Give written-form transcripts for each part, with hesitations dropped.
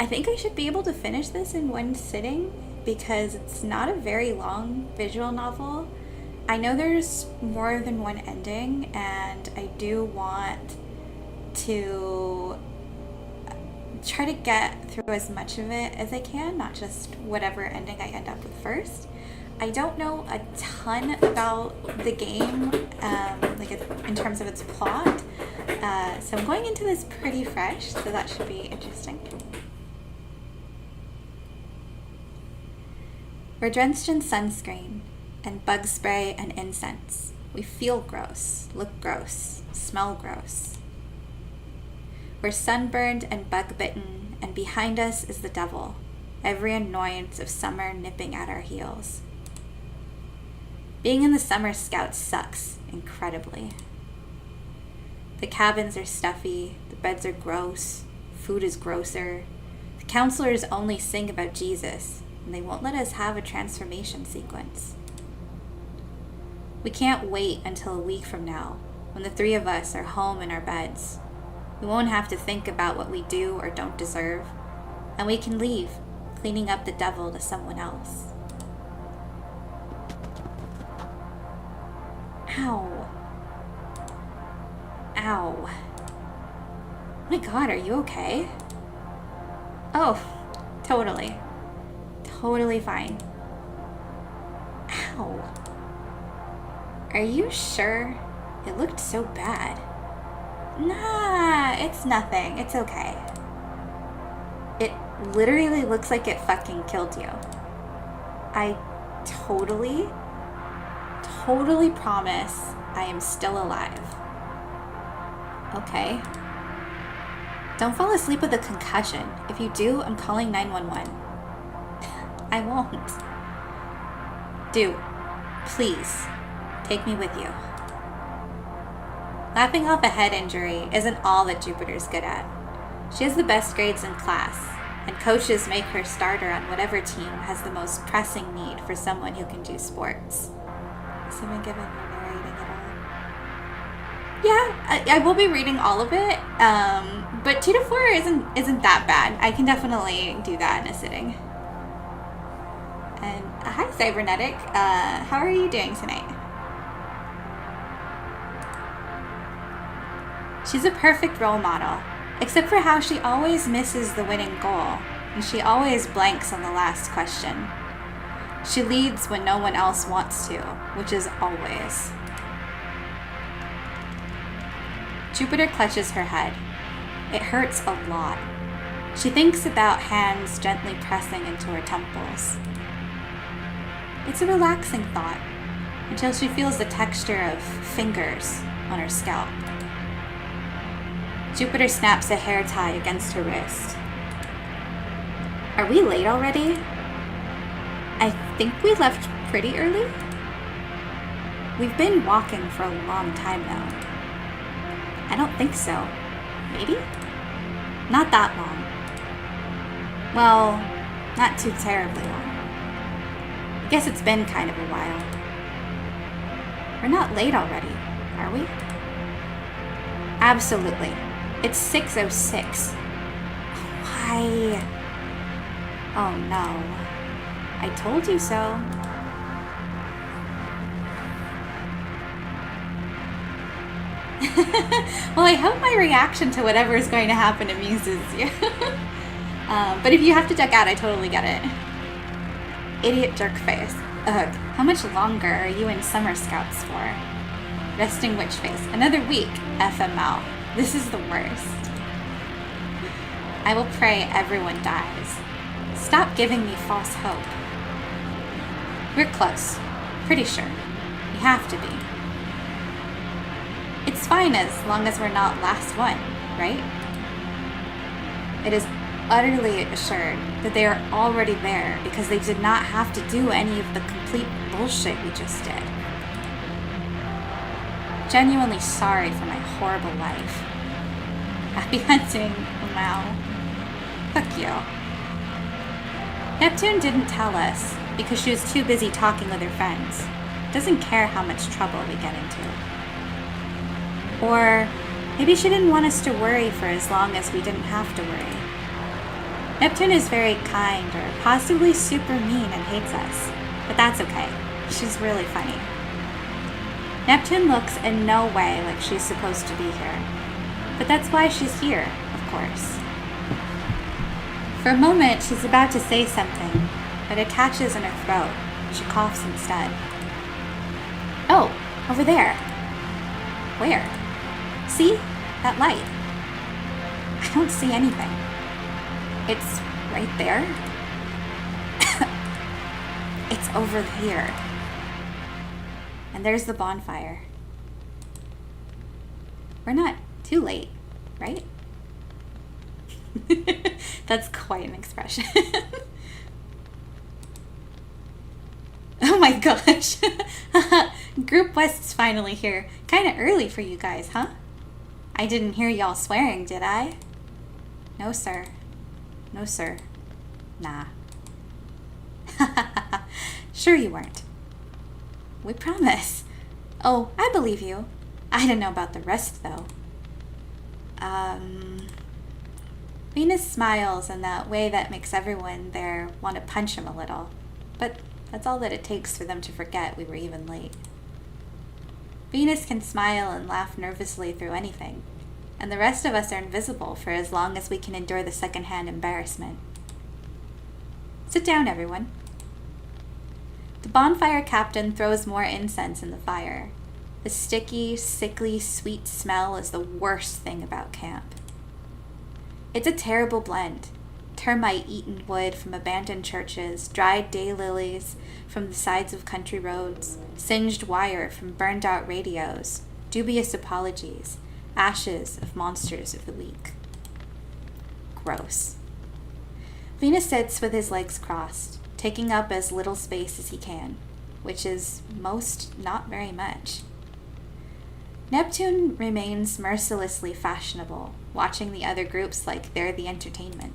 I think I should be able to finish this in one sitting because it's not a very long visual novel. I know there's more than one ending, and I do want to try to get through as much of it as I can, not just whatever ending I end up with first. I don't know a ton about the game, in terms of its plot, so I'm going into this pretty fresh, so that should be interesting. We're drenched in sunscreen and bug spray and incense. We feel gross, look gross, smell gross. We're sunburned and bug-bitten, and behind us is the devil, every annoyance of summer nipping at our heels. Being in the Summer Scouts sucks incredibly. The cabins are stuffy, the beds are gross, food is grosser. The counselors only sing about Jesus, and they won't let us have a transformation sequence. We can't wait until a week from now, when the three of us are home in our beds. We won't have to think about what we do or don't deserve, and we can leave, cleaning up the devil to someone else. Ow. Ow. Oh my God, are you okay? Oh, totally. Totally fine. Ow. Are you sure? It looked so bad. Nah, it's nothing. It's okay. It literally looks like it fucking killed you. I totally promise I am still alive. Okay? Don't fall asleep with a concussion. If you do, I'm calling 911. I won't. Do. Please. Take me with you. Laughing off a head injury isn't all that Jupiter's good at. She has the best grades in class, and coaches make her starter on whatever team has the most pressing need for someone who can do sports. Has someone given me narrating at all? Yeah, I will be reading all of it, but 2 to 4 isn't that bad. I can definitely do that in a sitting. And hi, Cybernetic. How are you doing tonight? She's a perfect role model, except for how she always misses the winning goal, and she always blanks on the last question. She leads when no one else wants to, which is always. Jupiter clutches her head. It hurts a lot. She thinks about hands gently pressing into her temples. It's a relaxing thought, until she feels the texture of fingers on her scalp. Jupiter snaps a hair tie against her wrist. Are we late already? I think we left pretty early. We've been walking for a long time now. I don't think so. Maybe? Not that long. Well, not too terribly long. I guess it's been kind of a while. We're not late already, are we? Absolutely. It's 6:06. Why? Oh no. I told you so. Well, I hope my reaction to whatever is going to happen amuses you. But if you have to duck out, I totally get it. Idiot jerk face. Ugh. How much longer are you in Summer Scouts for? Resting witch face. Another week. FML. This is the worst. I will pray everyone dies. Stop giving me false hope. We're close. Pretty sure. We have to be. It's fine as long as we're not last one, right? It is utterly assured that they are already there because they did not have to do any of the complete bullshit we just did. Genuinely sorry for my horrible life. Happy hunting, wow. Fuck you. Neptune didn't tell us because she was too busy talking with her friends. Doesn't care how much trouble we get into. Or maybe she didn't want us to worry for as long as we didn't have to worry. Neptune is very kind or possibly super mean and hates us, but that's okay. She's really funny. Neptune looks in no way like she's supposed to be here, but that's why she's here, of course. For a moment, she's about to say something, but it catches in her throat. She coughs instead. Oh, over there. Where? See? That light. I don't see anything. It's right there. It's over here. And there's the bonfire. We're not too late, right? That's quite an expression. Oh my gosh. Group West's finally here. Kinda early for you guys, huh? I didn't hear y'all swearing, did I? No, sir. No, sir. Nah. Sure you weren't. We promise. Oh, I believe you. I don't know about the rest, though. Venus smiles in that way that makes everyone there want to punch him a little. But that's all that it takes for them to forget we were even late. Venus can smile and laugh nervously through anything, and the rest of us are invisible for as long as we can endure the secondhand embarrassment. Sit down, everyone. The bonfire captain throws more incense in the fire. The sticky, sickly, sweet smell is the worst thing about camp. It's a terrible blend. Termite-eaten wood from abandoned churches, dried daylilies from the sides of country roads, singed wire from burned-out radios, dubious apologies, ashes of monsters of the week. Gross. Venus sits with his legs crossed, taking up as little space as he can, which is most not very much. Neptune remains mercilessly fashionable, watching the other groups like they're the entertainment.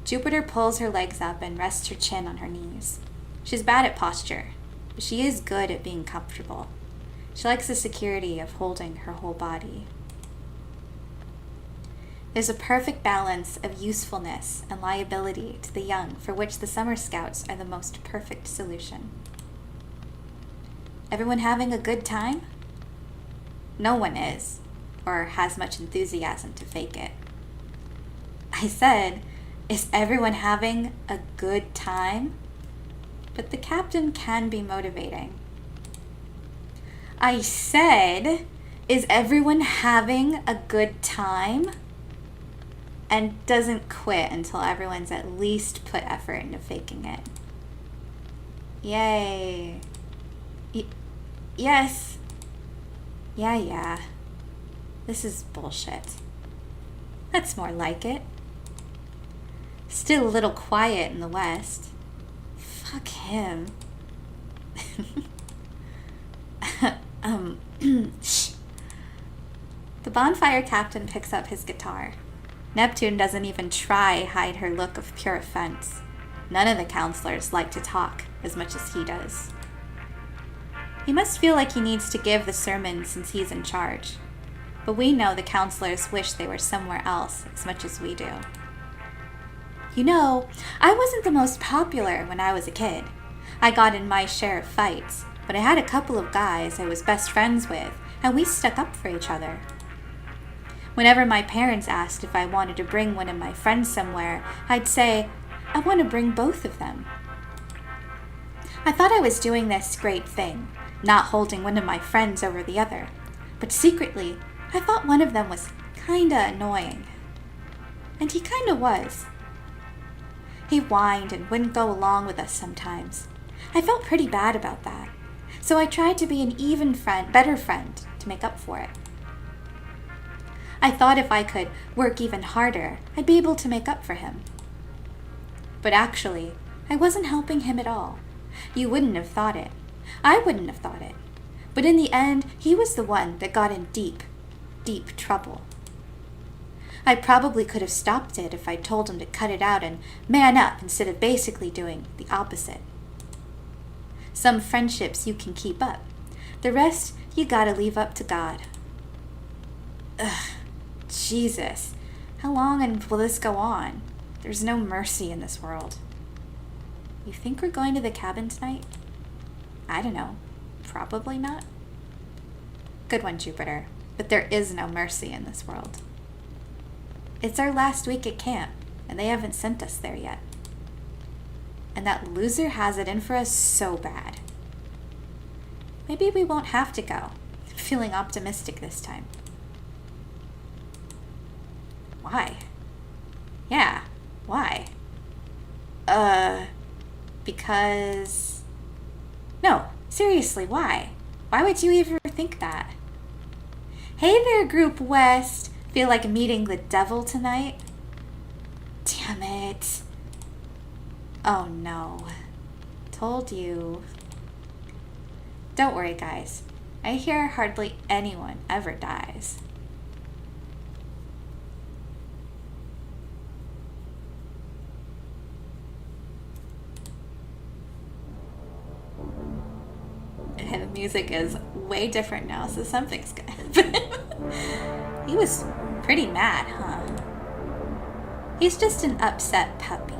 Jupiter pulls her legs up and rests her chin on her knees. She's bad at posture, but she is good at being comfortable. She likes the security of holding her whole body. There's a perfect balance of usefulness and liability to the young, for which the Summer Scouts are the most perfect solution. Everyone having a good time? No one is, or has much enthusiasm to fake it. I said, is everyone having a good time? But the captain can be motivating. I said, is everyone having a good time? And doesn't quit until everyone's at least put effort into faking it. Yay. Yes. Yeah. This is bullshit. That's more like it. Still a little quiet in the West. Fuck him. Shh. The bonfire captain picks up his guitar. Neptune doesn't even try hide her look of pure offense. None of the counselors like to talk as much as he does. He must feel like he needs to give the sermon since he's in charge. But we know the counselors wish they were somewhere else as much as we do. You know, I wasn't the most popular when I was a kid. I got in my share of fights, but I had a couple of guys I was best friends with, and we stuck up for each other. Whenever my parents asked if I wanted to bring one of my friends somewhere, I'd say, I want to bring both of them. I thought I was doing this great thing, not holding one of my friends over the other, but secretly, I thought one of them was kinda annoying. And he kinda was. He whined and wouldn't go along with us sometimes. I felt pretty bad about that, so I tried to be an even friend, better friend, to make up for it. I thought if I could work even harder, I'd be able to make up for him. But actually, I wasn't helping him at all. You wouldn't have thought it. I wouldn't have thought it. But in the end, he was the one that got in deep, deep trouble. I probably could have stopped it if I'd told him to cut it out and man up instead of basically doing the opposite. Some friendships you can keep up. The rest, you gotta leave up to God. Ugh, Jesus. How long will this go on? There's no mercy in this world. You think we're going to the cabin tonight? I don't know. Probably not. Good one, Jupiter. But there is no mercy in this world. It's our last week at camp, and they haven't sent us there yet. And that loser has it in for us so bad. Maybe we won't have to go. I'm feeling optimistic this time. Why? Yeah, why? Because... No, seriously, why? Why would you ever think that? Hey there, Group West. Feel like meeting the devil tonight? Damn it. Oh no. Told you. Don't worry, guys. I hear hardly anyone ever dies. And the music is way different now, so something's gonna happen. He was pretty mad, huh? He's just an upset puppy.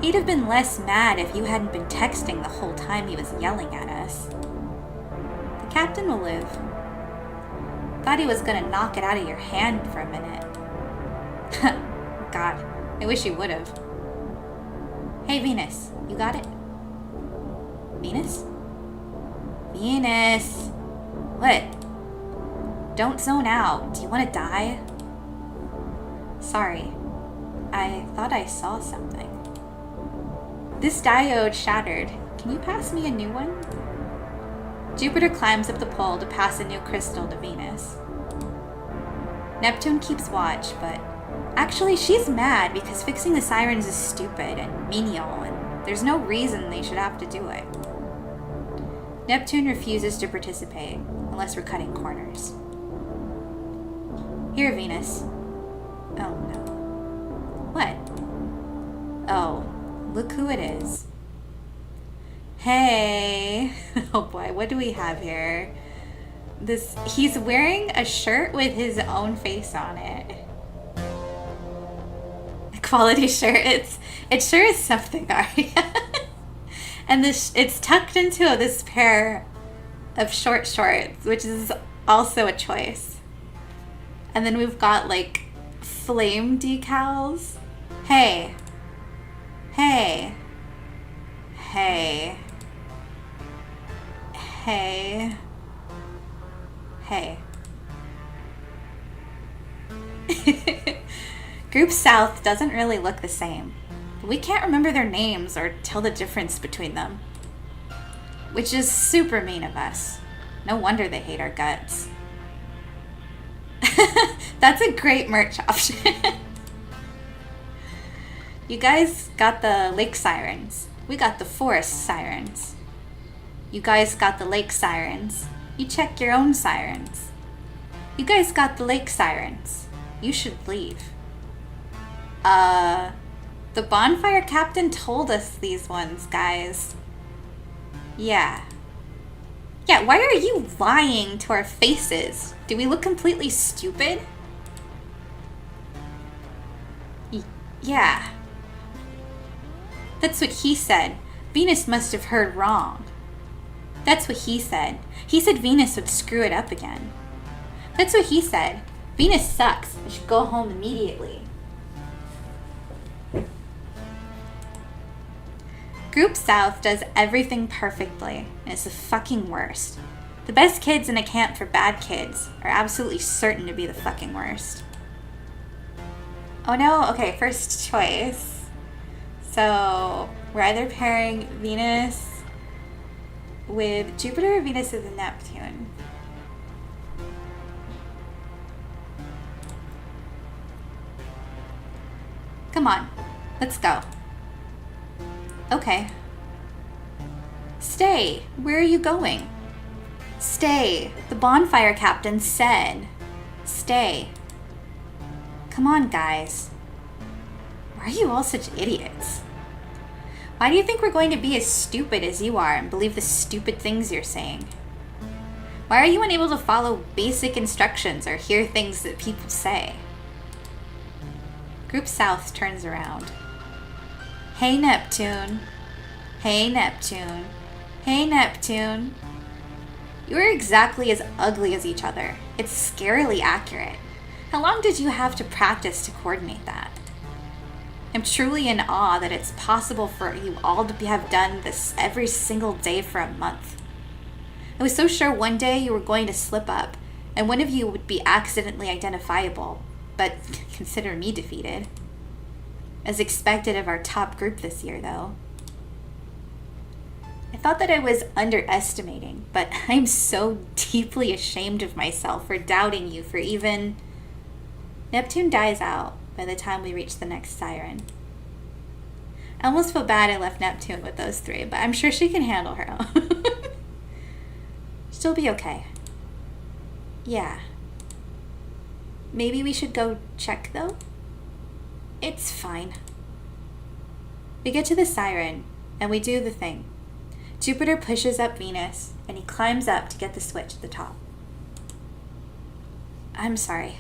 He'd have been less mad if you hadn't been texting the whole time he was yelling at us. The captain will live. Thought he was gonna knock it out of your hand for a minute. God, I wish he would've. Hey, Venus, you got it? Venus? Venus! What? Don't zone out. Do you want to die? Sorry. I thought I saw something. This diode shattered. Can you pass me a new one? Jupiter climbs up the pole to pass a new crystal to Venus. Neptune keeps watch, but actually she's mad because fixing the sirens is stupid and menial, and there's no reason they should have to do it. Neptune refuses to participate unless we're cutting corners. Here, Venus. Oh no. What? Oh, look who it is. Hey. Oh boy, what do we have here? He's wearing a shirt with his own face on it. A quality shirt. It sure is something, Arya. And it's tucked into this pair of short shorts, which is also a choice. And then we've got like flame decals. Hey. Hey. Hey. Hey. Hey. Group South doesn't really look the same. We can't remember their names or tell the difference between them. Which is super mean of us. No wonder they hate our guts. That's a great merch option. You guys got the lake sirens. We got the forest sirens. You guys got the lake sirens. You check your own sirens. You guys got the lake sirens. You should leave. The bonfire captain told us these ones, guys. Yeah. Yeah, why are you lying to our faces? Do we look completely stupid? Yeah. That's what he said. Venus must have heard wrong. That's what he said. He said Venus would screw it up again. That's what he said. Venus sucks. We should go home immediately. Group South does everything perfectly, and it's the fucking worst. The best kids in a camp for bad kids are absolutely certain to be the fucking worst. Oh no, okay, first choice. So, we're either pairing Venus with Jupiter or Venus with Neptune. Come on, let's go. Okay. Stay. Where are you going? Stay. The bonfire captain said. Stay. Come on, guys. Why are you all such idiots? Why do you think we're going to be as stupid as you are and believe the stupid things you're saying? Why are you unable to follow basic instructions or hear things that people say? Group South turns around. Hey, Neptune. Hey, Neptune. Hey, Neptune. You are exactly as ugly as each other. It's scarily accurate. How long did you have to practice to coordinate that? I'm truly in awe that it's possible for you all to have done this every single day for a month. I was so sure one day you were going to slip up, and one of you would be accidentally identifiable, but consider me defeated. As expected of our top group this year, though. I thought that I was underestimating, but I'm so deeply ashamed of myself for doubting you for even... Neptune dies out by the time we reach the next siren. I almost feel bad I left Neptune with those three, but I'm sure she can handle her own. She'll be okay. Yeah. Maybe we should go check, though? It's fine. We get to the siren, and we do the thing. Jupiter pushes up Venus, and he climbs up to get the switch at the top. I'm sorry.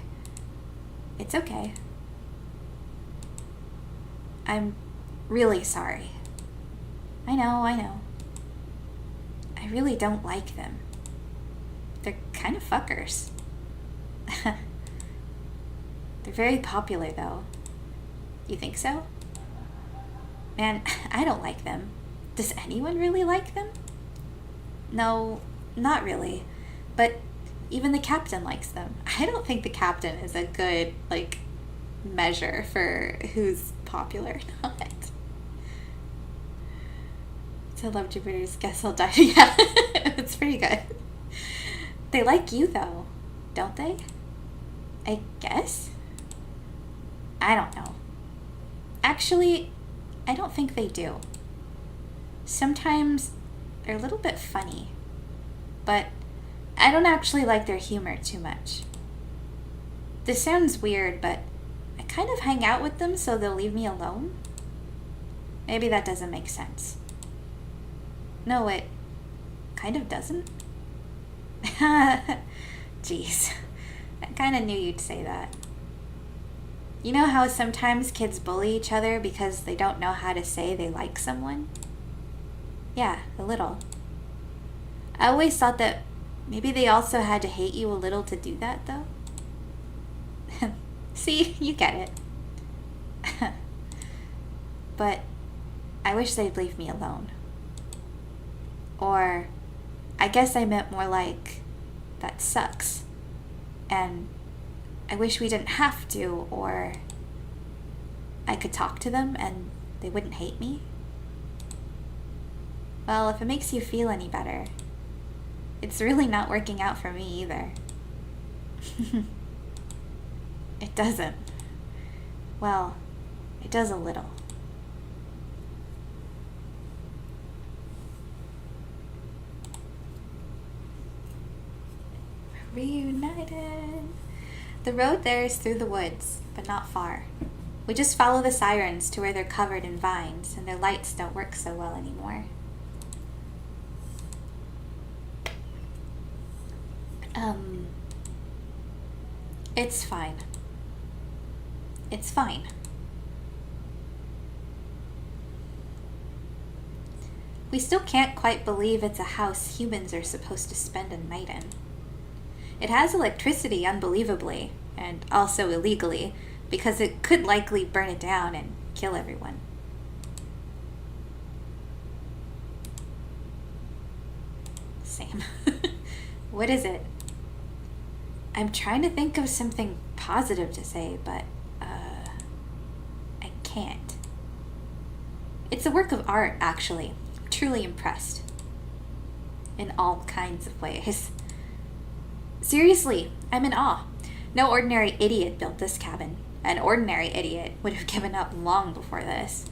It's okay. I'm really sorry. I know. I really don't like them. They're kind of fuckers. They're very popular, though. You think so? Man, I don't like them. Does anyone really like them? No, not really. But even the captain likes them. I don't think the captain is a good, measure for who's popular or not. So I love Jupiter's Guess I'll Die. Yeah, it's pretty good. They like you, though, don't they? I guess? I don't know. Actually, I don't think they do. Sometimes they're a little bit funny, but I don't actually like their humor too much. This sounds weird, but I kind of hang out with them so they'll leave me alone. Maybe that doesn't make sense. No, it kind of doesn't. Jeez, I kind of knew you'd say that. You know how sometimes kids bully each other because they don't know how to say they like someone? Yeah, a little. I always thought that maybe they also had to hate you a little to do that, though. See, you get it. But I wish they'd leave me alone. Or, I guess I meant more like, that sucks. And I wish we didn't have to, or I could talk to them and they wouldn't hate me. Well, if it makes you feel any better, it's really not working out for me either. It doesn't. Well, it does a little. Reunited. The road there is through the woods, but not far. We just follow the sirens to where they're covered in vines and their lights don't work so well anymore. It's fine. It's fine. We still can't quite believe it's a house humans are supposed to spend a night in. It has electricity, unbelievably, and also illegally, because it could likely burn it down and kill everyone. Same. What is it? I'm trying to think of something positive to say, but I can't. It's a work of art, actually. I'm truly impressed. In all kinds of ways. Seriously, I'm in awe. No ordinary idiot built this cabin. An ordinary idiot would have given up long before this.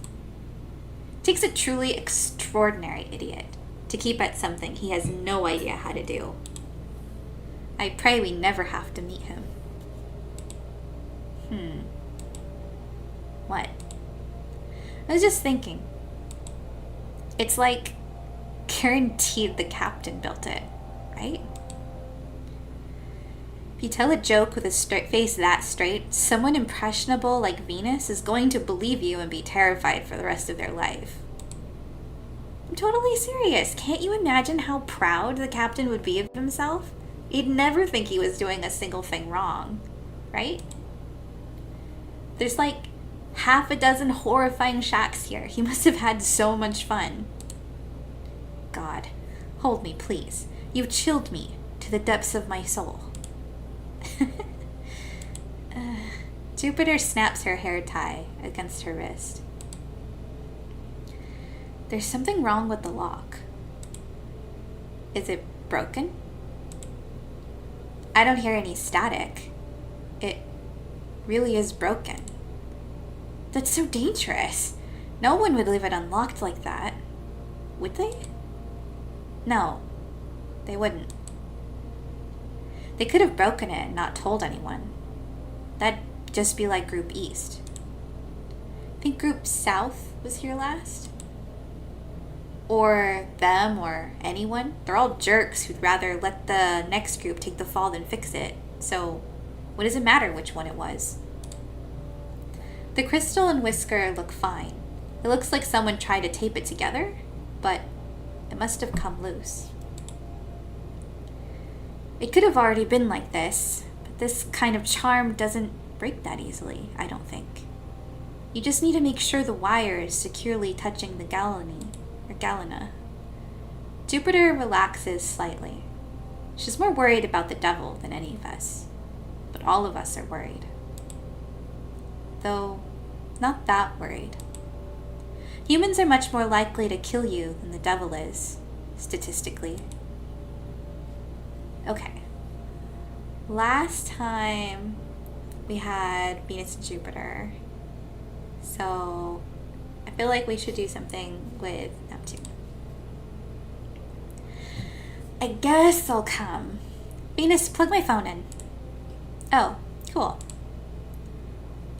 It takes a truly extraordinary idiot to keep at something he has no idea how to do. I pray we never have to meet him. What? I was just thinking. It's like guaranteed the captain built it, right? If you tell a joke with a straight face that straight, someone impressionable like Venus is going to believe you and be terrified for the rest of their life. I'm totally serious. Can't you imagine how proud the captain would be of himself? He'd never think he was doing a single thing wrong, right? There's like half a dozen horrifying shacks here. He must have had so much fun. God, hold me, please. You've chilled me to the depths of my soul. Jupiter snaps her hair tie against her wrist. There's something wrong with the lock. Is it broken? I don't hear any static. It really is broken. That's so dangerous. No one would leave it unlocked like that. Would they? No, they wouldn't. They could have broken it and not told anyone. That'd just be like Group East. I think Group South was here last. Or them or anyone. They're all jerks who'd rather let the next group take the fall than fix it. So, what does it matter which one it was? The crystal and whisker look fine. It looks like someone tried to tape it together, but it must have come loose. It could have already been like this, but this kind of charm doesn't break that easily, I don't think. You just need to make sure the wire is securely touching the galena. Jupiter relaxes slightly. She's more worried about the devil than any of us, but all of us are worried. Though, not that worried. Humans are much more likely to kill you than the devil is, statistically. Okay. Last time we had Venus and Jupiter. So I feel like we should do something with Neptune. I guess I'll come. Venus, plug my phone in. Oh, cool.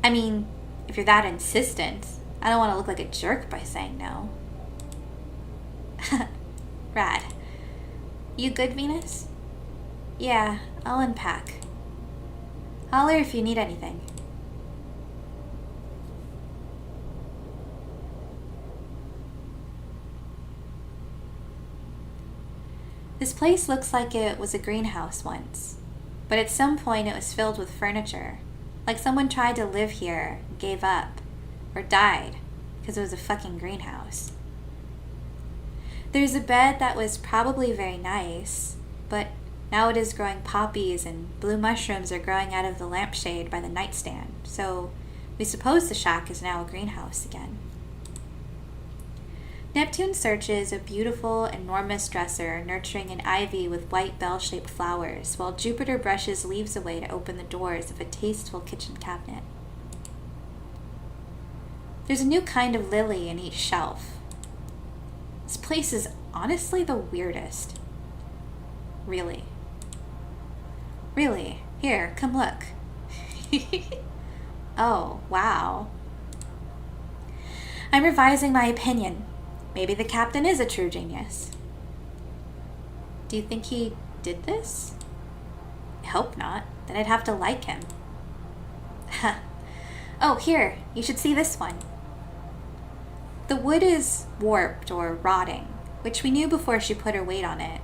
I mean, if you're that insistent, I don't want to look like a jerk by saying no. Rad. You good, Venus? Yeah, I'll unpack. Holler if you need anything. This place looks like it was a greenhouse once, but at some point it was filled with furniture, like someone tried to live here, gave up, or died because it was a fucking greenhouse. There's a bed that was probably very nice, but now it is growing poppies and blue mushrooms are growing out of the lampshade by the nightstand, so we suppose the shack is now a greenhouse again. Neptune searches a beautiful, enormous dresser nurturing an ivy with white bell-shaped flowers, while Jupiter brushes leaves away to open the doors of a tasteful kitchen cabinet. There's a new kind of lily in each shelf. This place is honestly the weirdest. Really. Really. Here, come look. Oh, wow. I'm revising my opinion. Maybe the captain is a true genius. Do you think he did this? I hope not. Then I'd have to like him. Oh, here. You should see this one. The wood is warped or rotting, which we knew before she put her weight on it,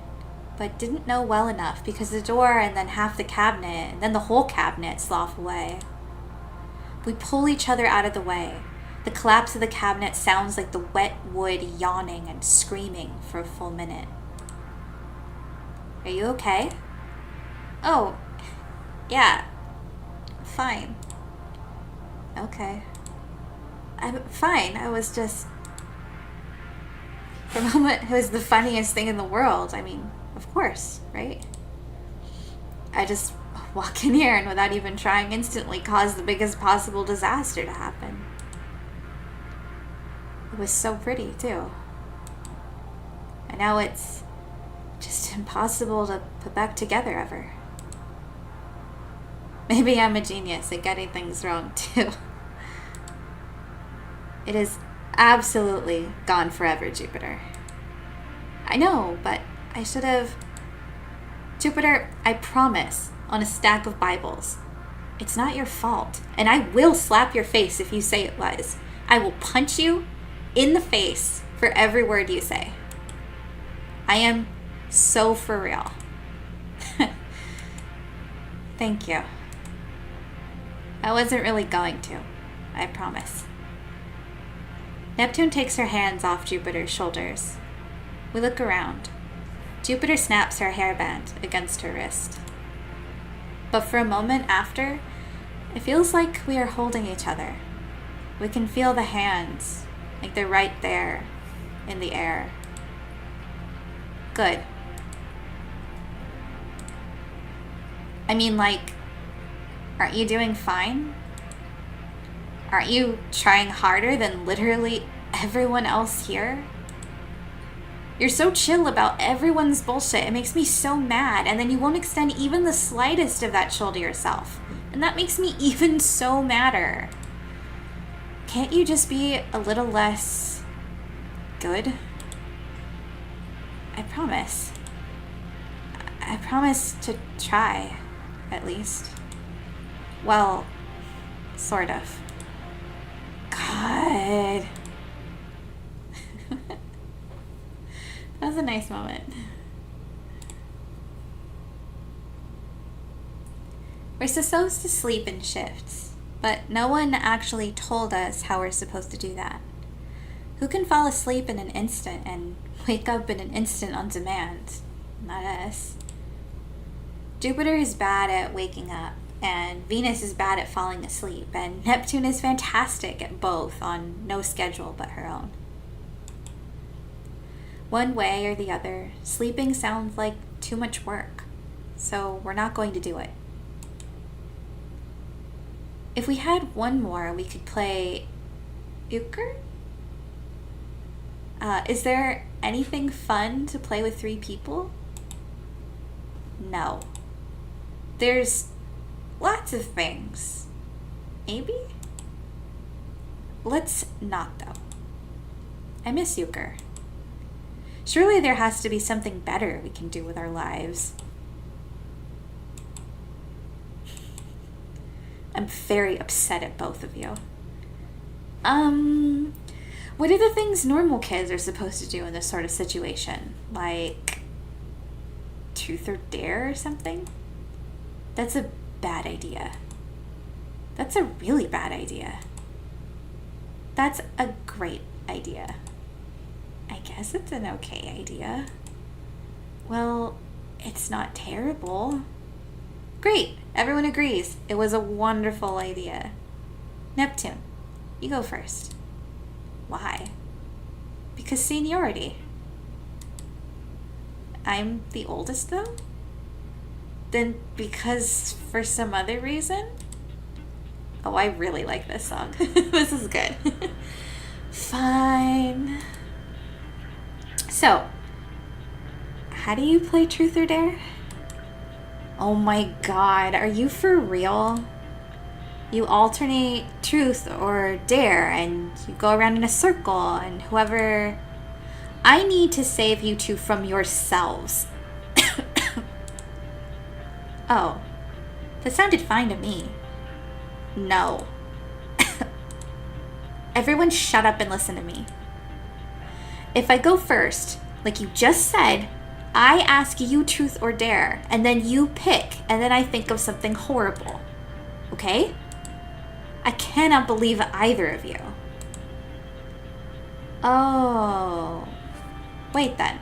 but didn't know well enough because the door and then half the cabinet and then the whole cabinet slough away. We pull each other out of the way. The collapse of the cabinet sounds like the wet wood yawning and screaming for a full minute. Are you okay? Oh, yeah. Fine. Okay. I'm fine. I was just... For a moment, it was the funniest thing in the world. I mean, of course, right? I just walk in here and without even trying instantly cause the biggest possible disaster to happen. It was so pretty, too. And now it's just impossible to put back together ever. Maybe I'm a genius at getting things wrong, too. It is absolutely gone forever, Jupiter. I know, but I should have... Jupiter, I promise on a stack of Bibles. It's not your fault, and I will slap your face if you say it was. I will punch you in the face for every word you say. I am so for real. Thank you. I wasn't really going to, I promise. Neptune takes her hands off Jupiter's shoulders. We look around. Jupiter snaps her hairband against her wrist. But for a moment after, it feels like we are holding each other. We can feel the hands, like they're right there in the air. Good. I mean, like, aren't you doing fine? Aren't you trying harder than literally everyone else here? You're so chill about everyone's bullshit. It makes me so mad. And then you won't extend even the slightest of that chill to yourself. And that makes me even so madder. Can't you just be a little less good? I promise. I promise to try, at least. Well, sort of. God. That was a nice moment. We're supposed to sleep in shifts, but no one actually told us how we're supposed to do that. Who can fall asleep in an instant and wake up in an instant on demand? Not us. Jupiter is bad at waking up, and Venus is bad at falling asleep, and Neptune is fantastic at both on no schedule but her own. One way or the other, sleeping sounds like too much work, so we're not going to do it. If we had one more, we could play euchre? Is there anything fun to play with 3 people? No. There's lots of things. Maybe? Let's not, though. I miss euchre. Surely there has to be something better we can do with our lives. I'm very upset at both of you. What are the things normal kids are supposed to do in this sort of situation? Like, truth or dare or something? That's a bad idea. That's a really bad idea. That's a great idea. I guess it's an okay idea. Well, it's not terrible. Great, everyone agrees. It was a wonderful idea. Neptune, you go first. Why? Because seniority. I'm the oldest, though? Then because for some other reason? Oh, I really like this song. This is good. Fine. So, how do you play Truth or Dare? Oh my god, are you for real? You alternate truth or dare, and you go around in a circle, and whoever... I need to save you two from yourselves. Oh, that sounded fine to me. No. Everyone shut up and listen to me. If I go first, like you just said, I ask you truth or dare, and then you pick, and then I think of something horrible. Okay? I cannot believe either of you. Oh. Wait then.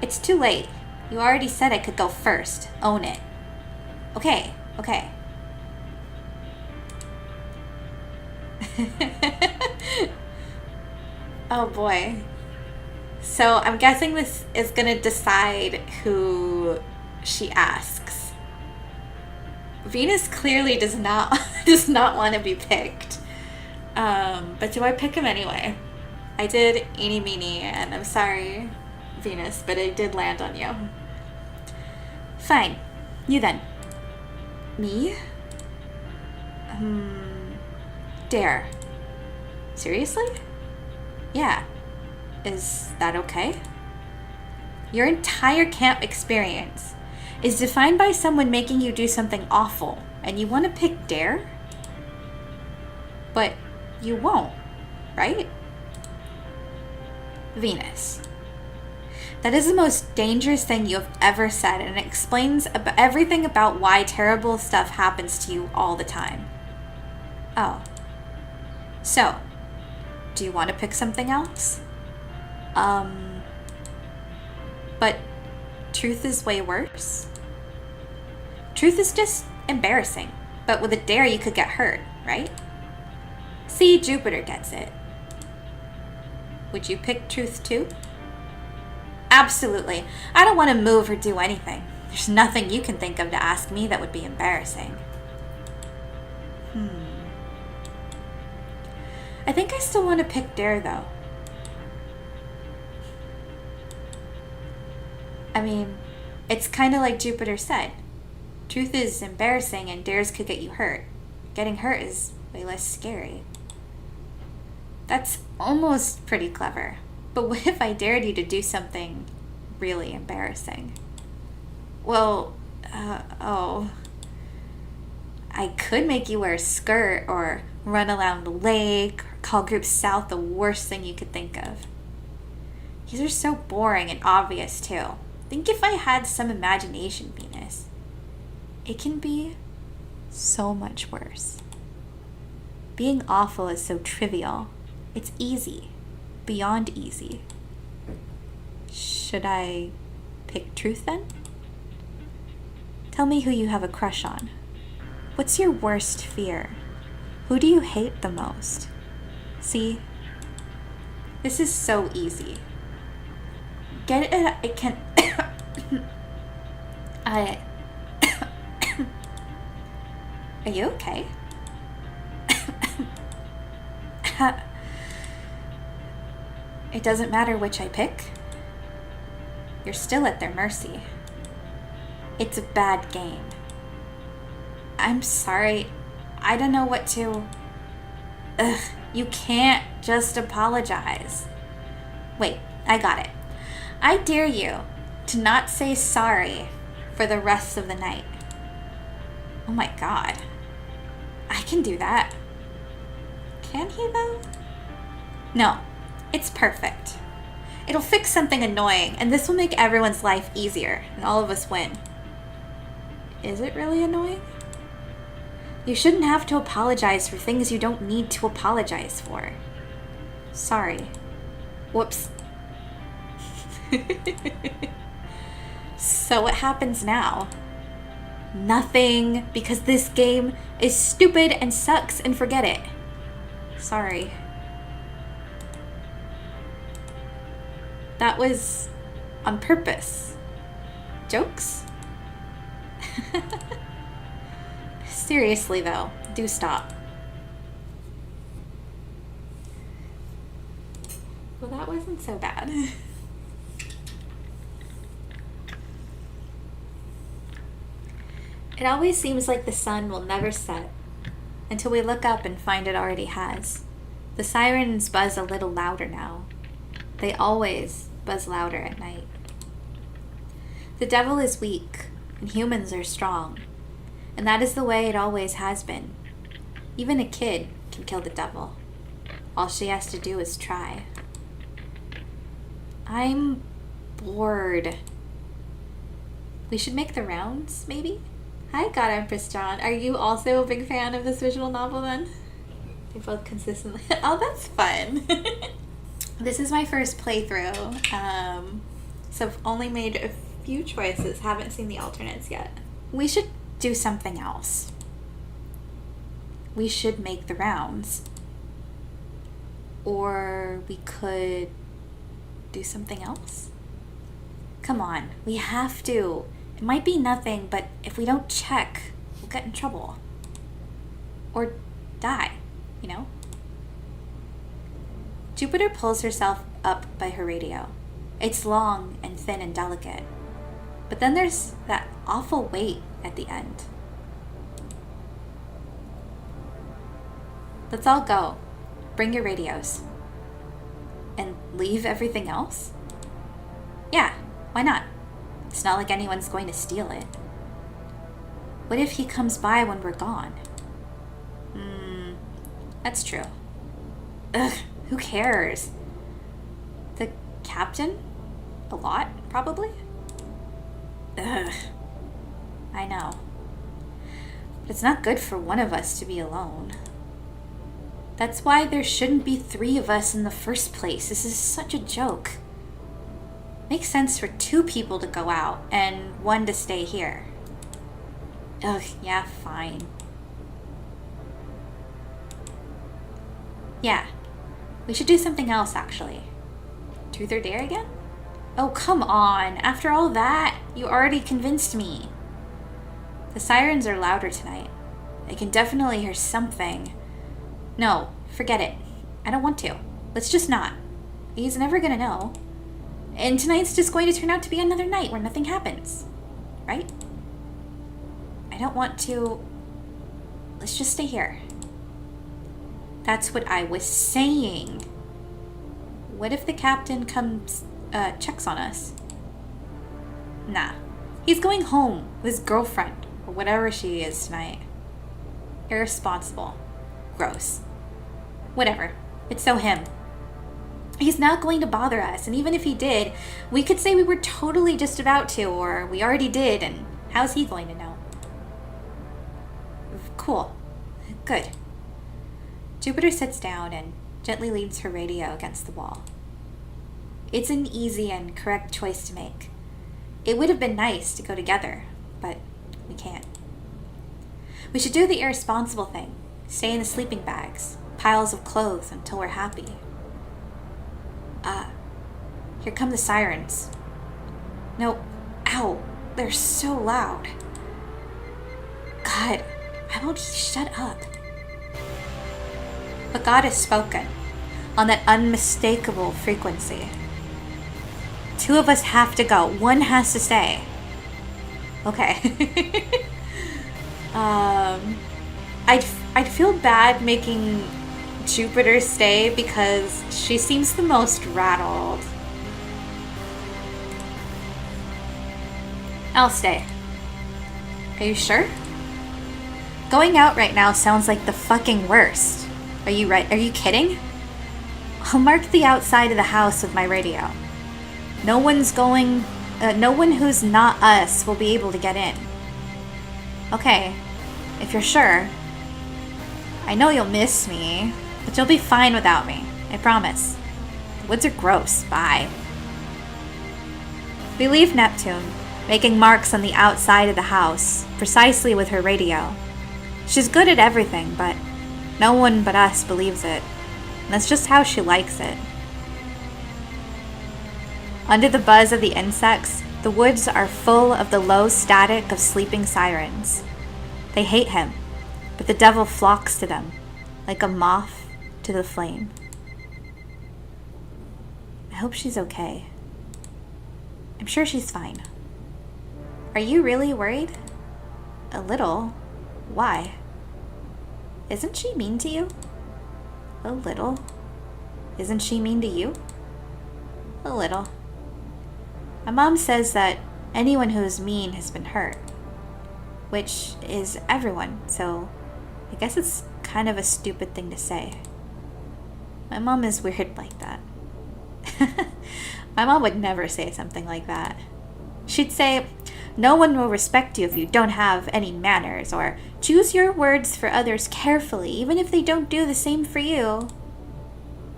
It's too late. You already said I could go first. Own it. Okay. Oh boy. So I'm guessing this is gonna decide who she asks. Venus clearly does not want to be picked. But do I pick him anyway? I did eeny meeny, and I'm sorry, Venus, but it did land on you. Fine. You then. Me? Dare. Seriously? Yeah. Is that okay? Your entire camp experience is defined by someone making you do something awful, and you want to pick dare? But you won't, right? Venus. That is the most dangerous thing you have ever said, and it explains everything about why terrible stuff happens to you all the time. Oh. So, do you want to pick something else? But truth is way worse. Truth is just embarrassing, but with a dare you could get hurt, right? See, Jupiter gets it. Would you pick truth too? Absolutely. I don't want to move or do anything. There's nothing you can think of to ask me that would be embarrassing. I think I still want to pick dare though. I mean, it's kind of like Jupiter said. Truth is embarrassing and dares could get you hurt. Getting hurt is way less scary. That's almost pretty clever. But what if I dared you to do something really embarrassing? Well, I could make you wear a skirt or run around the lake or call Group South the worst thing you could think of. These are so boring and obvious too. Think if I had some imagination, Venus. It can be so much worse. Being awful is so trivial. It's easy. Beyond easy. Should I pick truth then? Tell me who you have a crush on. What's your worst fear? Who do you hate the most? See? This is so easy. Get it? I can. Are you okay? It doesn't matter which I pick. You're still at their mercy. It's a bad game. I'm sorry. I don't know what to... Ugh, you can't just apologize. Wait, I got it. I dare you to not say sorry for the rest of the night. Oh my god. I can do that. Can he though? No, it's perfect. It'll fix something annoying, and this will make everyone's life easier, and all of us win. Is it really annoying? You shouldn't have to apologize for things you don't need to apologize for. Sorry. Whoops. So what happens now? Nothing, because this game is stupid and sucks, and forget it. Sorry. That was on purpose. Jokes? Seriously though, do stop. Well, that wasn't so bad. It always seems like the sun will never set until we look up and find it already has. The sirens buzz a little louder now. They always buzz louder at night. The devil is weak and humans are strong, and that is the way it always has been. Even a kid can kill the devil. All she has to do is try. I'm bored. We should make the rounds, maybe? Hi, God Empress John. Are you also a big fan of this visual novel then? They both consistently... Oh, that's fun. This is my first playthrough. So I've only made a few choices. Haven't seen the alternates yet. We should do something else. We should make the rounds. Or we could do something else. Come on, we have to. It might be nothing, but if we don't check, we'll get in trouble. Or die, you know? Jupiter pulls herself up by her radio. It's long and thin and delicate. But then there's that awful weight at the end. Let's all go. Bring your radios. And leave everything else? Yeah, why not? It's not like anyone's going to steal it. What if he comes by when we're gone? That's true. Ugh, who cares? The captain? A lot, probably? Ugh, I know. But it's not good for one of us to be alone. That's why there shouldn't be 3 of us in the first place. This is such a joke. Makes sense for 2 people to go out and 1 to stay here. Ugh, yeah, fine. Yeah, we should do something else, actually. Truth or dare again? Oh, come on. After all that, you already convinced me. The sirens are louder tonight. I can definitely hear something. No, forget it. I don't want to. Let's just not. He's never gonna know. And tonight's just going to turn out to be another night where nothing happens. Right? I don't want to. Let's just stay here. That's what I was saying. What if the captain comes, checks on us? Nah. He's going home with his girlfriend, or whatever she is tonight. Irresponsible. Gross. Whatever. It's so him. He's not going to bother us, and even if he did, we could say we were totally just about to, or we already did, and how's he going to know? Cool. Good. Jupiter sits down and gently leans her radio against the wall. It's an easy and correct choice to make. It would have been nice to go together, but we can't. We should do the irresponsible thing. Stay in the sleeping bags, piles of clothes until we're happy. Here come the sirens. No, ow, they're so loud. God, how about he shut up? But God has spoken on that unmistakable frequency. 2 of us have to go. 1 has to stay. Okay. I'd feel bad making Jupiter stay because she seems the most rattled. I'll stay. Are you sure? Going out right now sounds like the fucking worst. Are you right? Are you kidding? I'll mark the outside of the house with my radio. No one who's not us will be able to get in. Okay, if you're sure. I know you'll miss me, but you'll be fine without me. I promise. The woods are gross. Bye. We leave Neptune, making marks on the outside of the house, precisely with her radio. She's good at everything, but no one but us believes it. And that's just how she likes it. Under the buzz of the insects, the woods are full of the low static of sleeping sirens. They hate him, but the devil flocks to them, like a moth to the flame. I hope she's okay. I'm sure she's fine. Are you really worried? A little. Why? Isn't she mean to you? A little. Isn't she mean to you? A little. My mom says that anyone who is mean has been hurt, which is everyone, so I guess it's kind of a stupid thing to say. My mom is weird like that. My mom would never say something like that. She'd say, no one will respect you if you don't have any manners, or choose your words for others carefully, even if they don't do the same for you.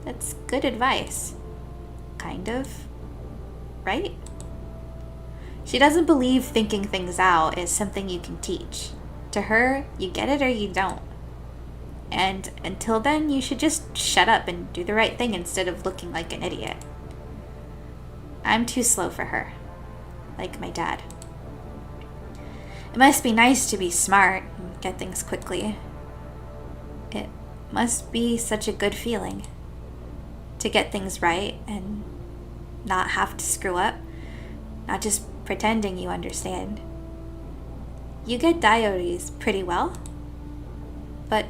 That's good advice. Kind of. Right? She doesn't believe thinking things out is something you can teach. To her, you get it or you don't. And until then, you should just shut up and do the right thing instead of looking like an idiot. I'm too slow for her. Like my dad. It must be nice to be smart and get things quickly. It must be such a good feeling. To get things right and not have to screw up. Not just pretending you understand. You get diodes pretty well. But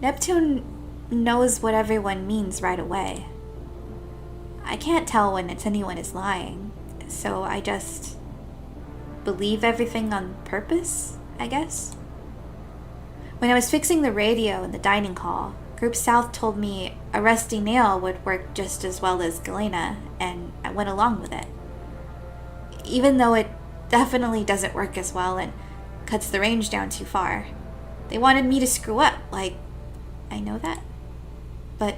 Neptune knows what everyone means right away. I can't tell when it's anyone is lying, so I just believe everything on purpose, I guess. When I was fixing the radio in the dining hall, Group South told me a rusty nail would work just as well as Galena, and I went along with it. Even though it definitely doesn't work as well and cuts the range down too far. They wanted me to screw up, like, I know that. But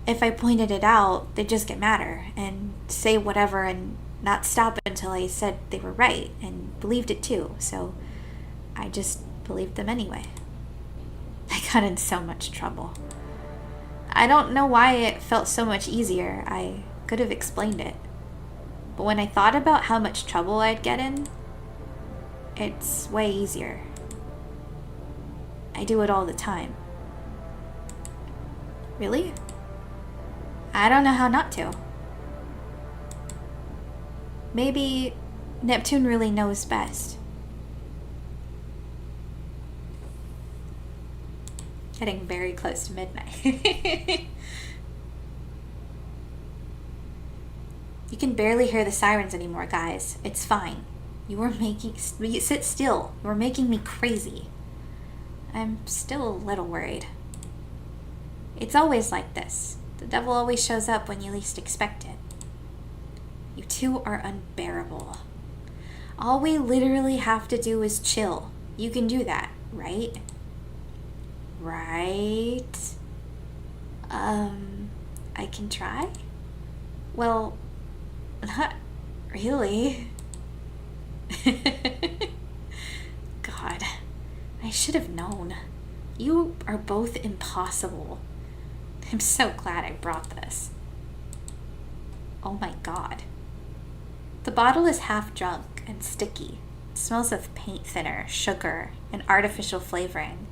if I pointed it out, they'd just get madder and say whatever and not stop until I said they were right and believed it too. So I just believed them anyway. I got in so much trouble. I don't know why it felt so much easier. I could have explained it. But when I thought about how much trouble I'd get in, it's way easier. I do it all the time. Really? I don't know how not to. Maybe Neptune really knows best. Getting very close to midnight. You can barely hear the sirens anymore, guys. It's fine. Sit still. You were making me crazy. I'm still a little worried. It's always like this. The devil always shows up when you least expect it. You two are unbearable. All we literally have to do is chill. You can do that, right? Right? I can try? Well, not really. God, I should have known. You are both impossible. I'm so glad I brought this. Oh my God. The bottle is half drunk and sticky. It smells of paint thinner, sugar, and artificial flavoring.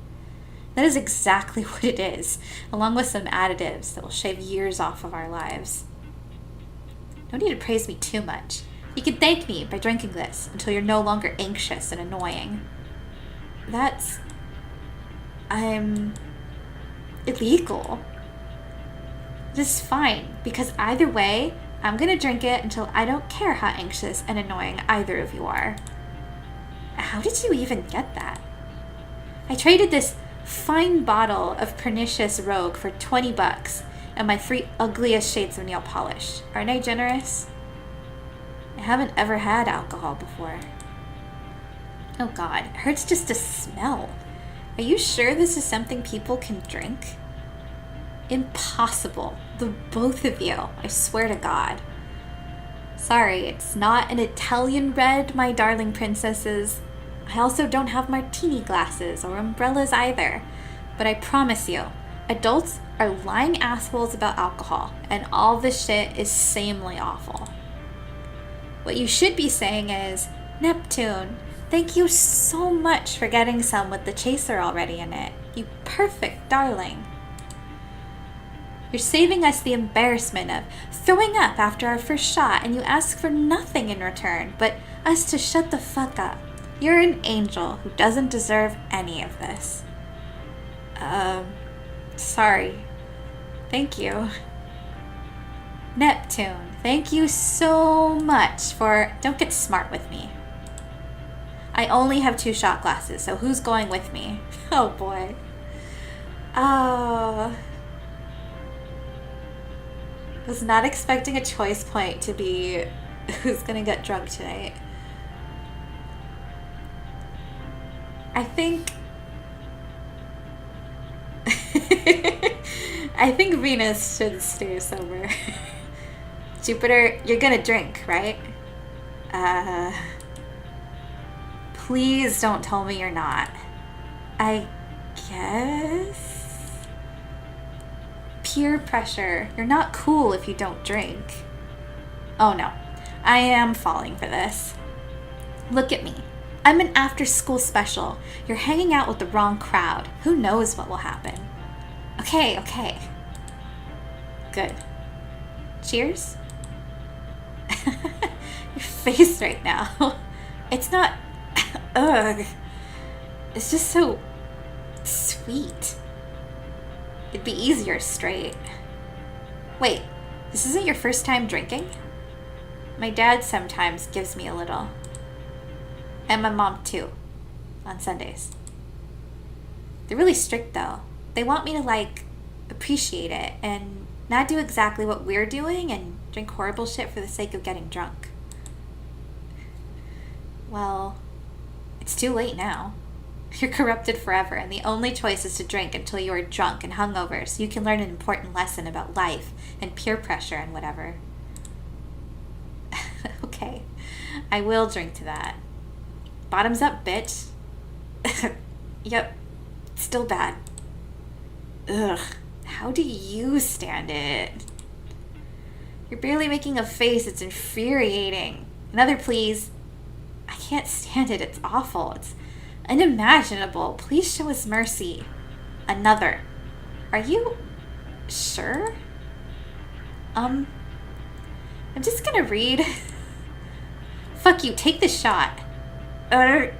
That is exactly what it is, along with some additives that will shave years off of our lives. No need to praise me too much. You can thank me by drinking this until you're no longer anxious and annoying. I'm illegal. It is fine, because either way, I'm gonna drink it until I don't care how anxious and annoying either of you are. How did you even get that? I traded this fine bottle of pernicious rogue for $20 and my 3 ugliest shades of nail polish. Aren't I generous? I haven't ever had alcohol before. Oh God, it hurts just to smell. Are you sure this is something people can drink? Impossible. The both of you. I swear to God. Sorry, it's not an Italian red, my darling princesses. I also don't have martini glasses or umbrellas either. But I promise you, adults are lying assholes about alcohol, and all this shit is samely awful. What you should be saying is, Neptune, thank you so much for getting some with the chaser already in it. You perfect darling. You're saving us the embarrassment of throwing up after our first shot, and you ask for nothing in return but us to shut the fuck up. You're an angel who doesn't deserve any of this. Sorry. Thank you. Neptune, thank you so much for... Don't get smart with me. I only have 2 shot glasses, so who's going with me? Oh boy. Was not expecting a choice point to be who's gonna get drunk tonight. I think Venus should stay sober. Jupiter, you're gonna drink, right? Please don't tell me you're not. I guess. Peer pressure. You're not cool if you don't drink. Oh no, I am falling for this. Look at me. I'm an after-school special. You're hanging out with the wrong crowd. Who knows what will happen? Okay. Good. Cheers? Your face right now. It's not... Ugh. It's just so... sweet. It'd be easier straight. Wait, this isn't your first time drinking? My dad sometimes gives me a little. And my mom too, on Sundays. They're really strict though. They want me to like appreciate it and not do exactly what we're doing and drink horrible shit for the sake of getting drunk. Well, it's too late now. You're corrupted forever, and the only choice is to drink until you are drunk and hungover so you can learn an important lesson about life and peer pressure and whatever. Okay, I will drink to that. Bottoms up, bitch. Yep, still bad. Ugh, how do you stand it? You're barely making a face. It's infuriating. Another, please. I can't stand it. It's awful. It's unimaginable. Please show us mercy. Another. Are you sure? I'm just gonna read. Fuck you. Take the shot. Ugh.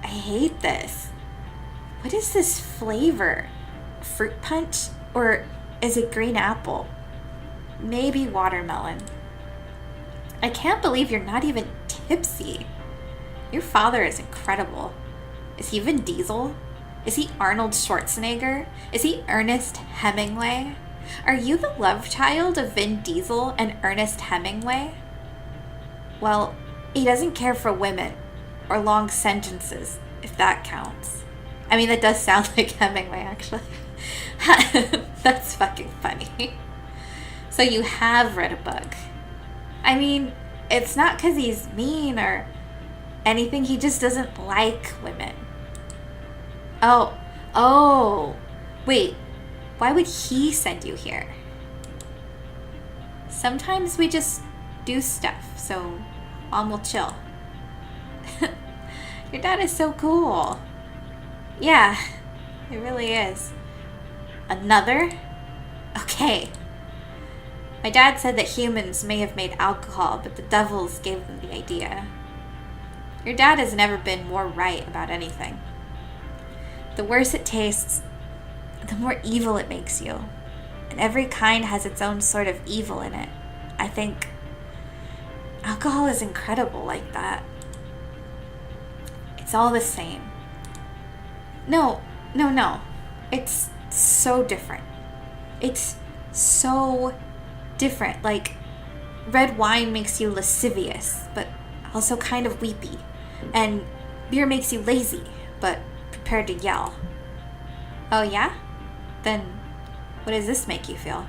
I hate this. What is this flavor? Fruit punch? Or is it green apple? Maybe watermelon. I can't believe you're not even tipsy. Your father is incredible. Is he Vin Diesel? Is he Arnold Schwarzenegger? Is he Ernest Hemingway? Are you the love child of Vin Diesel and Ernest Hemingway? Well, he doesn't care for women or long sentences, if that counts. I mean, that does sound like Hemingway, actually. That's fucking funny. So you have read a book. I mean, it's not because he's mean or anything. He just doesn't like women. Oh. Wait, why would he send you here? Sometimes we just do stuff, so Mom will chill. Your dad is so cool. Yeah, it really is. Another? Okay. My dad said that humans may have made alcohol, but the devils gave them the idea. Your dad has never been more right about anything. The worse it tastes, the more evil it makes you. And every kind has its own sort of evil in it. I think alcohol is incredible like that. It's all the same. No. It's so different. It's so different. Like, red wine makes you lascivious, but also kind of weepy. And beer makes you lazy, but prepared to yell. Oh yeah? Then what does this make you feel?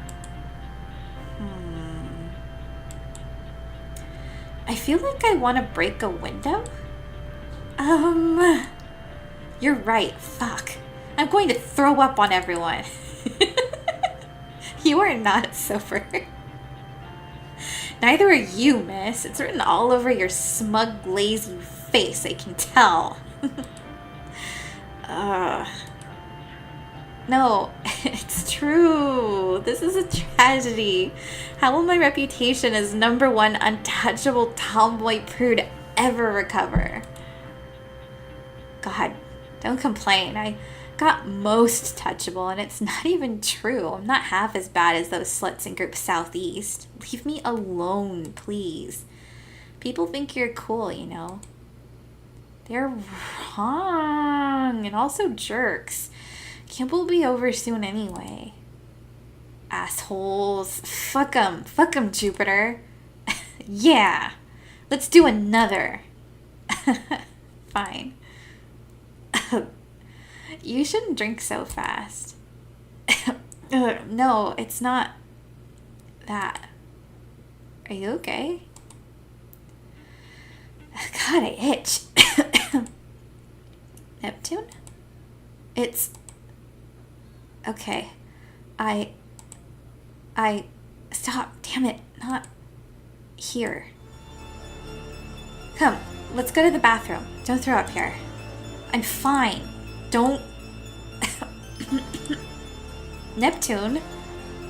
I feel like I want to break a window. You're right. Fuck. I'm going to throw up on everyone. You are not sober. Neither are you, miss. It's written all over your smug, lazy face, I can tell. No, it's true. This is a tragedy. How will my reputation as #1 untouchable tomboy prude ever recover? God, don't complain. I got most touchable, and it's not even true. I'm not half as bad as those sluts in Group Southeast. Leave me alone, please. People think you're cool, you know. They're wrong, and also jerks. Camp will be over soon anyway. Assholes. Fuck 'em. Fuck 'em, Jupiter. Yeah. Let's do another. Fine. You shouldn't drink so fast. No, it's not that. Are you okay? God, I itch. Neptune? It's... Okay. I... Stop. Damn it. Not here. Come, let's go to the bathroom. Don't throw up here. I'm fine. Don't... Neptune,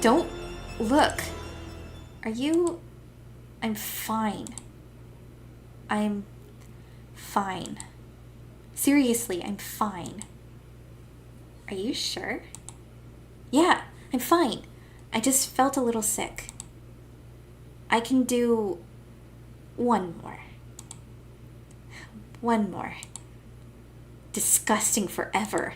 don't look. Are you... I'm fine. I'm fine. Seriously, I'm fine. Are you sure? Yeah, I'm fine. I just felt a little sick. I can do one more. One more. Disgusting forever.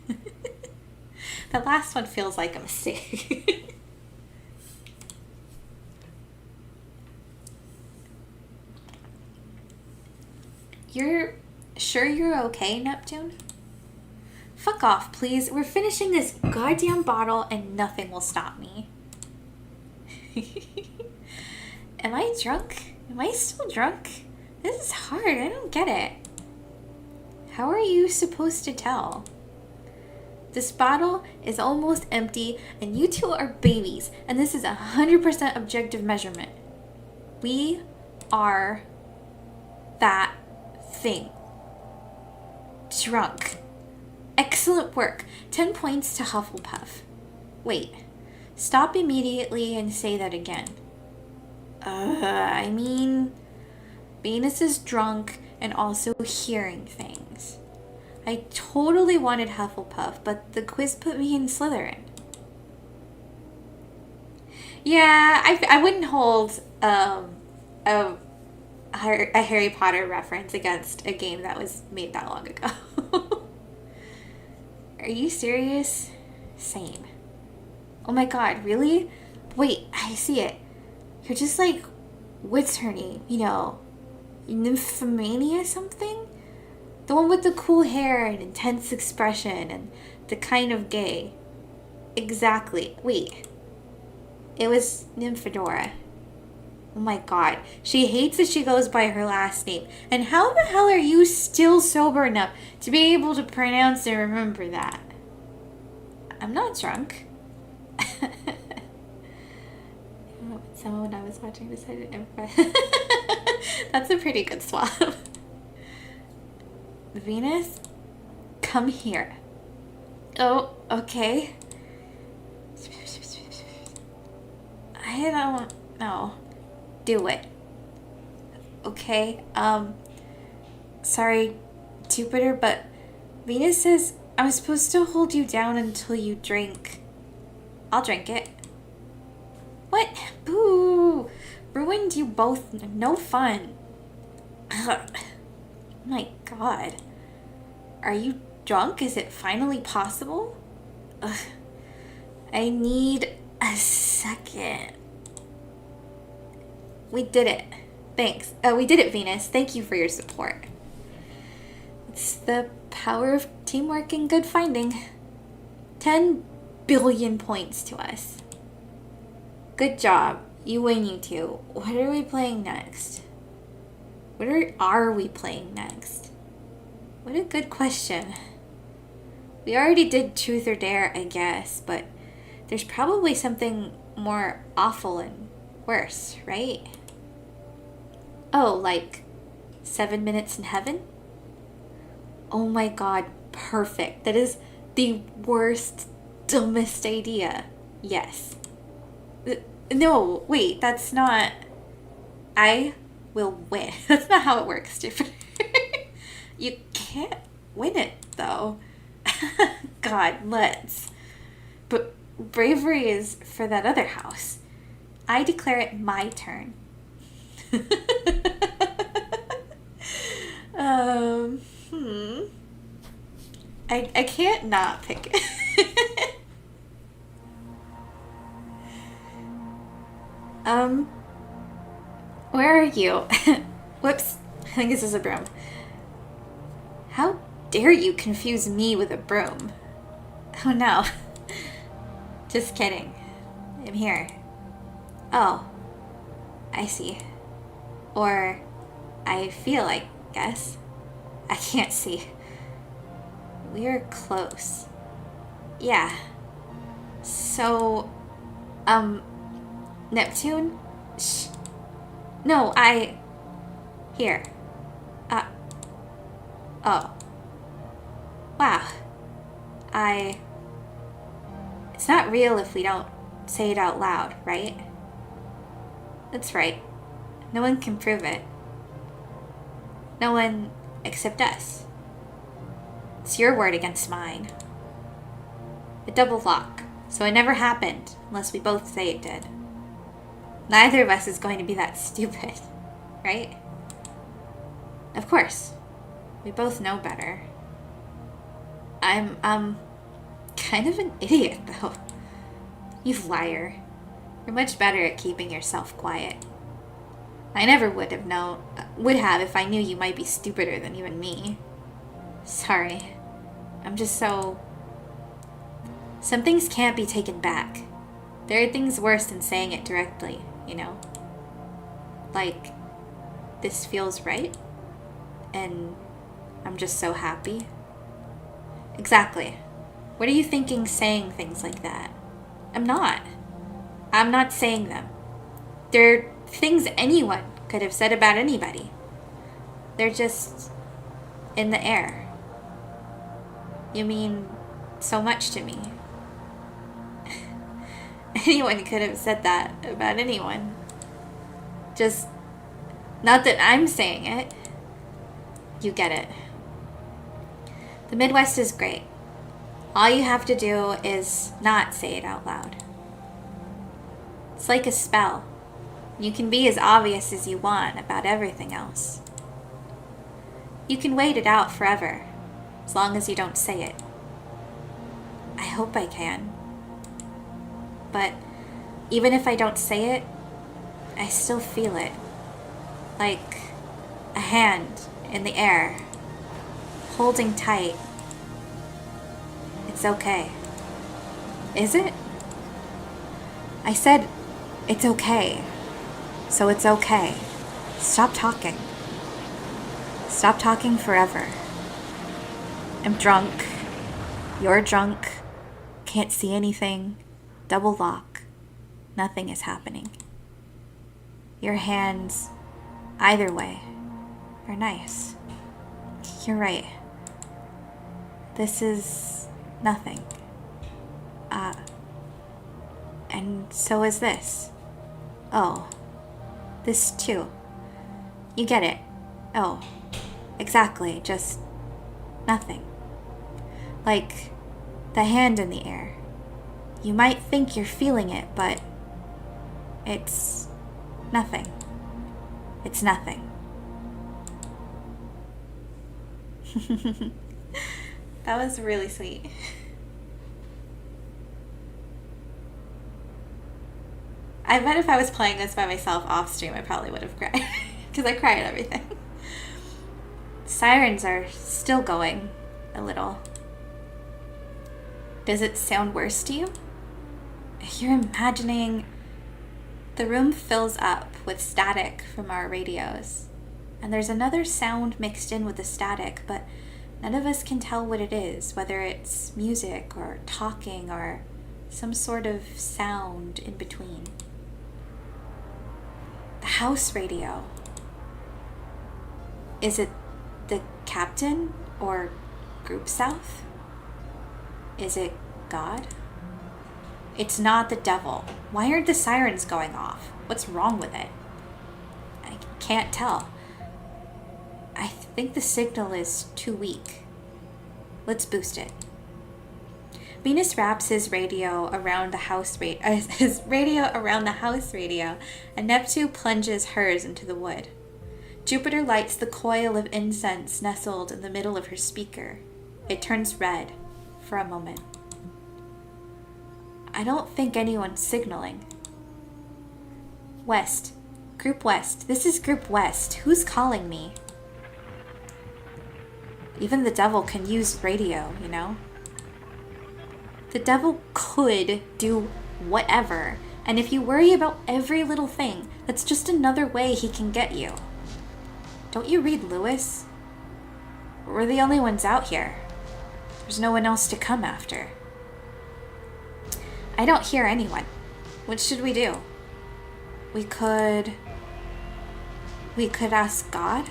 The last one feels like a mistake. You're sure you're okay, Neptune? Fuck off, please. We're finishing this goddamn bottle and nothing will stop me. Am I drunk? Am I still drunk? This is hard. I don't get it. How are you supposed to tell? This bottle is almost empty and you two are babies, and this is 100% objective measurement. We are that thing. Drunk. Excellent work. 10 points to Hufflepuff. Wait. Stop immediately and say that again. I mean, Venus is drunk and also hearing things. I totally wanted Hufflepuff, but the quiz put me in Slytherin. Yeah, I wouldn't hold a Harry Potter reference against a game that was made that long ago. Are you serious? Same. Oh my god, really? Wait, I see it. You're just like, what's her name? You know, Nymphomania something? The one with the cool hair and intense expression and the kind of gay. Exactly. Wait. It was Nymphadora. Oh my god. She hates that she goes by her last name. And how the hell are you still sober enough to be able to pronounce and remember that? I'm not drunk. Someone I was watching decided to impress. That's a pretty good swap. Venus, come here. Oh, okay. I don't know. Do it. Okay, sorry, Jupiter, but Venus says I'm supposed to hold you down until you drink. I'll drink it. What? Boo! Ruined you both. No fun. Ugh. My god. Are you drunk? Is it finally possible? Ugh. I need a second. We did it. Thanks. We did it, Venus. Thank you for your support. It's the power of teamwork and good finding. 10 billion points to us. Good job. You win, you two. What are we playing next? What are we playing next? What a good question. We already did Truth or Dare, I guess, but there's probably something more awful and worse, right? Oh, like 7 Minutes in Heaven? Oh my god, perfect. That is the worst, dumbest idea. Yes. No, wait, that's not... I will win. That's not how it works, Jupiter. You can't win it, though. God, let's. But bravery is for that other house. I declare it my turn. I can't not pick it. Where are you? Whoops, I think this is a broom. How dare you confuse me with a broom? Oh no. Just kidding. I'm here. Oh, I see. Or I feel, I guess. I can't see. We're close. Yeah. So, Neptune? Shh. No, Here. Oh. Wow. It's not real if we don't say it out loud, right? That's right. No one can prove it. No one except us. It's your word against mine. A double lock, so it never happened unless we both say it did. Neither of us is going to be that stupid, right? Of course. We both know better. I'm kind of an idiot, though. You liar. You're much better at keeping yourself quiet. I never would have if I knew you might be stupider than even me. Sorry. I'm just so... Some things can't be taken back. There are things worse than saying it directly, you know? Like, this feels right, and I'm just so happy. Exactly. What are you thinking saying things like that? I'm not saying them. They're things anyone could have said about anybody. They're just in the air. You mean so much to me. Anyone could have said that about anyone. Just, not that I'm saying it. You get it. The Midwest is great. All you have to do is not say it out loud. It's like a spell. You can be as obvious as you want about everything else. You can wait it out forever, as long as you don't say it. I hope I can. But even if I don't say it, I still feel it. Like a hand in the air, holding tight. It's okay. Is it? I said, it's okay. So it's okay. Stop talking. Stop talking forever. I'm drunk. You're drunk. Can't see anything. Double lock. Nothing is happening. Your hands, either way, are nice. You're right. This is nothing. And so is this. Oh, this too. You get it. Oh, exactly, just nothing. Like the hand in the air. You might think you're feeling it, but it's nothing. It's nothing. That was really sweet. I bet if I was playing this by myself off stream, I probably would have cried. Because I cry at everything. Sirens are still going a little. Does it sound worse to you? You're imagining the room fills up with static from our radios. And there's another sound mixed in with the static, but none of us can tell what it is, whether it's music or talking or some sort of sound in between. The house radio. Is it the captain or Group South? Is it God? It's not the devil. Why aren't the sirens going off? What's wrong with it? I can't tell. I think the signal is too weak. Let's boost it. Venus wraps his radio around the house radio, and Neptune plunges hers into the wood. Jupiter lights the coil of incense nestled in the middle of her speaker. It turns red for a moment. I don't think anyone's signaling. West. Group West. This is Group West. Who's calling me? Even the devil can use radio, you know? The devil could do whatever, and if you worry about every little thing, that's just another way he can get you. Don't you read Lewis? We're the only ones out here. There's no one else to come after. I don't hear anyone. What should we do? We could ask God?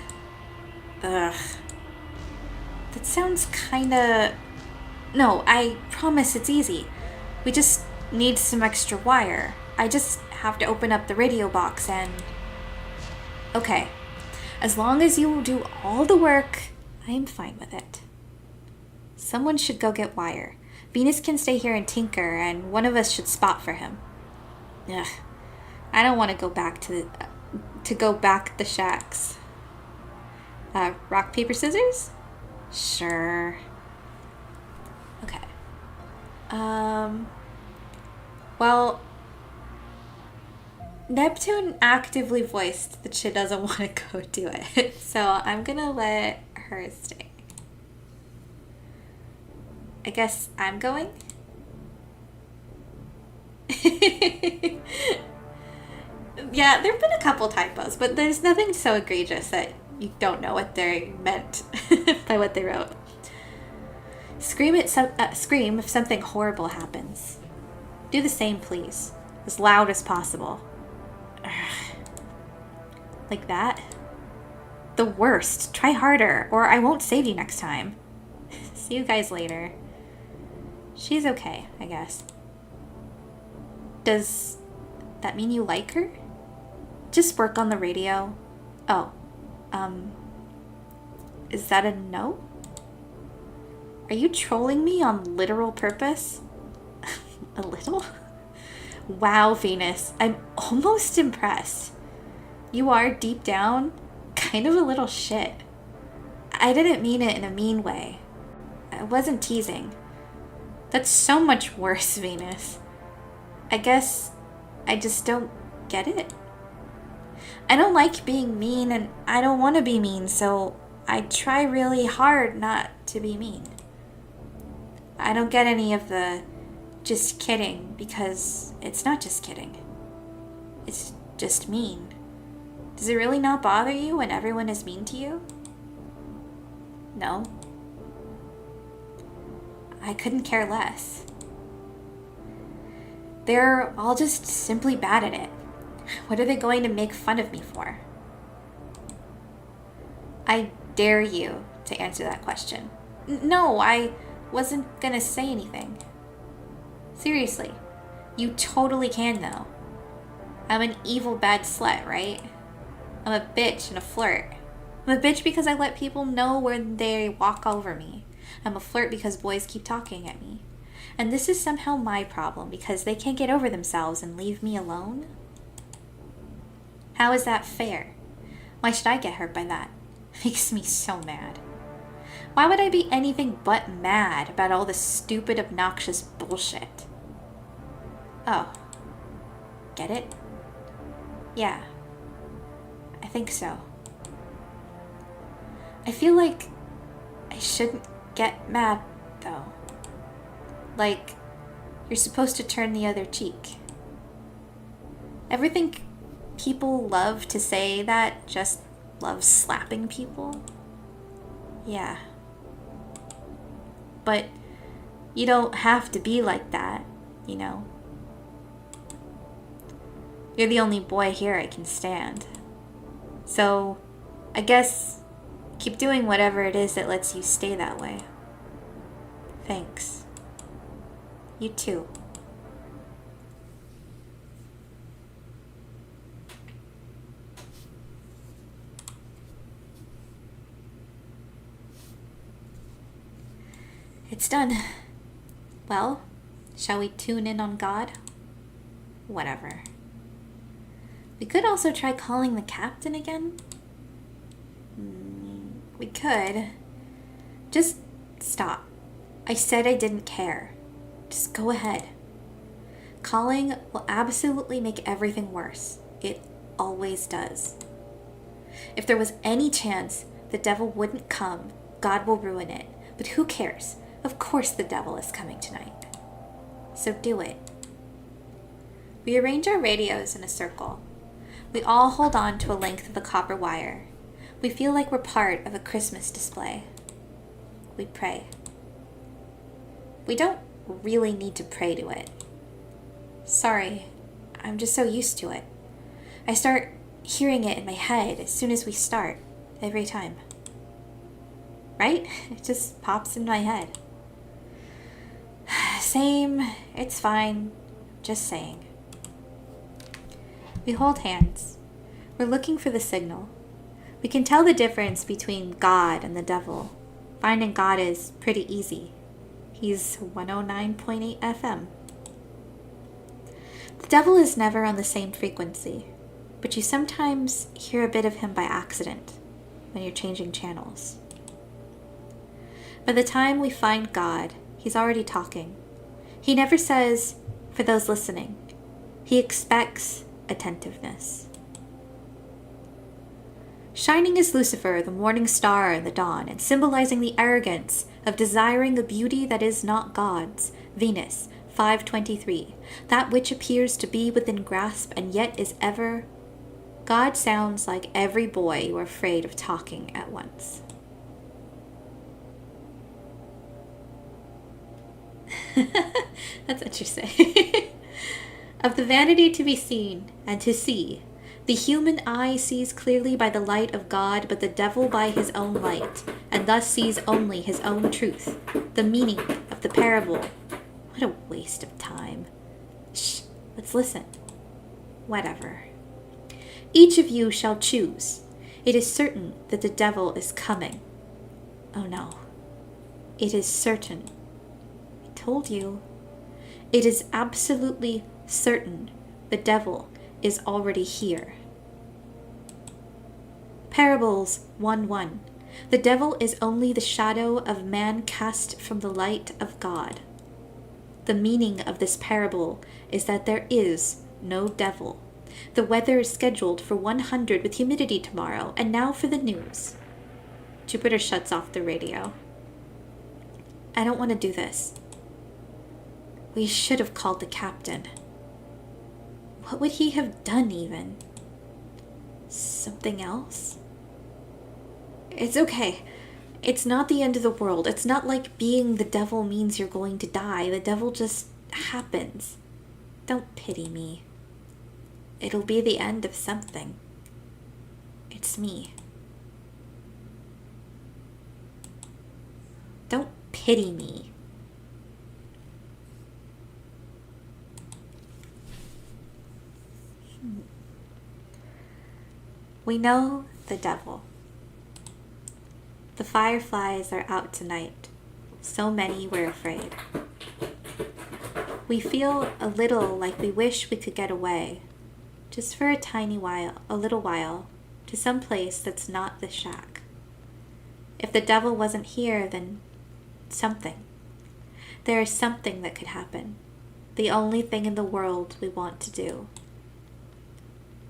Ugh. That sounds kinda... No, I promise it's easy. We just need some extra wire. I just have to open up the radio box and... Okay. As long as you do all the work, I am fine with it. Someone should go get wire. Venus can stay here and tinker, and one of us should spot for him. Ugh. I don't want to go back the shacks. Rock, paper, scissors? Sure. Okay. Well, Neptune actively voiced that she doesn't want to go do it. So I'm gonna let her stay. I guess I'm going? Yeah, there have been a couple typos, but there's nothing so egregious that you don't know what they meant by what they wrote. Scream if something horrible happens. Do the same, please. As loud as possible. Like that? The worst. Try harder, or I won't save you next time. See you guys later. She's okay, I guess. Does that mean you like her? Just work on the radio. Oh, is that a no? Are you trolling me on literal purpose? A little? Wow, Venus, I'm almost impressed. You are, deep down, kind of a little shit. I didn't mean it in a mean way. I wasn't teasing. That's so much worse, Venus. I guess I just don't get it. I don't like being mean, and I don't want to be mean, so I try really hard not to be mean. I don't get any of the just kidding, because it's not just kidding. It's just mean. Does it really not bother you when everyone is mean to you? No. I couldn't care less. They're all just simply bad at it. What are they going to make fun of me for? I dare you to answer that question. No, I wasn't gonna say anything. Seriously, you totally can though. I'm an evil bad slut, right? I'm a bitch and a flirt. I'm a bitch because I let people know when they walk over me. I'm a flirt because boys keep talking at me. And this is somehow my problem because they can't get over themselves and leave me alone? How is that fair? Why should I get hurt by that? It makes me so mad. Why would I be anything but mad about all this stupid, obnoxious bullshit? Oh. Get it? Yeah. I think so. I feel like I shouldn't get mad, though. Like, you're supposed to turn the other cheek. Ever think people love to say that just love slapping people? Yeah. But you don't have to be like that, you know? You're the only boy here I can stand. So, I guess keep doing whatever it is that lets you stay that way. Thanks. You too. It's done. Well, shall we tune in on God? Whatever. We could also try calling the captain again. We could. Just stop. I said I didn't care. Just go ahead. Calling will absolutely make everything worse. It always does. If there was any chance the devil wouldn't come, God will ruin it. But who cares? Of course the devil is coming tonight. So do it. We arrange our radios in a circle. We all hold on to a length of the copper wire. We feel like we're part of a Christmas display. We pray. We don't really need to pray to it. Sorry, I'm just so used to it. I start hearing it in my head as soon as we start, every time. Right? It just pops in my head. Same, it's fine, just saying. We hold hands. We're looking for the signal. We can tell the difference between God and the devil. Finding God is pretty easy. He's 109.8 FM. The devil is never on the same frequency, but you sometimes hear a bit of him by accident. when you're changing channels. By the time we find God, he's already talking. He never says, for those listening. He expects attentiveness. Shining is Lucifer, the morning star in the dawn, and symbolizing the arrogance of desiring a beauty that is not God's, Venus, 5:23, that which appears to be within grasp and yet is ever. God sounds like every boy you are afraid of talking at once. That's interesting. Of the vanity to be seen and to see, the human eye sees clearly by the light of God, but the devil by his own light, and thus sees only his own truth, the meaning of the parable. What a waste of time. Shh, let's listen. Whatever. Each of you shall choose. It is certain that the devil is coming. Oh no. It is certain. I told you. It is absolutely certain the devil is already here. Parables 1:1. The devil is only the shadow of man cast from the light of God. The meaning of this parable is that there is no devil. The weather is scheduled for 100 with humidity tomorrow, and now for the news. Jupiter shuts off the radio. I don't want to do this. We should have called the captain. What would he have done even? Something else? It's okay. It's not the end of the world. It's not like being the devil means you're going to die. The devil just happens. Don't pity me. It'll be the end of something. It's me. Don't pity me. We know the devil. The fireflies are out tonight. So many we're afraid. We feel a little like we wish we could get away, just for a tiny while, a little while, to some place that's not the shack. If the devil wasn't here, then something. There is something that could happen. The only thing in the world we want to do.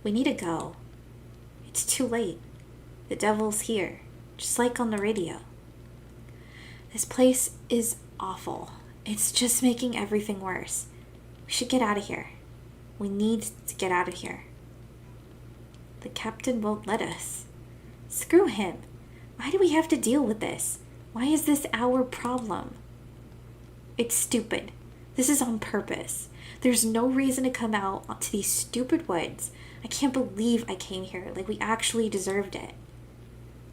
We need to go. It's too late. The devil's here, just like on the radio. This place is awful. It's just making everything worse. We should get out of here. We need to get out of here. The captain won't let us. Screw him. Why do we have to deal with this? Why is this our problem? It's stupid. This is on purpose. There's no reason to come out to these stupid woods. I can't believe I came here. Like, we actually deserved it.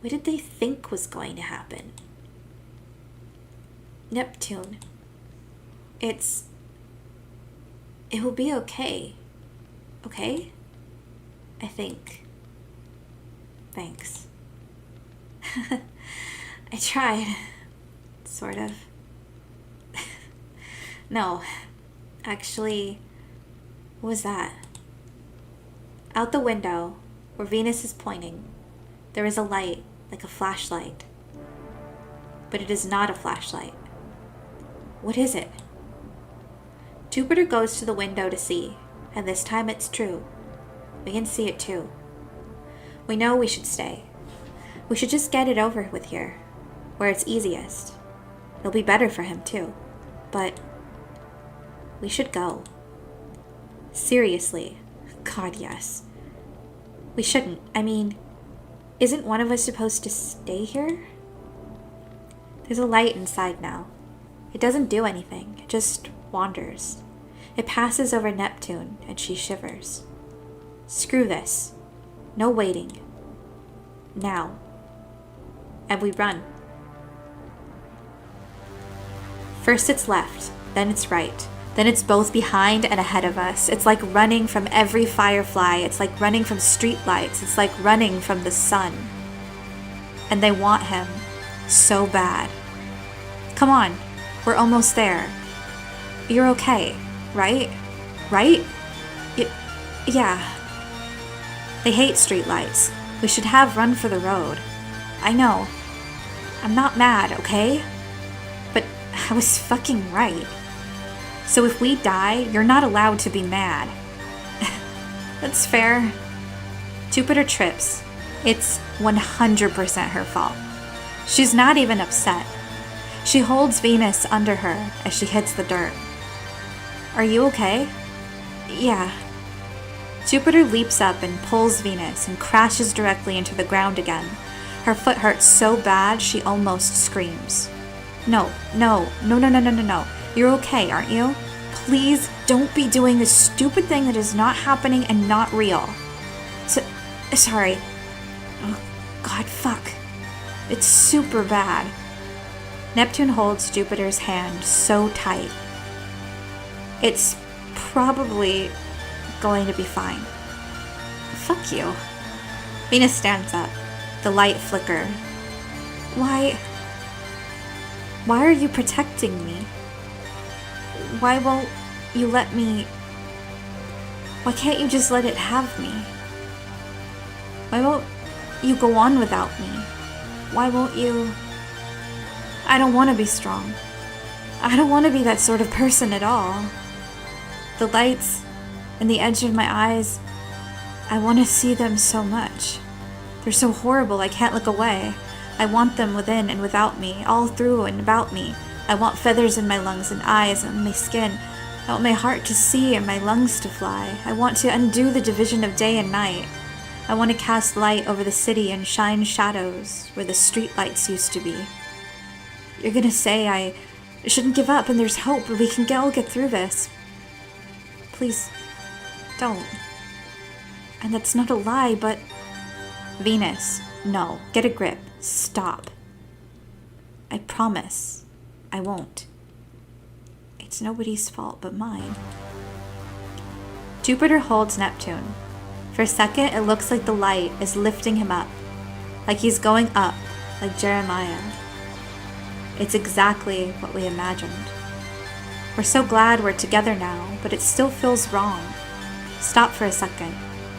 What did they think was going to happen? Neptune. It will be okay. Okay? I think. Thanks. I tried. Sort of. No. Actually, what was that? Out the window, where Venus is pointing, there is a light, like a flashlight. But it is not a flashlight. What is it? Jupiter goes to the window to see, and this time it's true. We can see it too. We know we should stay. We should just get it over with here, where it's easiest. It'll be better for him too. But we should go. Seriously. God, yes. We shouldn't. I mean, isn't one of us supposed to stay here? There's a light inside now. It doesn't do anything. It just wanders. It passes over Neptune, and she shivers. Screw this. No waiting. Now. And we run. First it's left, then it's right. Then it's both behind and ahead of us. It's like running from every firefly. It's like running from streetlights. It's like running from the sun. And they want him so bad. Come on, we're almost there. You're okay, right? Right? Yeah. They hate streetlights. We should have run for the road. I know. I'm not mad, okay? But I was fucking right. So if we die, you're not allowed to be mad. That's fair. Jupiter trips. It's 100% her fault. She's not even upset. She holds Venus under her as she hits the dirt. Are you okay? Yeah. Jupiter leaps up and pulls Venus and crashes directly into the ground again. Her foot hurts so bad she almost screams. No. You're okay, aren't you? Please don't be doing this stupid thing that is not happening and not real. Sorry. Oh, God, fuck. It's super bad. Neptune holds Jupiter's hand so tight. It's probably going to be fine. Fuck you. Venus stands up. The light flicker. Why are you protecting me? Why won't you let me... Why can't you just let it have me? Why won't you go on without me? Why won't you... I don't want to be strong. I don't want to be that sort of person at all. The lights and the edge of my eyes, I want to see them so much. They're so horrible, I can't look away. I want them within and without me, all through and about me. I want feathers in my lungs and eyes and my skin. I want my heart to see and my lungs to fly. I want to undo the division of day and night. I want to cast light over the city and shine shadows where the street lights used to be. You're gonna say I shouldn't give up and there's hope, we can all get through this. Please, don't. And that's not a lie, but... Venus, no, get a grip. Stop. I promise I won't. It's nobody's fault but mine. Jupiter holds Neptune. For a second, it looks like the light is lifting him up, like he's going up, like Jeremiah. It's exactly what we imagined. We're so glad we're together now, but it still feels wrong. Stop for a second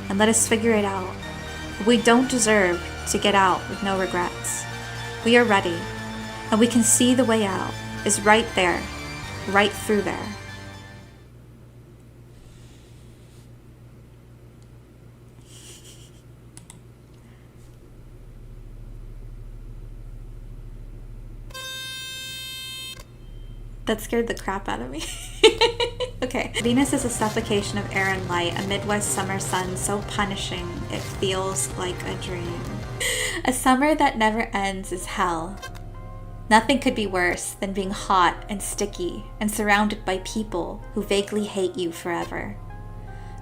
and let us figure it out. We don't deserve to get out with no regrets. We are ready, and we can see the way out is right there, right through there. That scared the crap out of me. Okay. Venus is a suffocation of air and light, a Midwest summer sun so punishing it feels like a dream. A summer that never ends is hell. Nothing could be worse than being hot and sticky and surrounded by people who vaguely hate you forever.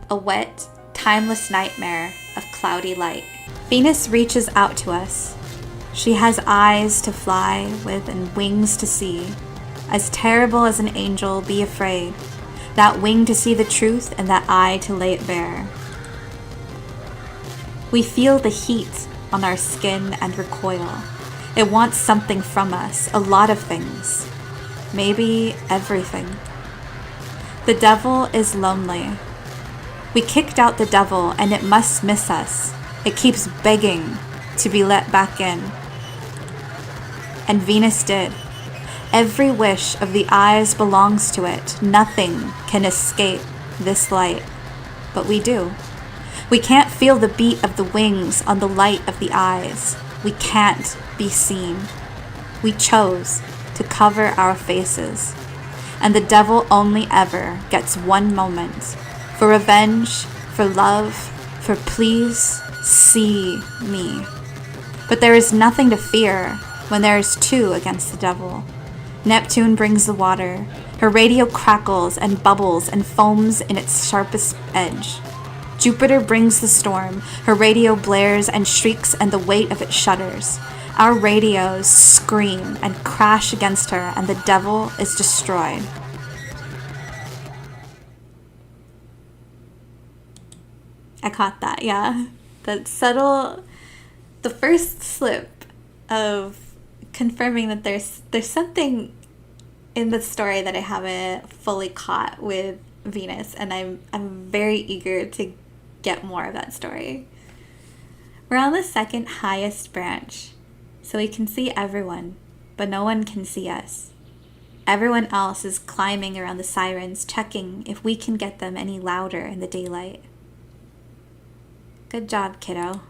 A wet, timeless nightmare of cloudy light. Venus reaches out to us. She has eyes to fly with and wings to see. As terrible as an angel, be afraid. That wing to see the truth and that eye to lay it bare. We feel the heat on our skin and recoil. It wants something from us, a lot of things. Maybe everything. The devil is lonely. We kicked out the devil and it must miss us. It keeps begging to be let back in. And Venus did. Every wish of the eyes belongs to it. Nothing can escape this light. But we do. We can't feel the beat of the wings on the light of the eyes. We can't be seen. We chose to cover our faces. And the devil only ever gets one moment. For revenge, for love, for please see me. But there is nothing to fear when there is two against the devil. Neptune brings the water. Her radio crackles and bubbles and foams in its sharpest edge. Jupiter brings the storm. Her radio blares and shrieks and the weight of it shudders. Our radios scream and crash against her and the devil is destroyed. I caught that, yeah. That subtle, the first slip of confirming that there's something in the story that I haven't fully caught with Venus, and I'm very eager to get more of that story. We're on the second highest branch. so we can see everyone, but no one can see us. Everyone else is climbing around the sirens, checking if we can get them any louder in the daylight. Good job, kiddo.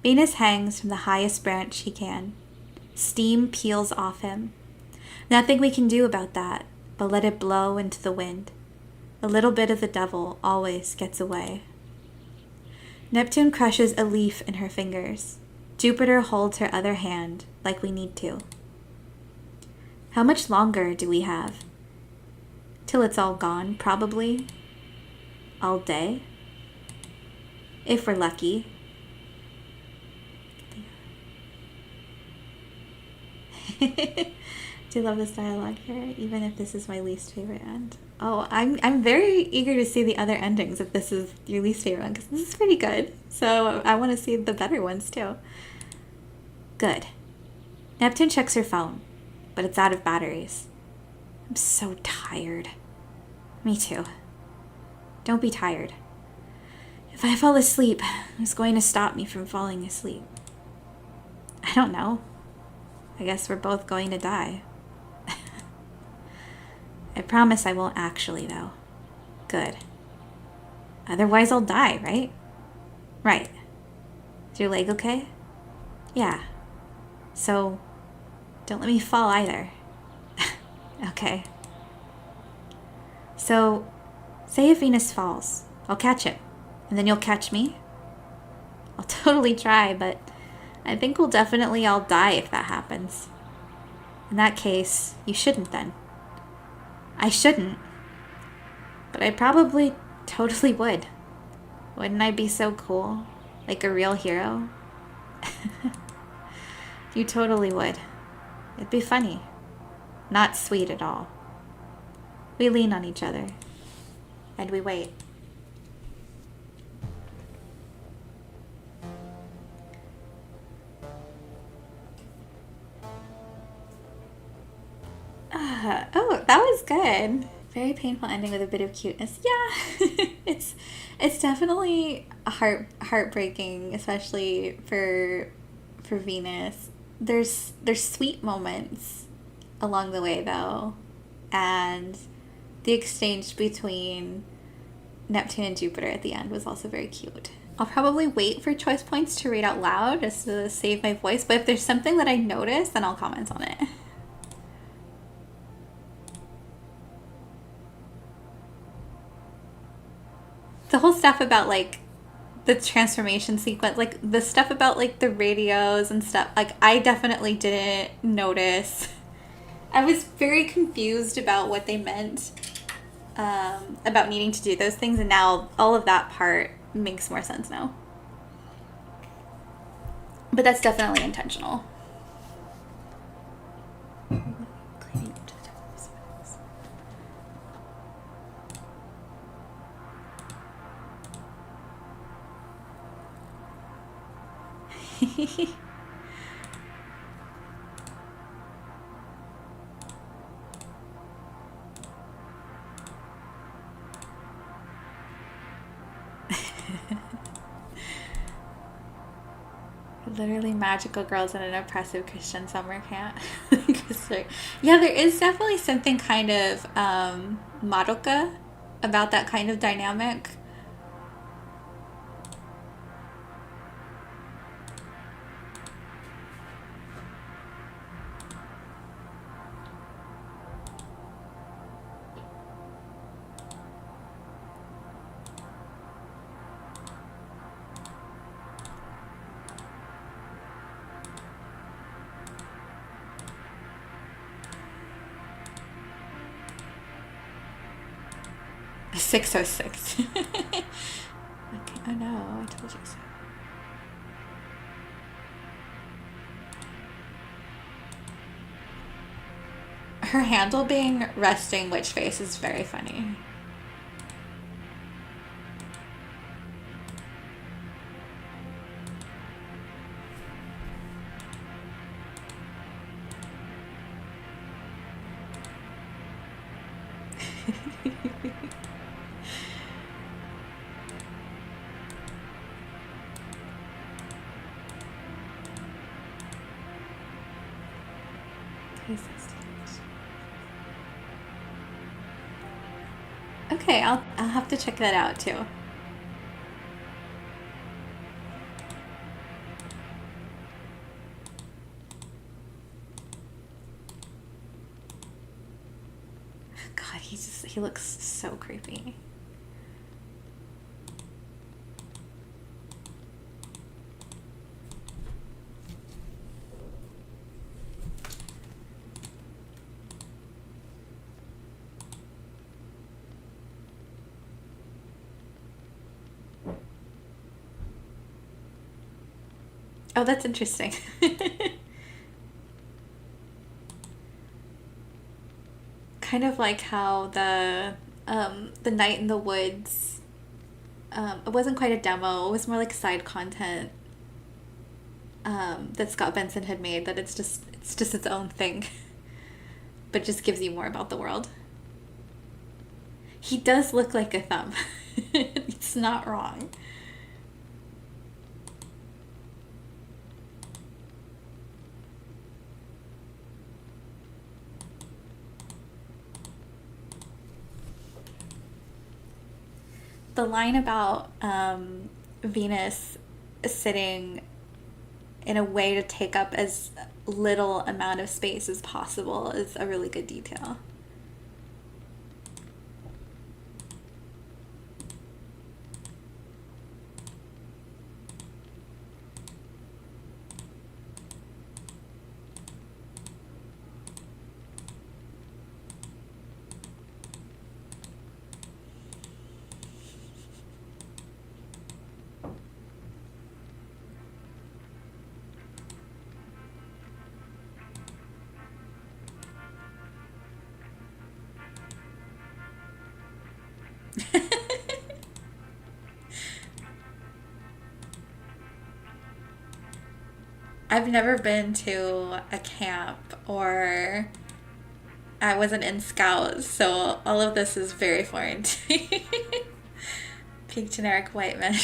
Venus hangs from the highest branch he can. Steam peels off him. Nothing we can do about that, but let it blow into the wind. A little bit of the devil always gets away. Neptune crushes a leaf in her fingers. Jupiter holds her other hand, like we need to. How much longer do we have? Till it's all gone, probably. All day? If we're lucky. Do you love this dialogue here, even if this is my least favorite end? Oh, I'm very eager to see the other endings if this is your least favorite one, because this is pretty good. So I want to see the better ones too. Good. Neptune checks her phone, but it's out of batteries. I'm so tired. Me too. Don't be tired. If I fall asleep, who's going to stop me from falling asleep? I don't know. I guess we're both going to die. I promise I won't actually, though. Good. Otherwise I'll die, right? Right. Is your leg okay? Yeah. So, don't let me fall either. Okay. So, say if Venus falls, I'll catch it, and then you'll catch me? I'll totally try, but I think we'll definitely all die if that happens. In that case, you shouldn't then. I shouldn't. But I probably totally would. Wouldn't I be so cool? Like a real hero? You totally would. It'd be funny. Not sweet at all. We lean on each other. And we wait. Oh, that was good. Very painful ending with a bit of cuteness. Yeah, it's definitely heartbreaking, especially for Venus. There's sweet moments along the way though, and the exchange between Neptune and Jupiter at the end was also very cute. I'll probably wait for choice points to read out loud just to save my voice, but if there's something that I notice, then I'll comment on it. The whole stuff about like the transformation sequence, like the stuff about like the radios and stuff, like I definitely didn't notice. I was very confused about what they meant about needing to do those things, and now all of that part makes more sense now. But that's definitely intentional. Literally magical girls in an oppressive Christian summer camp. Yeah, there is definitely something kind of Madoka about that kind of dynamic. A 606. Okay, oh no, I told you so. Her handle being resting witch face is very funny. Okay, I'll have to check that out too. God, he looks so creepy. Oh, that's interesting. Kind of like how the Night in the Woods, it wasn't quite a demo, it was more like side content that Scott Benson had made, that it's just its own thing. But just gives you more about the world. He does look like a thumb. It's not wrong. The line about Venus sitting in a way to take up as little amount of space as possible is a really good detail. I've never been to a camp, or I wasn't in Scouts, so all of this is very foreign to me. Peak generic white men.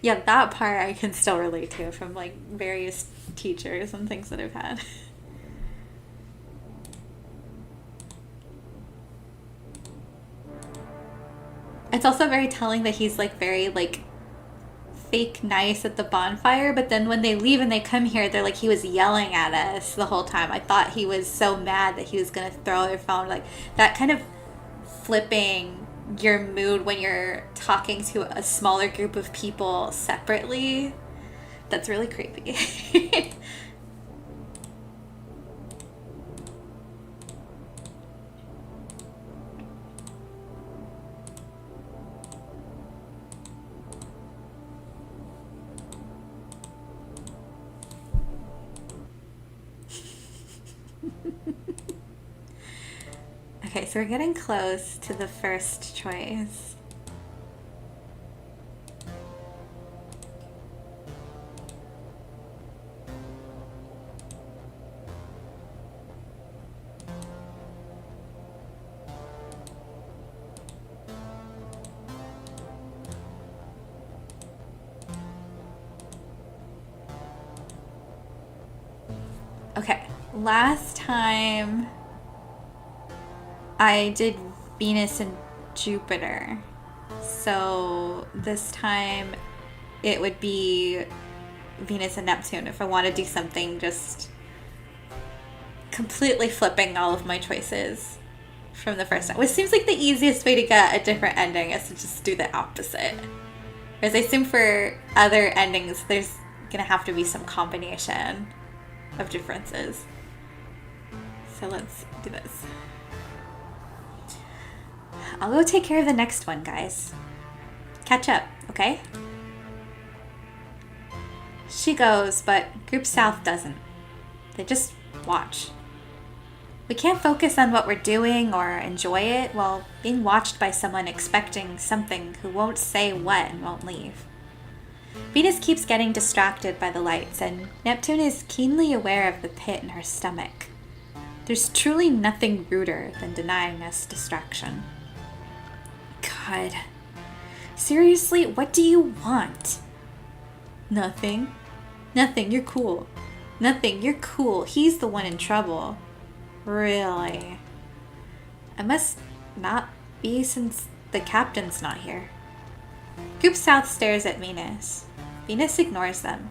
Yeah, that part I can still relate to from like various teachers and things that I've had. It's also very telling that he's like very like fake nice at the bonfire, but then when they leave and they come here, they're like, he was yelling at us the whole time. I thought he was so mad that he was gonna throw their phone. Like that kind of flipping your mood when you're talking to a smaller group of people separately, that's really creepy. Okay, so we're getting close to the first choice. Okay, last time I did Venus and Jupiter. So this time it would be Venus and Neptune if I want to do something just completely flipping all of my choices from the first time. Which seems like the easiest way to get a different ending is to just do the opposite. Whereas I assume for other endings there's going to have to be some combination of differences. So let's do this. I'll go take care of the next one, guys. Catch up, okay? She goes, but Group South doesn't. They just watch. We can't focus on what we're doing or enjoy it while being watched by someone expecting something who won't say what and won't leave. Venus keeps getting distracted by the lights, and Neptune is keenly aware of the pit in her stomach. There's truly nothing ruder than denying us distraction. God. Seriously, what do you want? Nothing. Nothing, you're cool. Nothing, you're cool. He's the one in trouble. Really? I must not be since the captain's not here. Goop South stares at Venus. Venus ignores them.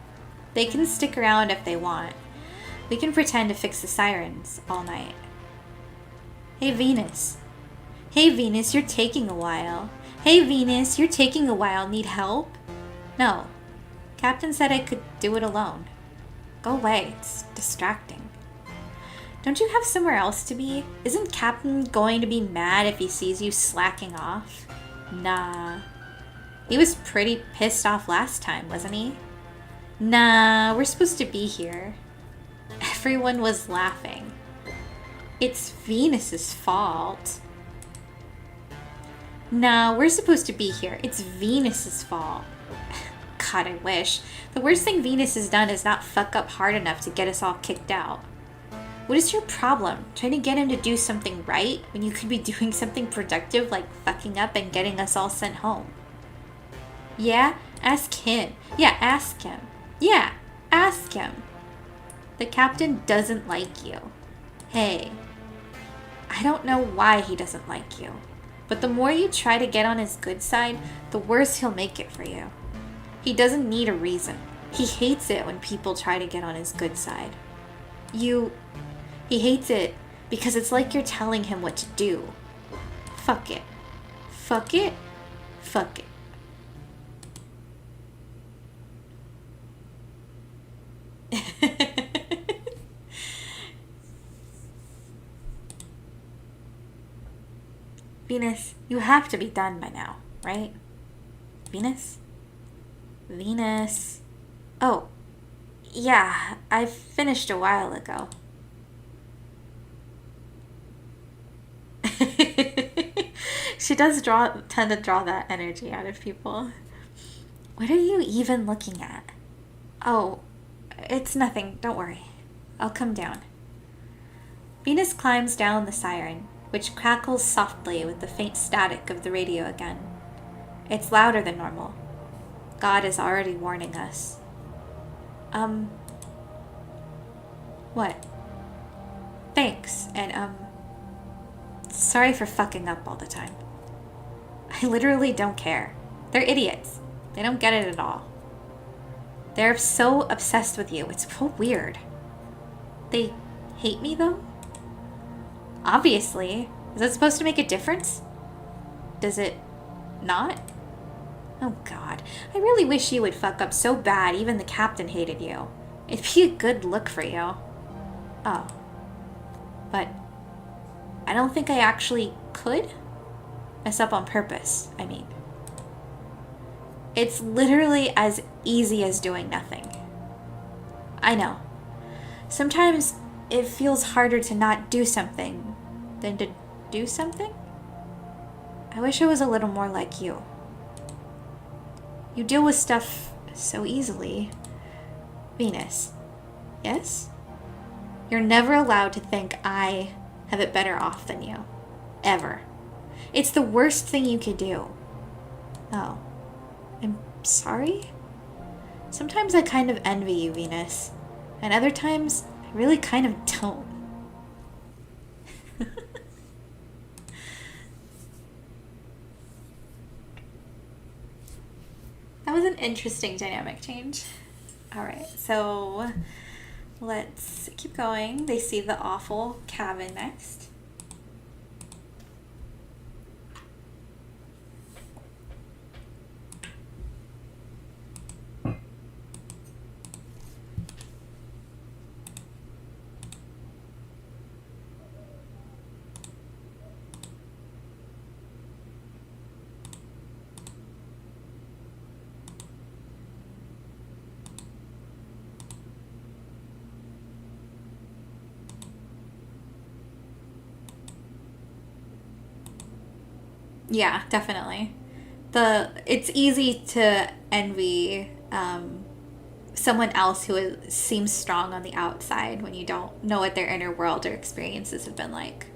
They can stick around if they want. We can pretend to fix the sirens all night. Hey Venus. Hey Venus, you're taking a while. Hey Venus, you're taking a while. Need help? No. Captain said I could do it alone. Go away, it's distracting. Don't you have somewhere else to be? Isn't Captain going to be mad if he sees you slacking off? Nah. He was pretty pissed off last time, wasn't he? Nah, we're supposed to be here. Everyone was laughing. It's Venus's fault. Nah, we're supposed to be here. It's Venus's fault. God, I wish. The worst thing Venus has done is not fuck up hard enough to get us all kicked out. What is your problem? Trying to get him to do something right when you could be doing something productive like fucking up and getting us all sent home? Yeah? Ask him. Yeah, ask him. Yeah, ask him. The captain doesn't like you. Hey, I don't know why he doesn't like you, but the more you try to get on his good side, the worse he'll make it for you. He doesn't need a reason. He hates it when people try to get on his good side. He hates it because it's like you're telling him what to do. Fuck it. Fuck it. Fuck it. Venus, you have to be done by now, right? Venus? Venus. Oh, yeah, I finished a while ago. She does tend to draw that energy out of people. What are you even looking at? Oh, it's nothing, don't worry. I'll come down. Venus climbs down the siren, which crackles softly with the faint static of the radio again. It's louder than normal. God is already warning us. What? Thanks, and, sorry for fucking up all the time. I literally don't care. They're idiots. They don't get it at all. They're so obsessed with you. It's so weird. They hate me, though? Obviously. Is that supposed to make a difference? Does it not? Oh, God. I really wish you would fuck up so bad even the captain hated you. It'd be a good look for you. Oh. But I don't think I actually could mess up on purpose, I mean. It's literally as easy as doing nothing. I know. Sometimes it feels harder to not do something than to do something. I wish I was a little more like you. You deal with stuff so easily. Venus. Yes? You're never allowed to think I have it better off than you. Ever. It's the worst thing you could do. Oh. I'm sorry? Sometimes I kind of envy you, Venus. And other times, I really kind of don't. That was an interesting dynamic change. Alright, so let's keep going. They see the awful cabin next. Yeah, definitely. It's easy to envy someone else who seems strong on the outside when you don't know what their inner world or experiences have been like.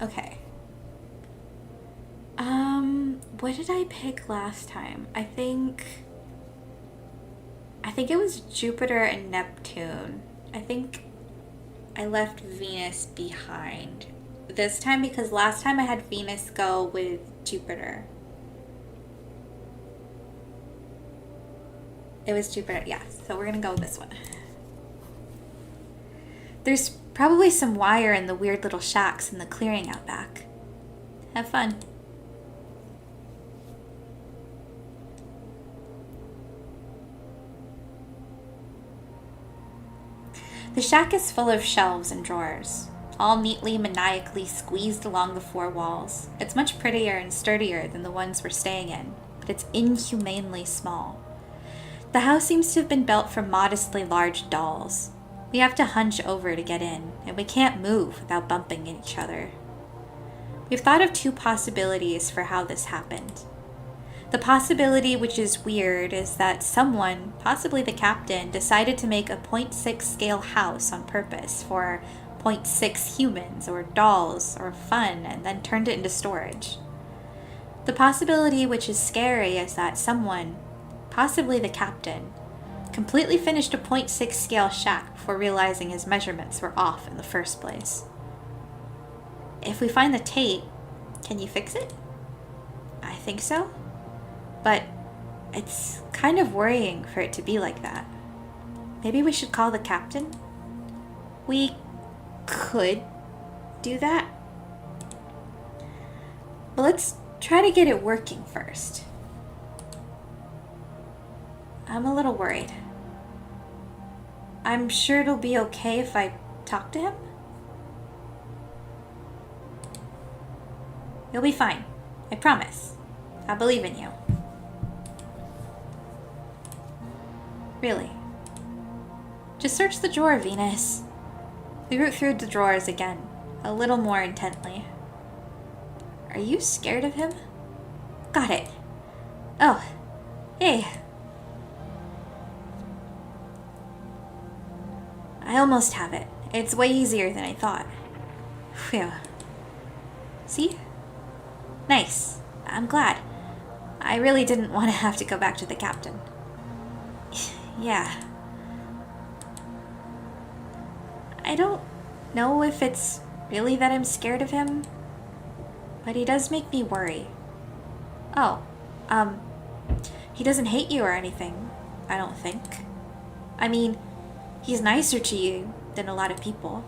Okay. What did I pick last time? I think it was Jupiter and Neptune. I think I left Venus behind this time because last time I had Venus go with Jupiter. It was Jupiter, yeah. So we're gonna go with this one. There's probably some wire in the weird little shacks in the clearing out back. Have fun. The shack is full of shelves and drawers, all neatly, maniacally squeezed along the four walls. It's much prettier and sturdier than the ones we're staying in, but it's inhumanely small. The house seems to have been built for modestly large dolls. We have to hunch over to get in, and we can't move without bumping into each other. We've thought of two possibilities for how this happened. The possibility, which is weird, is that someone, possibly the captain, decided to make a 0.6 scale house on purpose for 0.6 humans or dolls or fun and then turned it into storage. The possibility, which is scary, is that someone, possibly the captain, completely finished a 0.6 scale shack before realizing his measurements were off in the first place. If we find the tape, can you fix it? I think so. But it's kind of worrying for it to be like that. Maybe we should call the captain? We could do that. But let's try to get it working first. I'm a little worried. I'm sure it'll be okay if I talk to him. You'll be fine. I promise. I believe in you. Really. Just search the drawer, Venus. We root through the drawers again, a little more intently. Are you scared of him? Got it. Oh, hey. I almost have it. It's way easier than I thought. Phew. See? Nice. I'm glad. I really didn't want to have to go back to the captain. Yeah. I don't know if it's really that I'm scared of him, but he does make me worry. Oh, he doesn't hate you or anything, I don't think. I mean, he's nicer to you than a lot of people.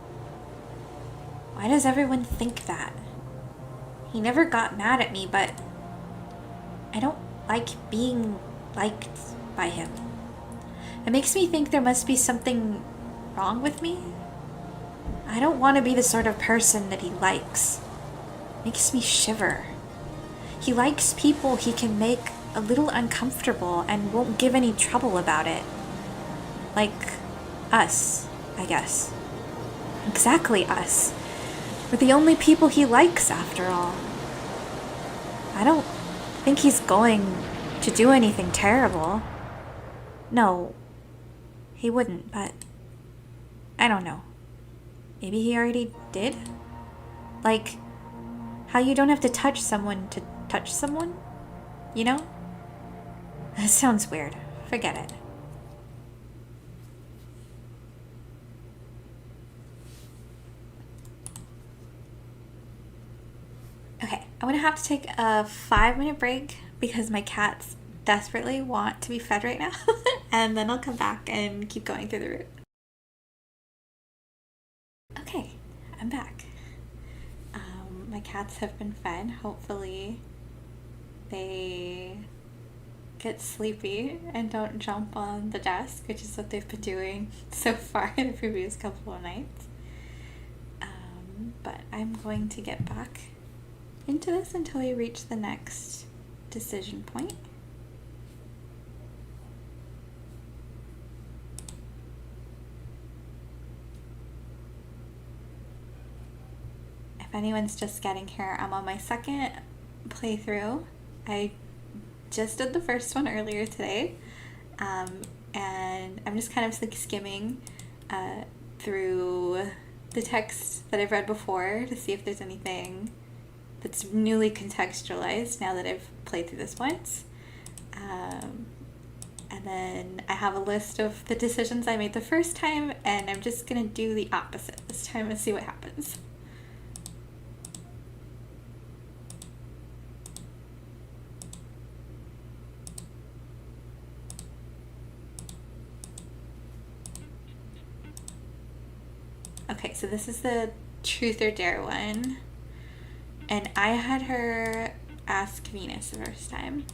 Why does everyone think that? He never got mad at me, but I don't like being liked by him. It makes me think there must be something wrong with me. I don't want to be the sort of person that he likes. It makes me shiver. He likes people he can make a little uncomfortable and won't give any trouble about it. Like us, I guess. Exactly us. We're the only people he likes, after all. I don't think he's going to do anything terrible. No, he wouldn't, but I don't know. Maybe he already did? Like, how you don't have to touch someone to touch someone? You know? That sounds weird. Forget it. Okay, I'm gonna have to take a 5-minute break because my cats desperately want to be fed right now. And then I'll come back and keep going through the route. Okay, I'm I'm back. My cats have been fed. Hopefully they get sleepy and don't jump on the desk, which is what they've been doing so far in the previous couple of nights. But I'm going to get back into this until we reach the next decision point. If anyone's just getting here, I'm on my second playthrough. I just did the first one earlier today, and I'm just kind of like skimming through the text that I've read before to see if there's anything that's newly contextualized now that I've played through this once. And then I have a list of the decisions I made the first time, and I'm just going to do the opposite this time and see what happens. Okay, so this is the truth or dare one. And I had her ask Venus the first time.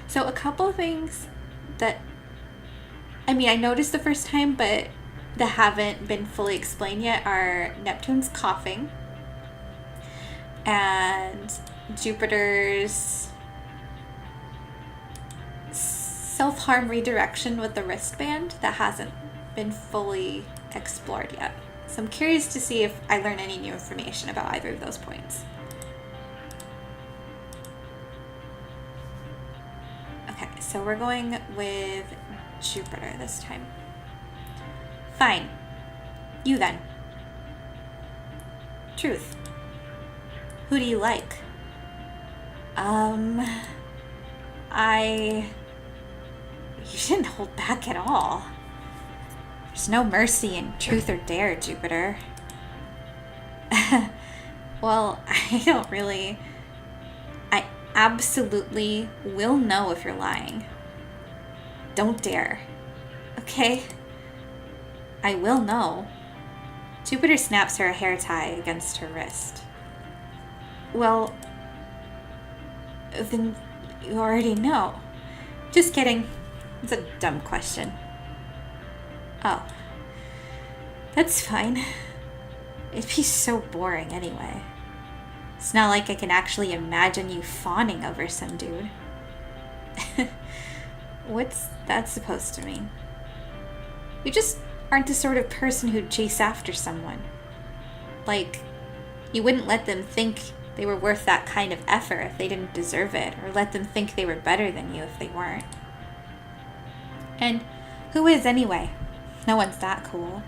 So a couple of things that, I mean, I noticed the first time, but that haven't been fully explained yet are Neptune's coughing and Jupiter's self-harm redirection with the wristband that hasn't been fully explored yet. So I'm curious to see if I learn any new information about either of those points. Okay, so we're going with Jupiter this time. Fine. You then. Truth. Who do you like? You didn't hold back at all. There's no mercy in truth or dare, Jupiter. Well, I absolutely will know if you're lying. Don't dare. Okay? I will know. Jupiter snaps her hair tie against her wrist. Well, then you already know. Just kidding. It's a dumb question. Oh, that's fine. It'd be so boring anyway. It's not like I can actually imagine you fawning over some dude. What's that supposed to mean? You just aren't the sort of person who'd chase after someone. Like, you wouldn't let them think they were worth that kind of effort if they didn't deserve it, or let them think they were better than you if they weren't. And who is anyway? No one's that cool.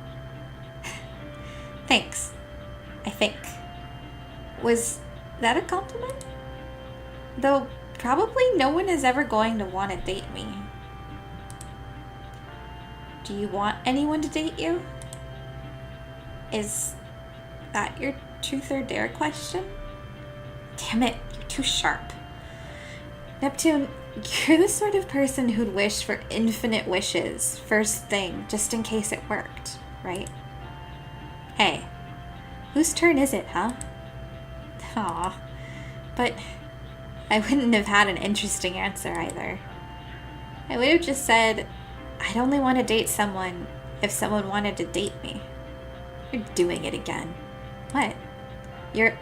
Thanks, I think. Was that a compliment? Though probably no one is ever going to want to date me. Do you want anyone to date you? Is that your truth or dare question? Damn it, you're too sharp. Neptune, you're the sort of person who'd wish for infinite wishes first thing, just in case it worked, right? Hey, whose turn is it, huh? Aw, but I wouldn't have had an interesting answer either. I would have just said, I'd only want to date someone if someone wanted to date me. You're doing it again. What? You're...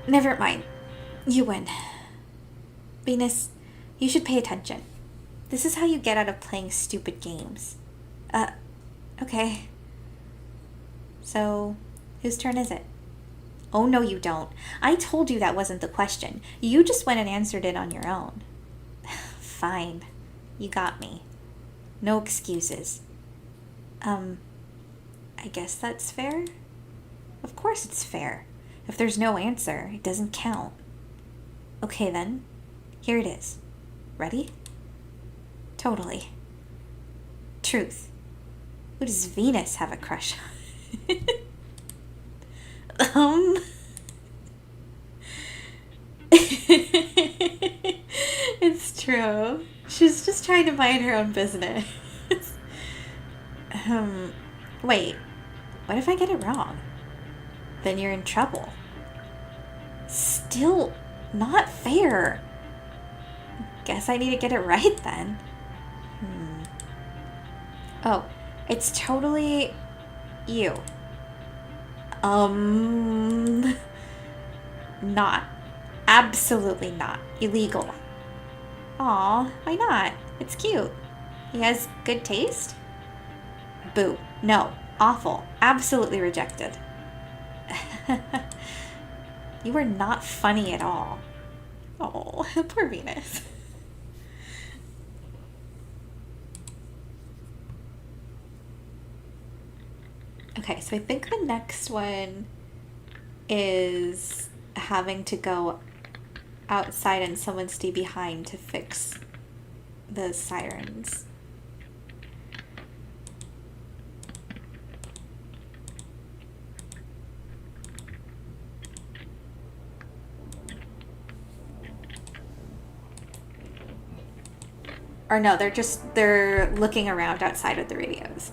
Never mind. You win. Venus, you should pay attention. This is how you get out of playing stupid games. Okay. So, whose turn is it? Oh, no, you don't. I told you that wasn't the question. You just went and answered it on your own. Fine. You got me. No excuses. I guess that's fair? Of course it's fair. If there's no answer, it doesn't count. Okay then, here it is. Ready? Totally. Truth. Who does Venus have a crush on? It's true. She's just trying to mind her own business. Wait, what if I get it wrong? Then you're in trouble. Still not fair. Guess I need to get it right then. Oh, it's totally you. Not. Absolutely not. Illegal. Aw, why not? It's cute. He has good taste? Boo. No. Awful. Absolutely rejected. You are not funny at all. Oh, poor Venus. Okay, so I think the next one is having to go outside and someone stay behind to fix the sirens. Or no, they're looking around outside of the radios.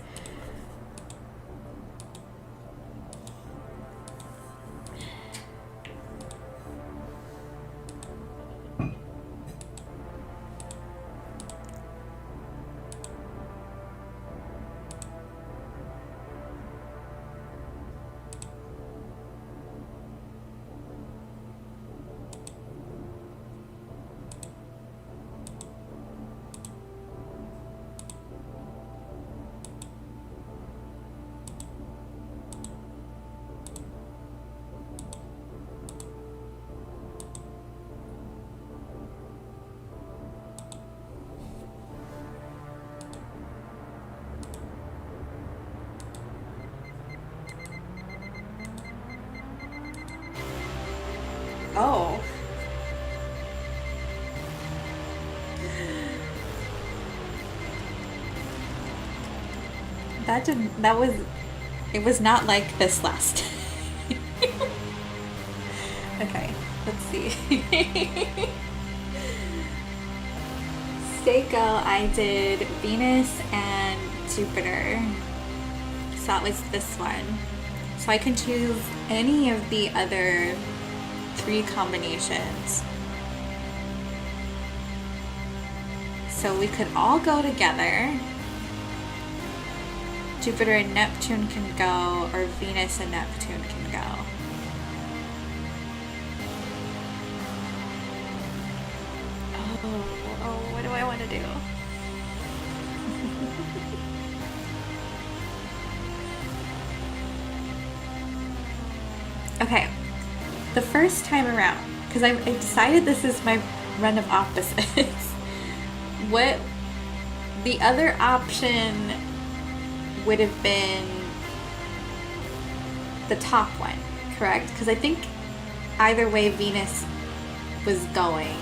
Oh. It was not like this last. Okay, let's see. Seiko, I did Venus and Jupiter. So that was this one. So I can choose any of the other 3 combinations. So we could all go together. Jupiter and Neptune can go, or Venus and Neptune can go. Oh, what do I want to do? Okay, the first time around, because I decided this is my run of opposites. What the other option would have been the top one, correct? Because I think either way Venus was going,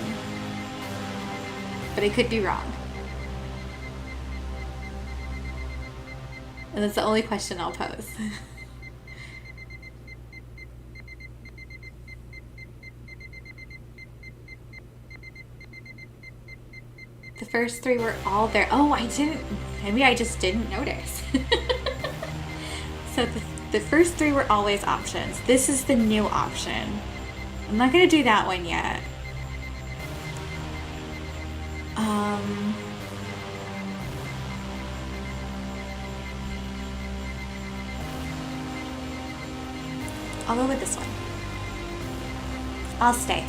but I could be wrong. And that's the only question I'll pose. The first 3 were all there. Oh, maybe I just didn't notice. So the first 3 were always options. This is the new option. I'm not gonna do that one yet. I'll go with this one. I'll stay.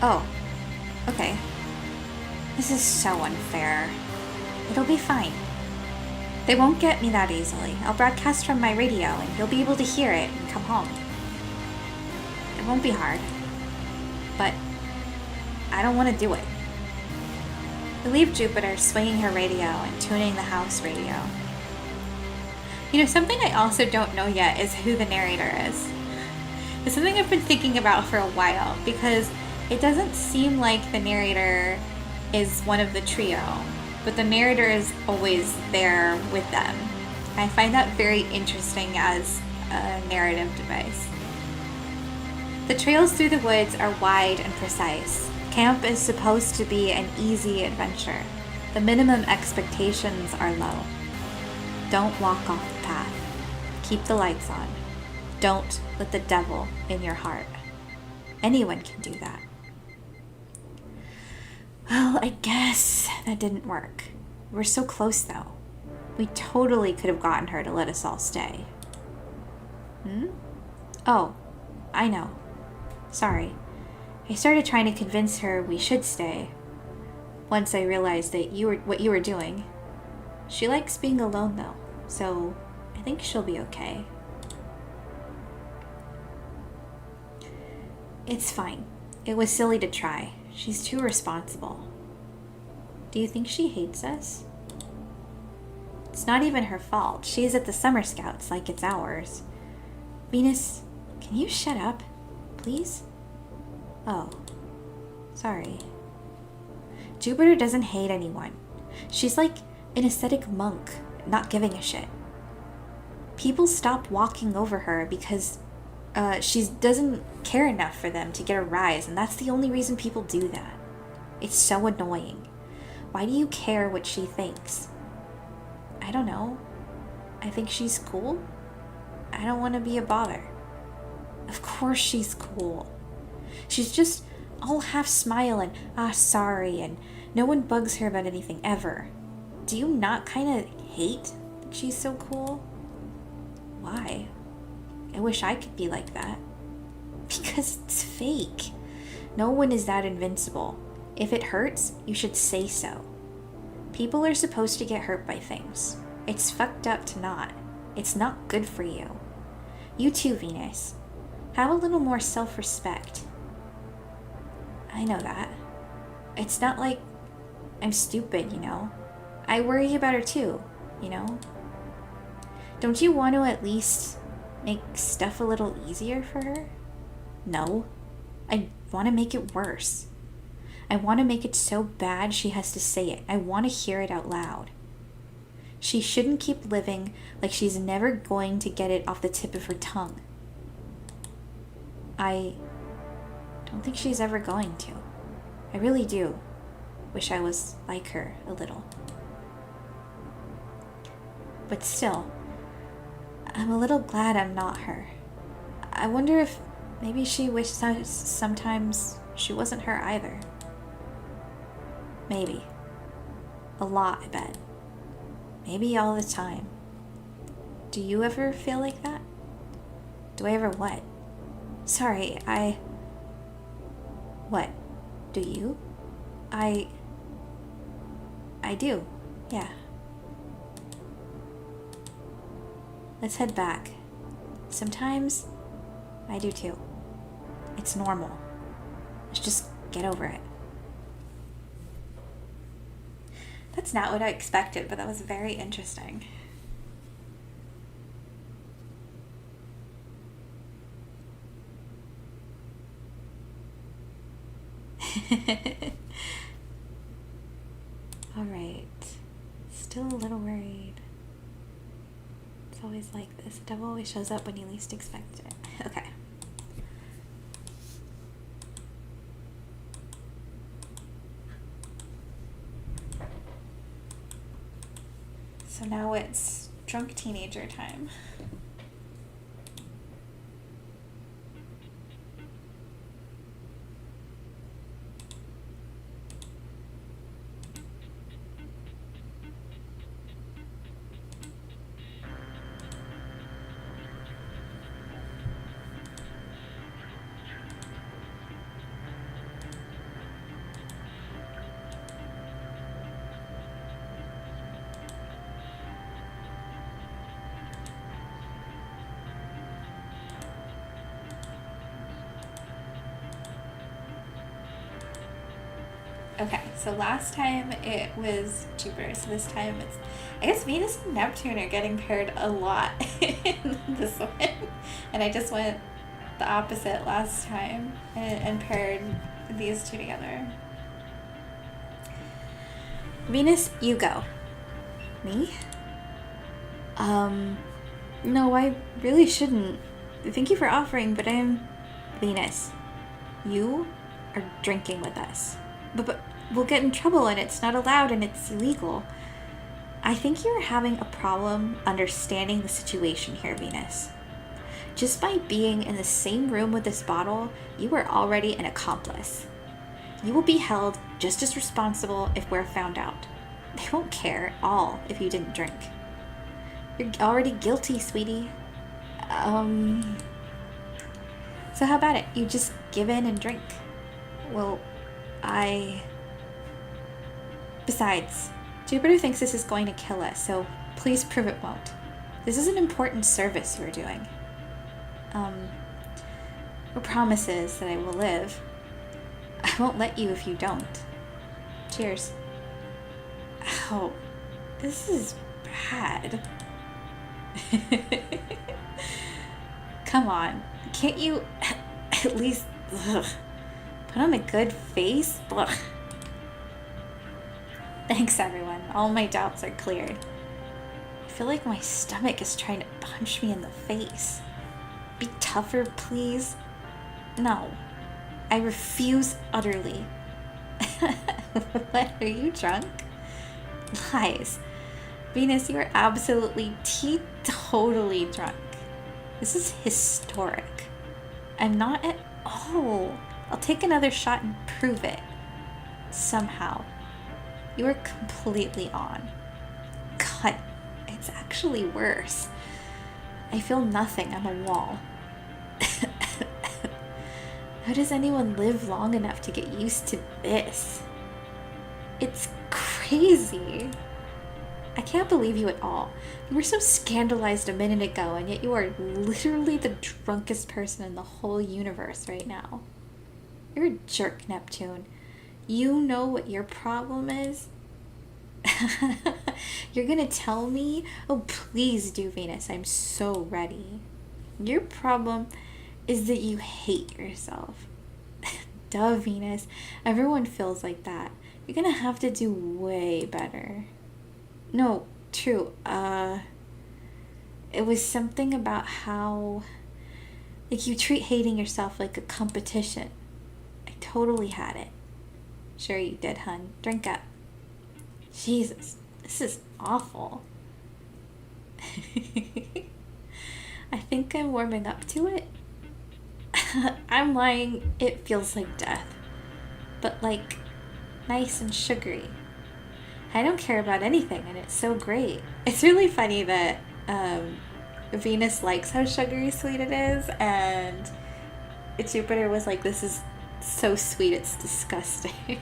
Oh, okay. This is so unfair. It'll be fine. They won't get me that easily. I'll broadcast from my radio and you'll be able to hear it and come home. It won't be hard. But I don't want to do it. We leave Jupiter swinging her radio and tuning the house radio. You know, something I also don't know yet is who the narrator is. It's something I've been thinking about for a while because it doesn't seem like the narrator is one of the trio, but the narrator is always there with them. I find that very interesting as a narrative device. The trails through the woods are wide and precise, Camp is supposed to be an easy adventure. The minimum expectations are low. Don't walk off the path. Keep the lights on. Don't let the devil in your heart. Anyone can do that. Well, I guess that didn't work. We're so close, though. We totally could have gotten her to let us all stay. Oh, I know. Sorry. I started trying to convince her we should stay. Once I realized that what you were doing. She likes being alone, though, so I think she'll be okay. It's fine. It was silly to try. She's too responsible. Do you think she hates us? It's not even her fault. She's at the Summer Scouts like it's ours. Venus, can you shut up, please? Oh, sorry. Jupiter doesn't hate anyone. She's like an ascetic monk, not giving a shit. People stop walking over her because she doesn't care enough for them to get a rise, and that's the only reason people do that. It's so annoying. Why do you care what she thinks? I don't know. I think she's cool. I don't want to be a bother. Of course she's cool. She's just all half smile and sorry, and no one bugs her about anything ever. Do you not kind of hate that she's so cool? Why? I wish I could be like that. Because it's fake. No one is that invincible. If it hurts, you should say so. People are supposed to get hurt by things. It's fucked up to not. It's not good for you. You too, Venus. Have a little more self-respect. I know that. It's not like I'm stupid, you know? I worry about her too, you know? Don't you want to at least make stuff a little easier for her? No. I want to make it worse. I want to make it so bad she has to say it. I want to hear it out loud. She shouldn't keep living like she's never going to get it off the tip of her tongue. I don't think she's ever going to. I really do. Wish I was like her a little. But still, I'm a little glad I'm not her. I wonder if maybe she wishes sometimes she wasn't her either. Maybe. A lot, I bet. Maybe all the time. Do you ever feel like that? Do I ever what? Sorry, What? Do you? I do, yeah. Let's head back. Sometimes I do too. It's normal. Let's just get over it. That's not what I expected, but that was very interesting. All right. Still a little worried. It's always like this. The devil always shows up when you least expect it. Okay. So now it's drunk teenager time. Okay, so last time it was Jupiter, so this time it's, I guess Venus and Neptune are getting paired a lot in this one. And I just went the opposite last time and paired these two together. Venus, you go. Me? No, I really shouldn't. Thank you for offering, but I'm Venus. You or drinking with us. But we'll get in trouble and it's not allowed and it's illegal. I think you're having a problem understanding the situation here, Venus. Just by being in the same room with this bottle, you are already an accomplice. You will be held just as responsible if we're found out. They won't care at all if you didn't drink. You're already guilty, sweetie. So how about it? You just give in and drink. Well, Besides, Jupiter thinks this is going to kill us, so please prove it won't. This is an important service you're doing. No promises that I will live. I won't let you if you don't. Cheers. Oh, this is bad. Come on, can't you at least put on a good face? Ugh. Thanks, everyone. All my doubts are cleared. I feel like my stomach is trying to punch me in the face. Be tougher, please. No, I refuse utterly. What, are you drunk? Lies. Venus, you are absolutely teetotally drunk. This is historic. I'm not at all. I'll take another shot and prove it. Somehow. You are completely on. God, it's actually worse. I feel nothing. I'm a wall. How does anyone live long enough to get used to this? It's crazy. I can't believe you at all. You were so scandalized a minute ago, and yet you are literally the drunkest person in the whole universe right now. You're a jerk, Neptune. You know what your problem is? You're gonna tell me? Oh, please do, Venus. I'm so ready. Your problem is that you hate yourself. Duh, Venus. Everyone feels like that. You're gonna have to do way better. No, true. It was something about how, like, you treat hating yourself like a competition. I totally had it. Sure you did, hun. Drink up. Jesus, this is awful. I think I'm warming up to it. I'm lying. It feels like death. But, like, nice and sugary. I don't care about anything, and it's so great. It's really funny that Venus likes how sugary sweet it is, and Jupiter was like, this is so sweet, it's disgusting.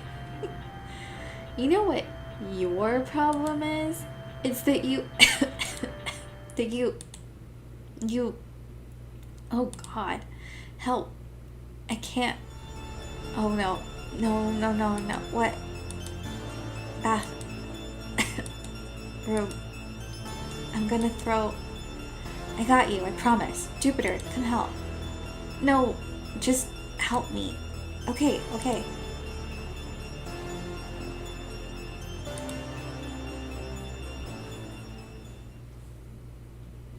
You know what your problem is? It's that you oh God, help. I can't. Oh no. What? Bath room. I'm gonna throw. I got you, I promise. Jupiter, come help. No, just help me. Okay.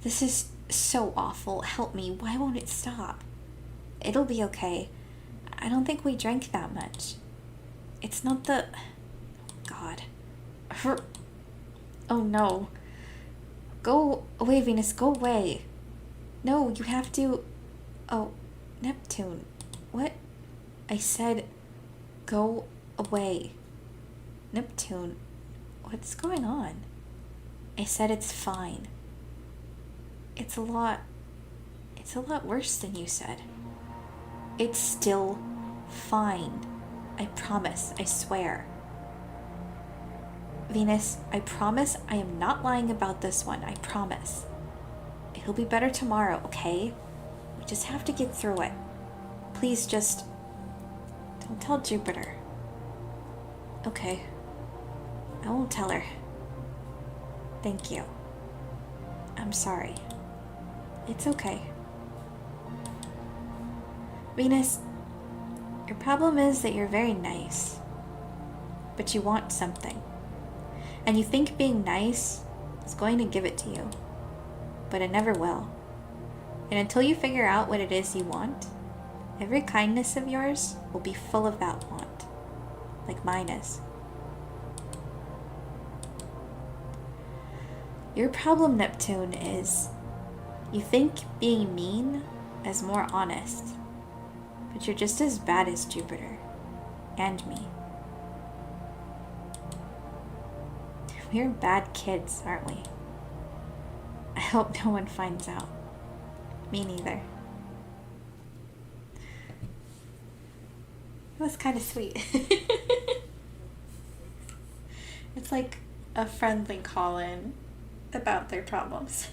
This is so awful. Help me. Why won't it stop? It'll be okay. I don't think we drank that much. It's not the... God. Oh no. Go away, Venus. Go away. No, you have to... Oh, Neptune. What? I said go away. Neptune. What's going on? I said it's fine. It's a lot worse than you said. It's still fine. I promise. I swear. Venus, I promise I am not lying about this one. I promise. It'll be better tomorrow, okay? We just have to get through it. Please just don't tell Jupiter. Okay. I won't tell her. Thank you. I'm sorry. It's okay. Venus, your problem is that you're very nice, but you want something. And you think being nice is going to give it to you, but it never will. And until you figure out what it is you want, Every kindness of yours will be full of that want, like mine is. Your problem, Neptune, is you think being mean is more honest, but you're just as bad as Jupiter and me. We're bad kids, aren't we? I hope no one finds out. Me neither. It was kind of sweet. It's like a friendly call-in about their problems.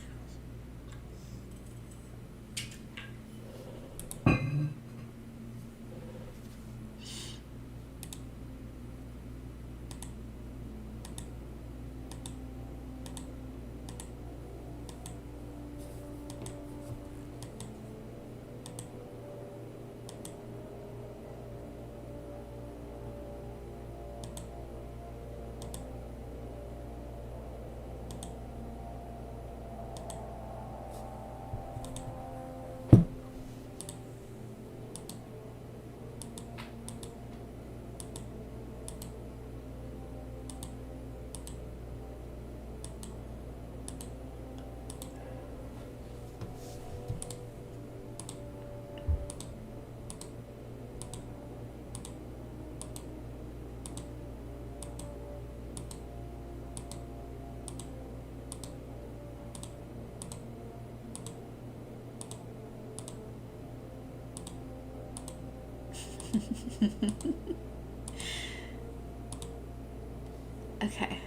Okay.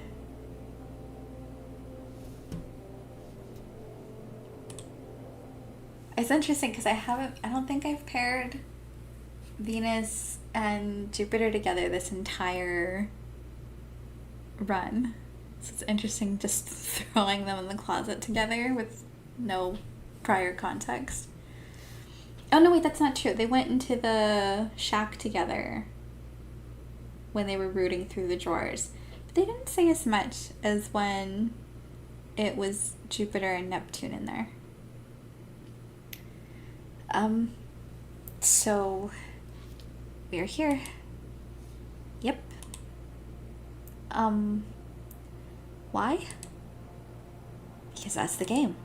It's interesting because I don't think I've paired Venus and Jupiter together this entire run. So it's interesting just throwing them in the closet together with no prior context. Oh no, wait, that's not true. They went into the shack together when they were rooting through the drawers. But they didn't say as much as when it was Jupiter and Neptune in there. So we're here. Yep. Why? Because that's the game.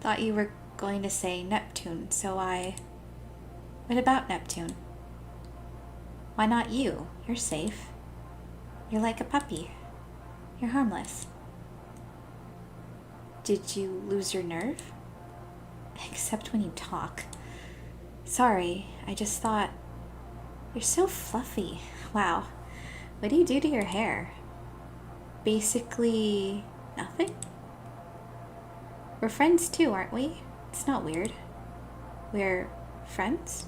Thought you were going to say Neptune, so What about Neptune? Why not you? You're safe. You're like a puppy. You're harmless. Did you lose your nerve? Except when you talk. Sorry, I just thought... You're so fluffy. Wow. What do you do to your hair? Basically... nothing? We're friends too, aren't we? It's not weird. We're friends?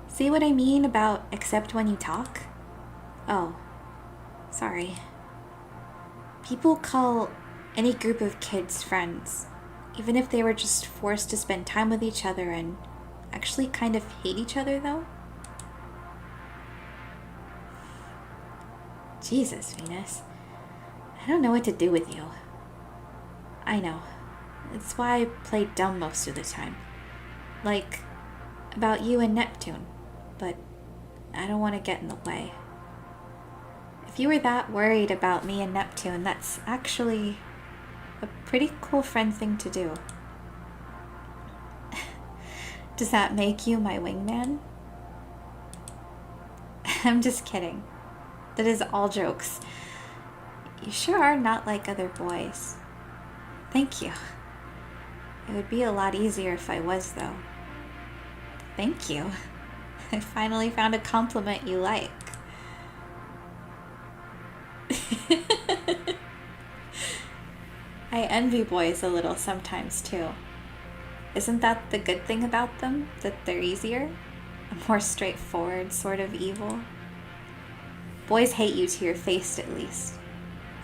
See what I mean about except when you talk? Oh, sorry. People call any group of kids friends, even if they were just forced to spend time with each other and actually kind of hate each other, though. Jesus, Venus. I don't know what to do with you. I know. It's why I play dumb most of the time. Like, about you and Neptune. But I don't want to get in the way. If you were that worried about me and Neptune, that's actually a pretty cool friend thing to do. Does that make you my wingman? I'm just kidding. That is all jokes. You sure are not like other boys. Thank you. It would be a lot easier if I was, though. Thank you. I finally found a compliment you like. I envy boys a little sometimes, too. Isn't that the good thing about them? That they're easier? A more straightforward sort of evil? Boys hate you to your face, at least.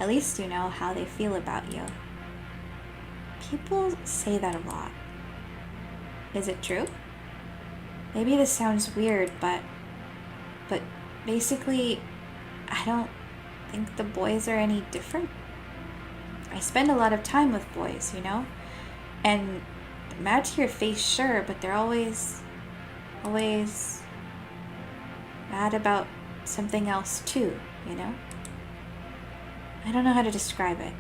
At least you know how they feel about you. People say that a lot. Is it true? Maybe this sounds weird, but basically, I don't think the boys are any different. I spend a lot of time with boys, you know? And mad to your face, sure, but they're always mad about something else too, you know? I don't know how to describe it.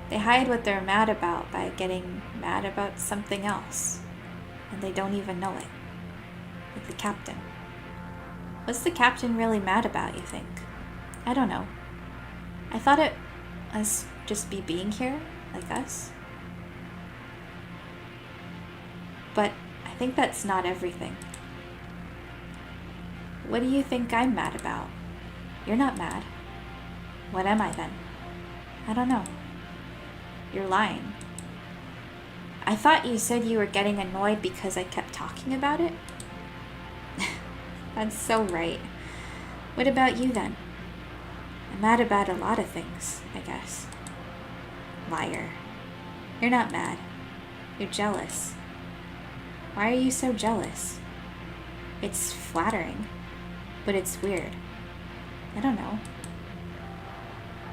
They hide what they're mad about by getting mad about something else, and they don't even know it. Like the captain. What's the captain really mad about, you think? I don't know. I thought it was just being here, like us. But I think that's not everything. What do you think I'm mad about? You're not mad. What am I then? I don't know. You're lying. I thought you said you were getting annoyed because I kept talking about it. That's so right. What about you then? I'm mad about a lot of things, I guess. Liar. You're not mad. You're jealous. Why are you so jealous? It's flattering, but it's weird. I don't know.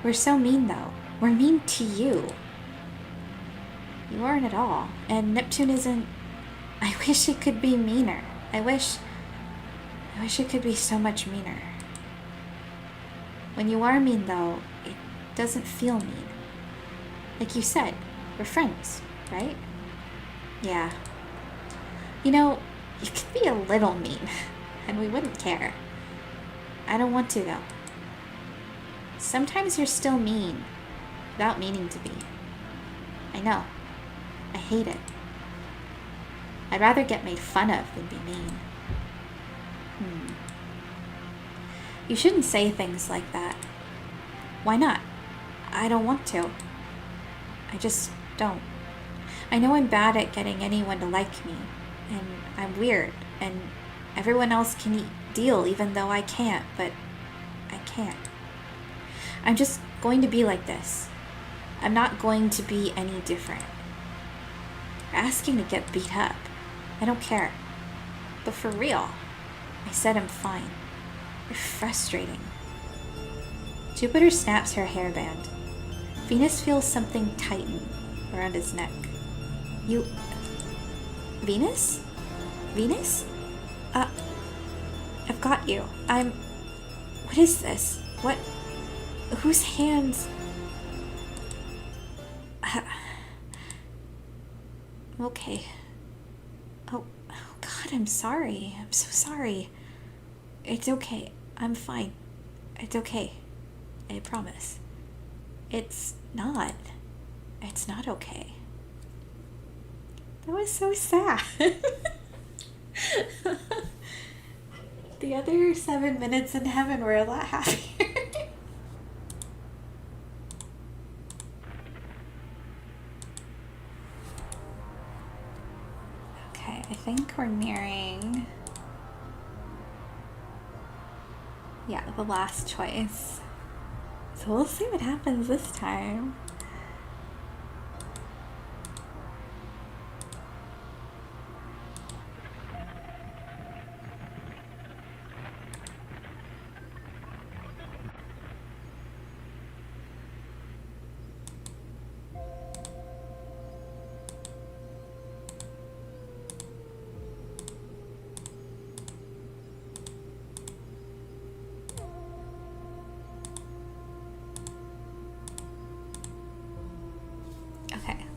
We're so mean though. We're mean to you. You aren't at all. And Neptune isn't... I wish it could be meaner. I wish it could be so much meaner. When you are mean though, it doesn't feel mean. Like you said, we're friends, right? Yeah. You know, you could be a little mean, and we wouldn't care. I don't want to though. Sometimes you're still mean, without meaning to be. I know. I hate it. I'd rather get made fun of than be mean. You shouldn't say things like that. Why not? I don't want to. I just don't. I know I'm bad at getting anyone to like me, and I'm weird, and everyone else can deal even though I can't, but I can't. I'm just going to be like this. I'm not going to be any different. You're asking to get beat up. I don't care. But for real, I said I'm fine. You're frustrating. Jupiter snaps her hairband. Venus feels something tighten around his neck. You... Venus? Venus? I've got you. What is this? What? Whose hands... Okay. Oh God, I'm sorry. I'm so sorry. It's okay. I'm fine. It's okay. I promise. It's not. It's not okay. That was so sad. The other 7 minutes in heaven were a lot happier. Okay, I think we're nearing... Yeah, the last choice. So we'll see what happens this time.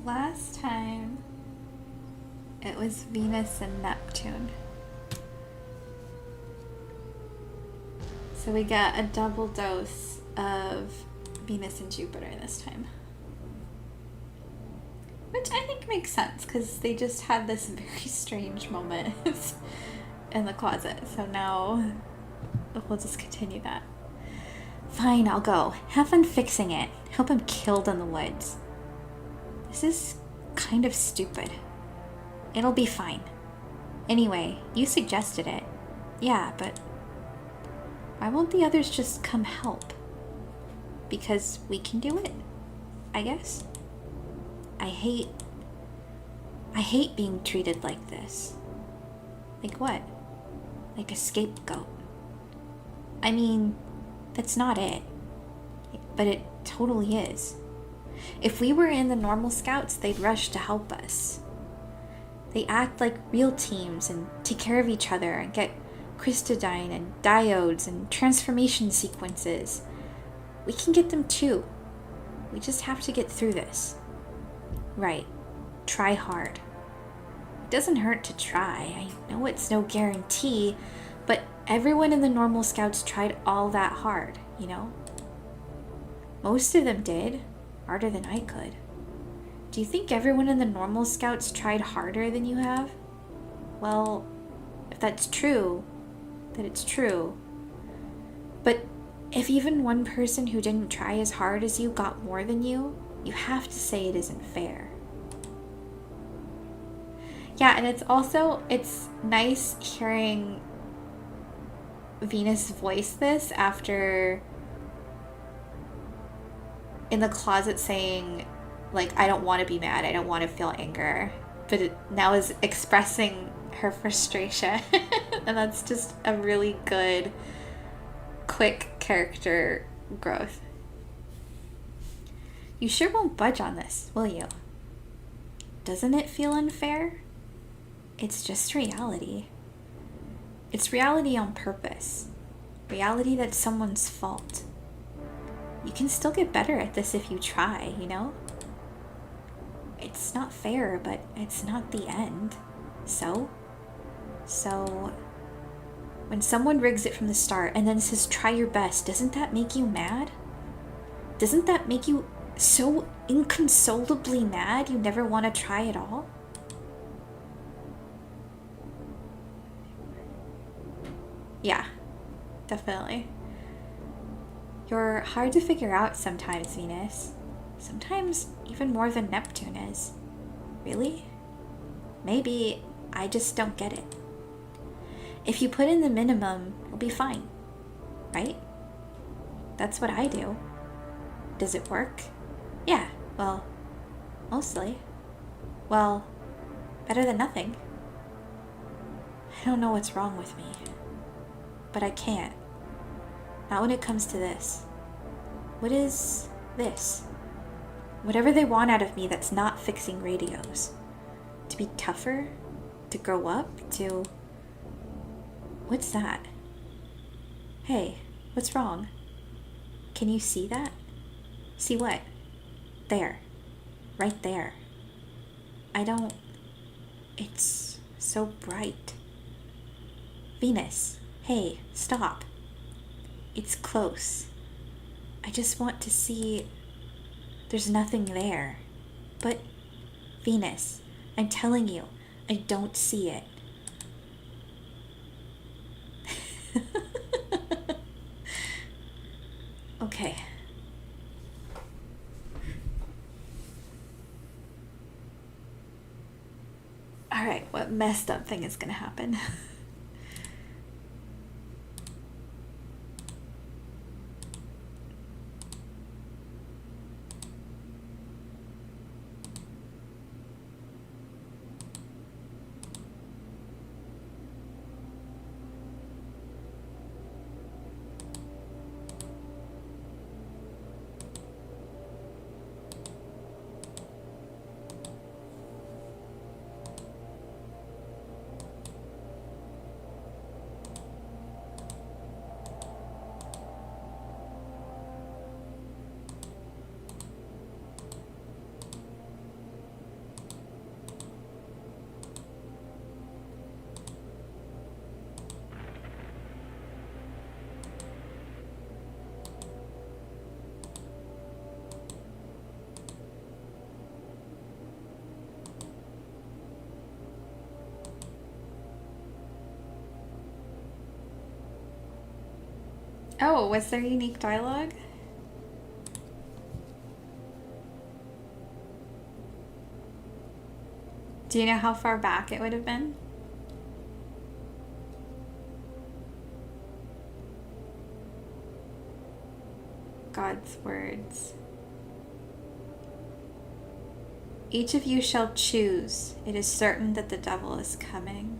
Last time, it was Venus and Neptune. So we got a double dose of Venus and Jupiter this time. Which I think makes sense, because they just had this very strange moment in the closet. So now we'll just continue that. Fine, I'll go. Have fun fixing it. Hope I'm killed in the woods. This is kind of stupid. It'll be fine. Anyway, you suggested it. Yeah, but why won't the others just come help? Because we can do it, I guess. I hate being treated like this. Like what? Like a scapegoat. I mean, that's not it. But it totally is. If we were in the normal scouts, they'd rush to help us. They act like real teams and take care of each other and get crystadine and diodes and transformation sequences. We can get them too. We just have to get through this. Right. Try hard. It doesn't hurt to try. I know it's no guarantee, but everyone in the normal scouts tried all that hard, you know? Most of them did, harder than I could. Do you think everyone in the normal scouts tried harder than you have? Well, if that's true, then it's true. But if even one person who didn't try as hard as you got more than you have to say it isn't fair. Yeah, and it's nice hearing Venus voice this after in the closet saying, like, I don't want to be mad, I don't want to feel anger, but it now is expressing her frustration. And that's just a really good, quick character growth. You sure won't budge on this, will you? Doesn't it feel unfair? It's just reality. It's reality on purpose. Reality that's someone's fault. You can still get better at this if you try, you know? It's not fair, but it's not the end. So, when someone rigs it from the start and then says try your best, doesn't that make you mad? Doesn't that make you so inconsolably mad you never want to try at all? Yeah, definitely. You're hard to figure out sometimes, Venus. Sometimes even more than Neptune is. Really? Maybe I just don't get it. If you put in the minimum, you'll be fine, right? That's what I do. Does it work? Yeah, well, mostly. Well, better than nothing. I don't know what's wrong with me, but I can't. Not when it comes to this. What is this? Whatever they want out of me that's not fixing radios. To be tougher? To grow up? To... What's that? Hey, what's wrong? Can you see that? See what? There. Right there. I don't... It's so bright. Venus, hey, stop. It's close. I just want to see... There's nothing there. But, Venus, I'm telling you, I don't see it. Okay. Alright, what messed up thing is gonna happen? Oh, was there unique dialogue? Do you know how far back it would have been? God's words. Each of you shall choose. It is certain that the devil is coming.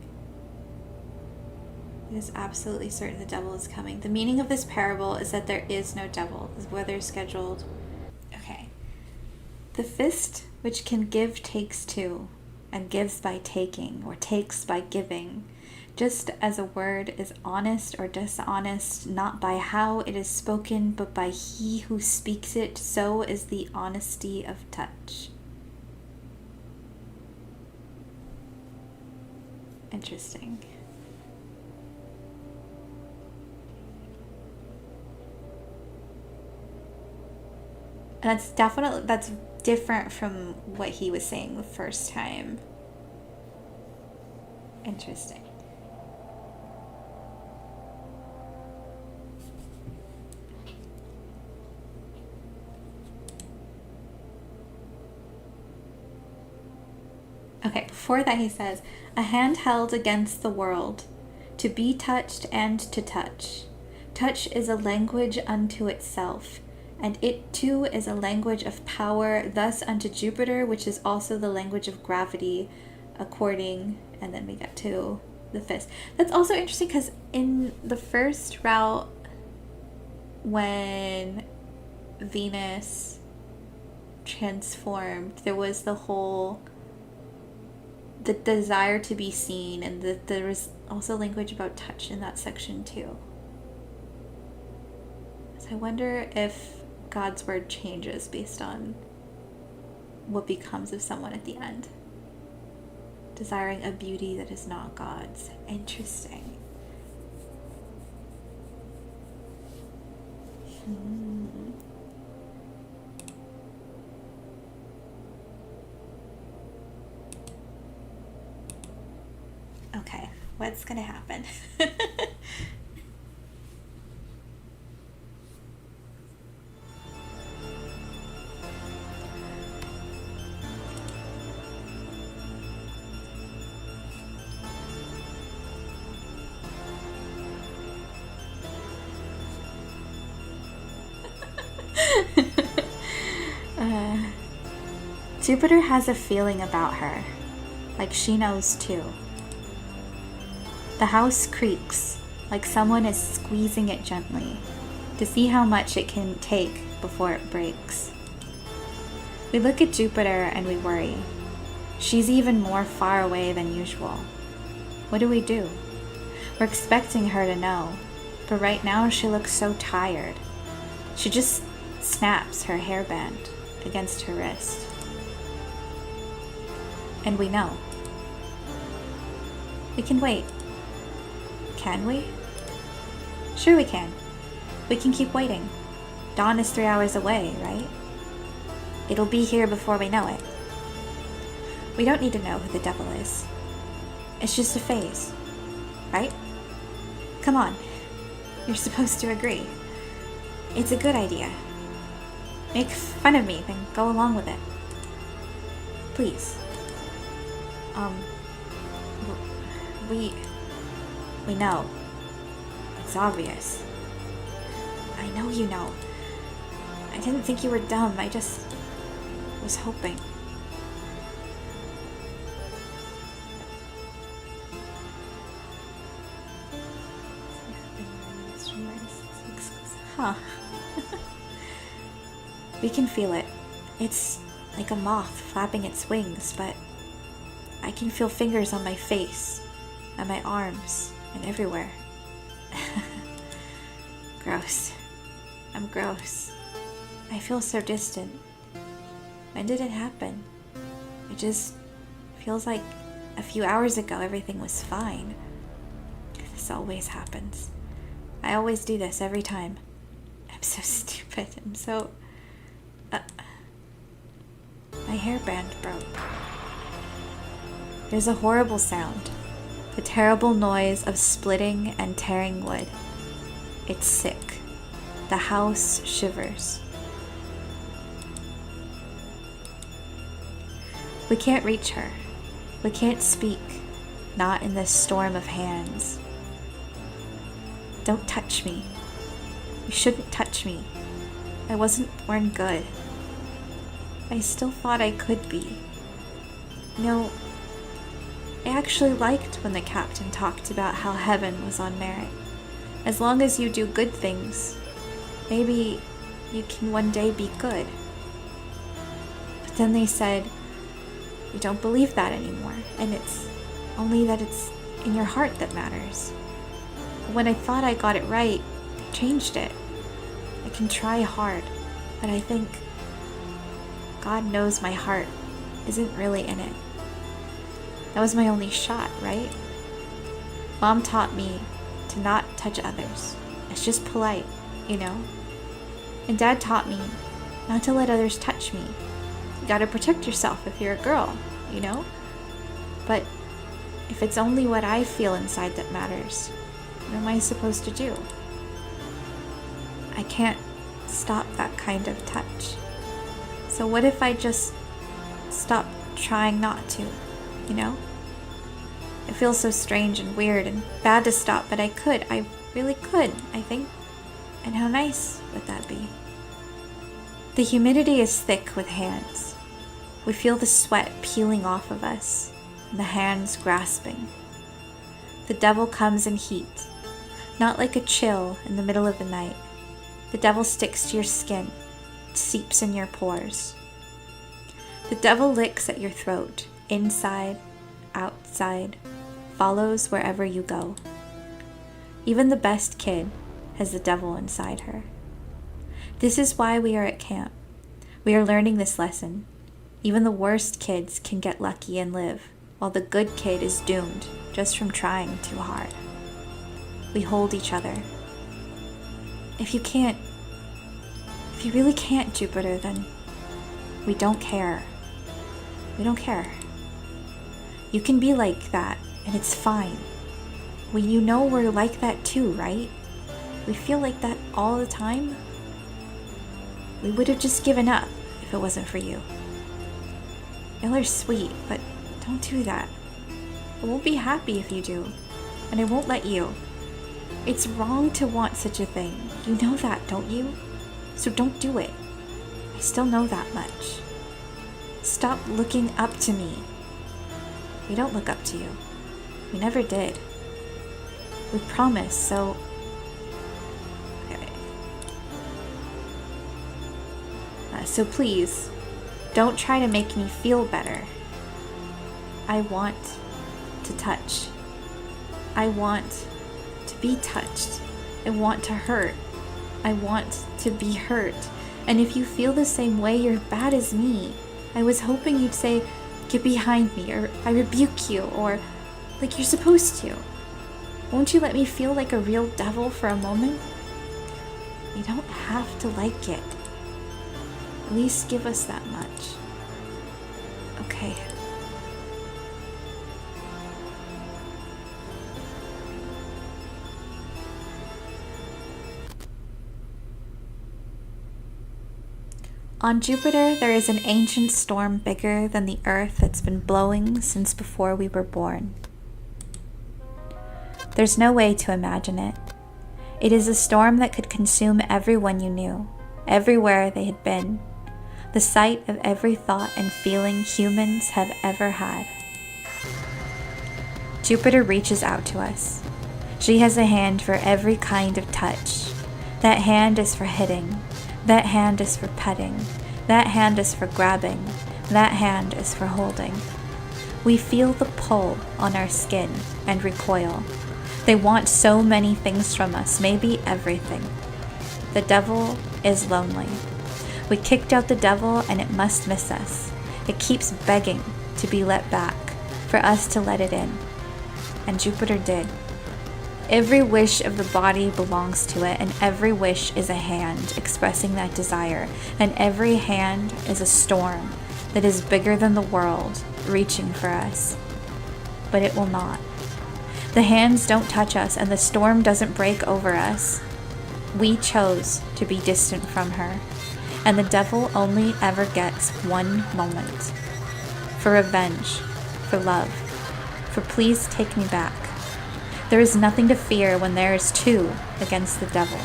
It is absolutely certain the devil is coming. The meaning of this parable is that there is no devil. The weather is scheduled. Okay. The fist which can give takes too, and gives by taking, or takes by giving. Just as a word is honest or dishonest, not by how it is spoken, but by he who speaks it, so is the honesty of touch. Interesting. And that's different from what he was saying the first time. Interesting. Okay, before that he says, a hand held against the world, to be touched and to touch. Touch is a language unto itself, and it too is a language of power, thus unto Jupiter, which is also the language of gravity, according, and then we get to the fist. That's also interesting because in the first route, when Venus transformed, there was the desire to be seen, and there was also language about touch in that section too. So I wonder if God's word changes based on what becomes of someone at the end. Desiring a beauty that is not God's. Interesting. Okay, what's gonna happen? Jupiter has a feeling about her, like she knows too. The house creaks, like someone is squeezing it gently, to see how much it can take before it breaks. We look at Jupiter and we worry. She's even more far away than usual. What do? We're expecting her to know, but right now she looks so tired. She just snaps her hairband against her wrist. And we know. We can wait. Can we? Sure we can. We can keep waiting. Dawn is 3 hours away, right? It'll be here before we know it. We don't need to know who the devil is. It's just a phase, right? Come on. You're supposed to agree. It's a good idea. Make fun of me, then go along with it. Please. We know. It's obvious. I know you know. I didn't think you were dumb. I just was hoping. Huh. We can feel it. It's like a moth flapping its wings, but I can feel fingers on my face, on my arms, and everywhere. Gross. I'm gross. I feel so distant. When did it happen? It just feels like a few hours ago everything was fine. This always happens. I always do this every time. I'm so stupid. I'm so... My hairband broke. There's a horrible sound. The terrible noise of splitting and tearing wood. It's sick. The house shivers. We can't reach her. We can't speak. Not in this storm of hands. Don't touch me. You shouldn't touch me. I wasn't born good. I still thought I could be. No, I actually liked when the captain talked about how heaven was on merit. As long as you do good things, maybe you can one day be good. But then they said, we don't believe that anymore, and it's only that it's in your heart that matters. But when I thought I got it right, they changed it. I can try hard, but I think God knows my heart isn't really in it. That was my only shot, right? Mom taught me to not touch others. It's just polite, you know? And Dad taught me not to let others touch me. You gotta protect yourself if you're a girl, you know? But if it's only what I feel inside that matters, what am I supposed to do? I can't stop that kind of touch. So what if I just stop trying not to, you know? It feels so strange and weird and bad to stop, but I could. I really could, I think. And how nice would that be? The humidity is thick with hands. We feel the sweat peeling off of us, and the hands grasping. The devil comes in heat, not like a chill in the middle of the night. The devil sticks to your skin, seeps in your pores. The devil licks at your throat, inside, outside, follows wherever you go. Even the best kid has the devil inside her. This is why we are at camp. We are learning this lesson. Even the worst kids can get lucky and live, while the good kid is doomed just from trying too hard. We hold each other. If you really can't, Jupiter, then we don't care. We don't care. You can be like that, and it's fine. You know we're like that too, right? We feel like that all the time. We would have just given up if it wasn't for you. Y'all are sweet, but don't do that. I won't be happy if you do, and I won't let you. It's wrong to want such a thing. You know that, don't you? So don't do it. I still know that much. Stop looking up to me. We don't look up to you. We never did. We promise, so... So please, don't try to make me feel better. I want to touch. I want to be touched. I want to hurt. I want to be hurt. And if you feel the same way, you're bad as me. I was hoping you'd say, get behind me, or I rebuke you, or like you're supposed to. Won't you let me feel like a real devil for a moment? You don't have to like it. At least give us that much. Okay. On Jupiter, there is an ancient storm bigger than the earth that's been blowing since before we were born. There's no way to imagine it. It is a storm that could consume everyone you knew, everywhere they had been, the site of every thought and feeling humans have ever had. Jupiter reaches out to us. She has a hand for every kind of touch. That hand is for hitting. That hand is for petting. That hand is for grabbing. That hand is for holding. We feel the pull on our skin and recoil. They want so many things from us, maybe everything. The devil is lonely. We kicked out the devil and it must miss us. It keeps begging to be let back, for us to let it in. And Jupiter did. Every wish of the body belongs to it, and every wish is a hand expressing that desire, and every hand is a storm that is bigger than the world, reaching for us. But it will not. The hands don't touch us, and the storm doesn't break over us. We chose to be distant from her, and the devil only ever gets one moment. For revenge, for love, for please take me back. There is nothing to fear when there is two against the devil.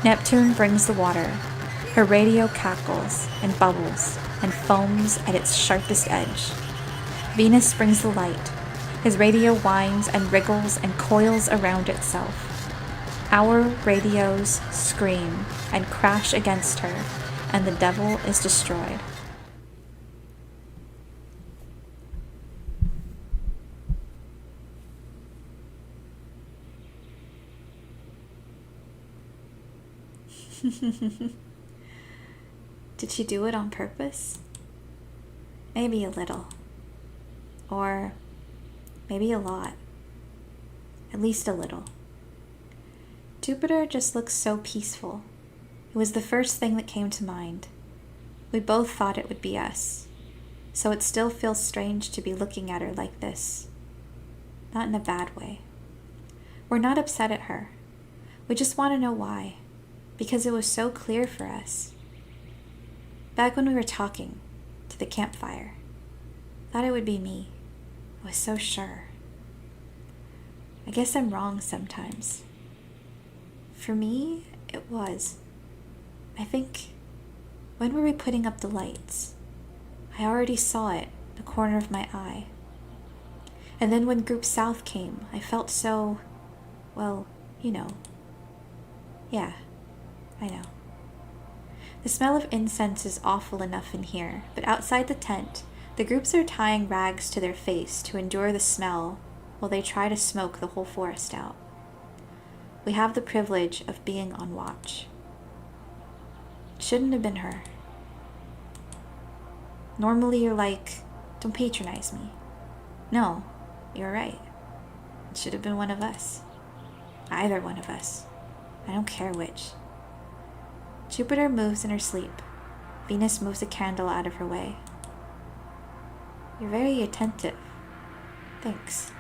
Neptune brings the water. Her radio cackles and bubbles and foams at its sharpest edge. Venus brings the light. His radio winds and wriggles and coils around itself. Our radios scream and crash against her, and the devil is destroyed. Did she do it on purpose? Maybe a little. Or maybe a lot. At least a little. Jupiter just looks so peaceful. It was the first thing that came to mind. We both thought it would be us. So it still feels strange to be looking at her like this. Not in a bad way. We're not upset at her. We just want to know why. Because it was so clear for us. Back when we were talking, to the campfire, thought it would be me. I was so sure. I guess I'm wrong sometimes. For me, it was. I think, when were we putting up the lights? I already saw it, the corner of my eye. And then when Group South came, I felt so, well, you know. Yeah, I know. The smell of incense is awful enough in here, but outside the tent, the groups are tying rags to their face to endure the smell while they try to smoke the whole forest out. We have the privilege of being on watch. It shouldn't have been her. Normally you're like, don't patronize me. No, you're right. It should have been one of us. Either one of us. I don't care which. Jupiter moves in her sleep. Venus moves a candle out of her way. You're very attentive. Thanks.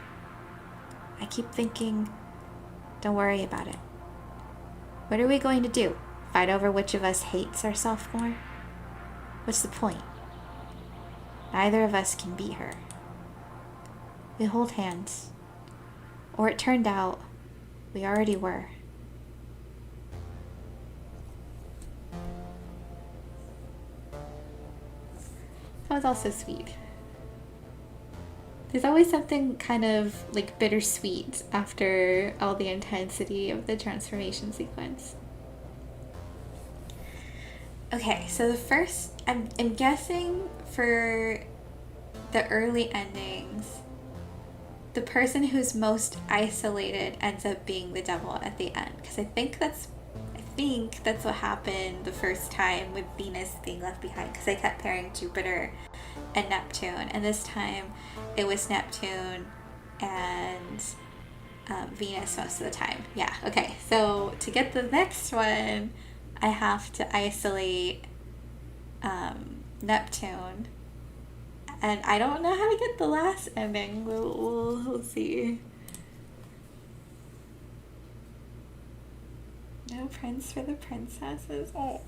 I keep thinking, don't worry about it. What are we going to do? Fight over which of us hates ourselves more? What's the point? Neither of us can beat her. We hold hands. Or it turned out, we already were. That was also sweet. There's always something kind of like bittersweet after all the intensity of the transformation sequence. Okay, so the first, I'm guessing for the early endings, the person who's most isolated ends up being the devil at the end. Because I think that's what happened the first time with Venus being left behind. Because I kept pairing Jupiter and Neptune, and this time it was Neptune and Venus most of the time. Yeah, okay, so to get the next one, I have to isolate Neptune, and I don't know how to get the last ending. We'll see. No prince for the princesses. Oh.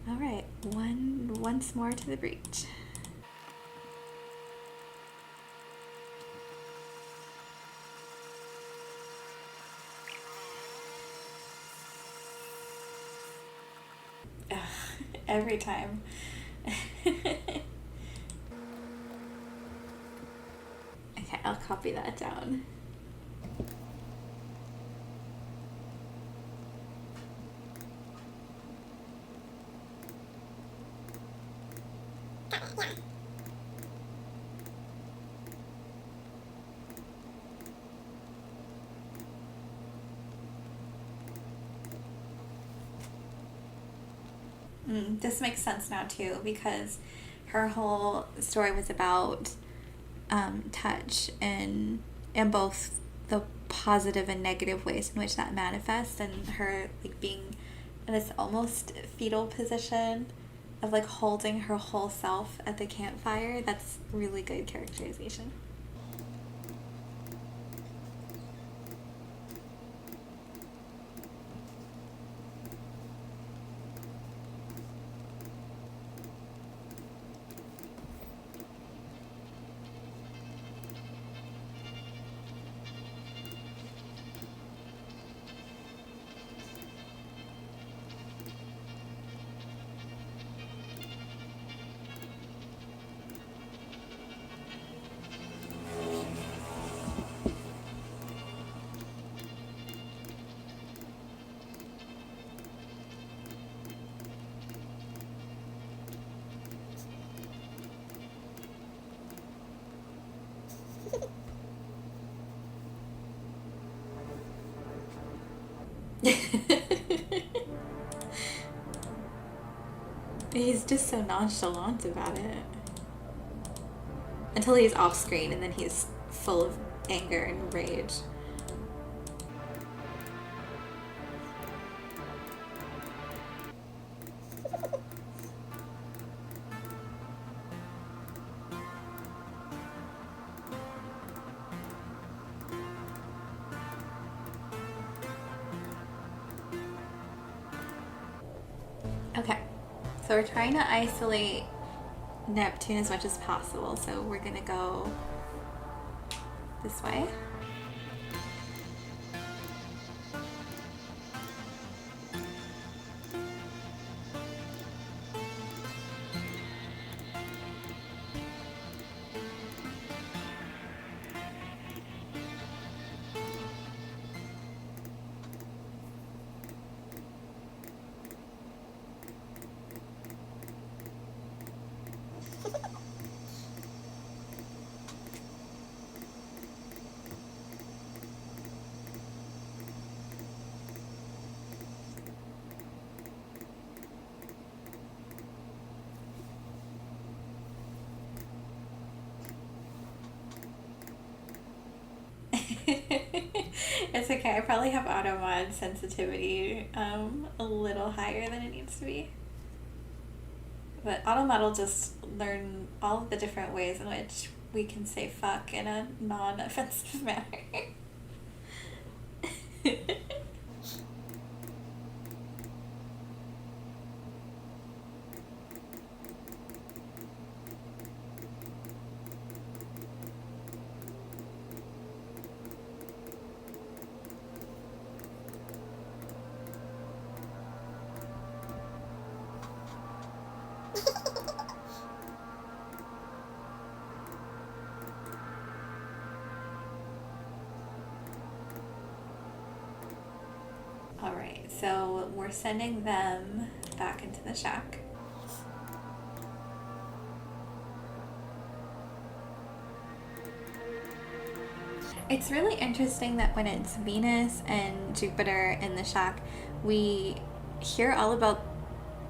All right, once more to the breach. Ugh, every time. Okay, I'll copy that down. This makes sense now too, because her whole story was about touch and both the positive and negative ways in which that manifests, and her like being in this almost fetal position of like holding her whole self at the campfire. That's really good characterization. He's just so nonchalant about it. Until he's off screen and then he's full of anger and rage. Okay, so we're trying to isolate Neptune as much as possible, so we're gonna go this way. It's okay, I probably have auto mod sensitivity a little higher than it needs to be. But auto mod will just learn all of the different ways in which we can say fuck in a non-offensive manner. Alright, so we're sending them back into the shack. It's really interesting that when it's Venus and Jupiter in the shack, we hear all about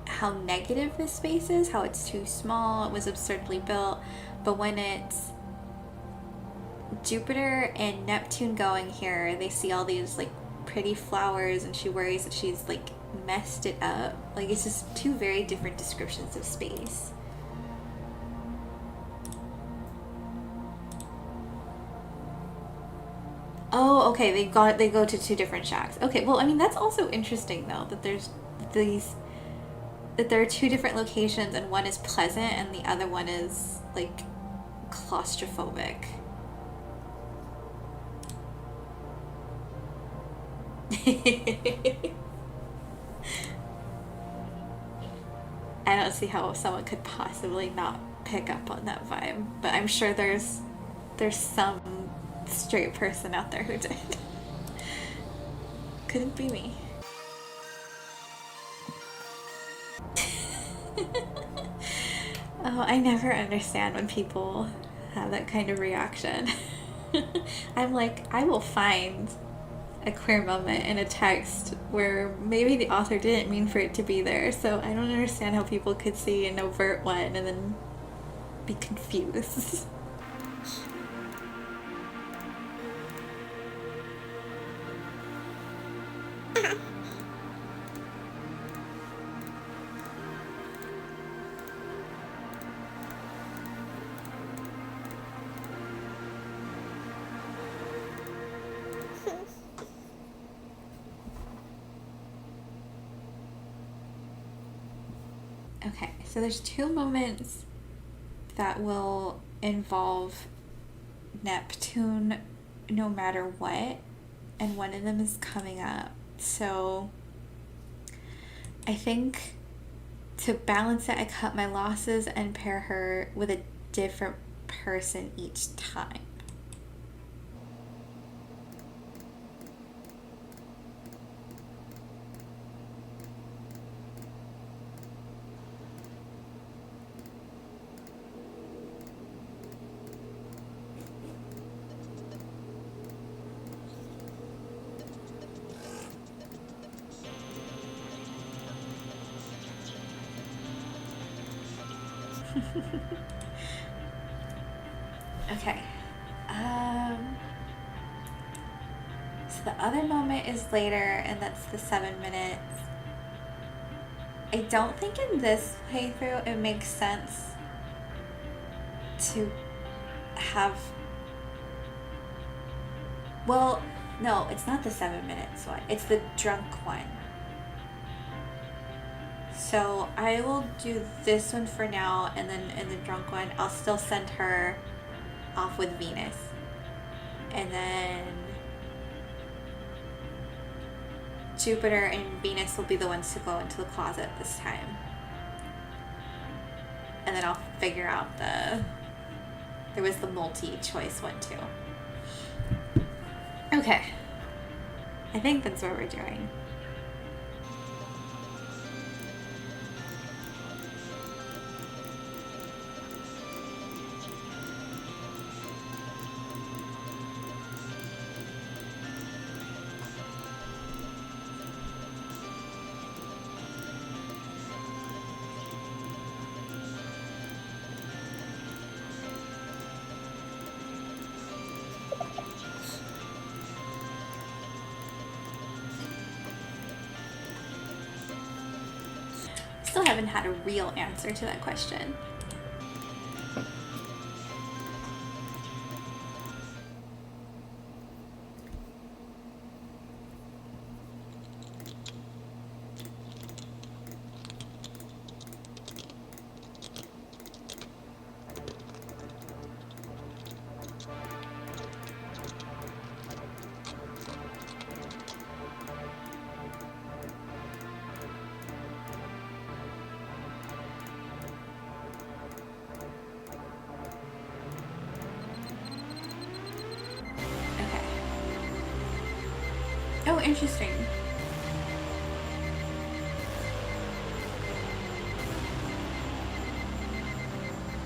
how negative this space is, how it's too small, it was absurdly built, but when it's Jupiter and Neptune going here, they see all these like pretty flowers and she worries that she's like messed it up. Like it's just two very different descriptions of space. Oh, okay, they go to two different shacks. Okay, well I mean that's also interesting though, that there are two different locations and one is pleasant and the other one is like claustrophobic. I don't see how someone could possibly not pick up on that vibe, but I'm sure there's some straight person out there who did. Couldn't be me. Oh, I never understand when people have that kind of reaction. I'm like, I will find a queer moment in a text where maybe the author didn't mean for it to be there, so I don't understand how people could see an overt one and then be confused. Okay, so there's two moments that will involve Neptune no matter what, and one of them is coming up. So I think to balance it, I cut my losses and pair her with a different person each time. Okay. So the other moment is later, and that's the 7 minutes. I don't think in this playthrough it makes sense to have... Well, no, it's not the 7 minutes one. It's the drunk one. So I will do this one for now, and then in the drunk one, I'll still send her off with Venus. And then Jupiter and Venus will be the ones to go into the closet this time. And then I'll figure out there was the multi-choice one too. Okay. I think that's what we're doing. Still haven't had a real answer to that question. Oh, interesting.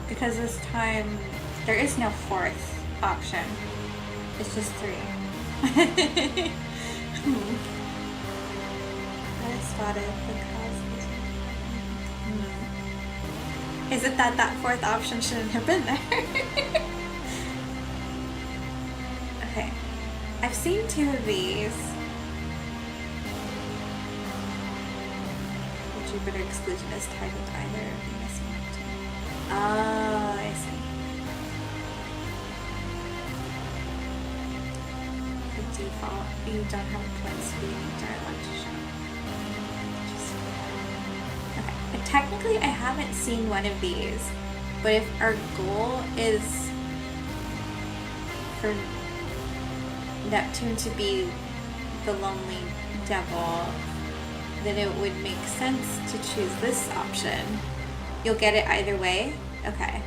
Because this time, there is no fourth option. It's just 3. I spotted the cause. Is it that fourth option shouldn't have been there? Okay. I've seen 2 of these. Jupiter exclusion is tied with either Venus and Neptune. Oh, I see. The default, you don't have a twins who you need to show. Okay. And technically, I haven't seen one of these, but if our goal is for Neptune to be the lonely devil, then it would make sense to choose this option. You'll get it either way? Okay.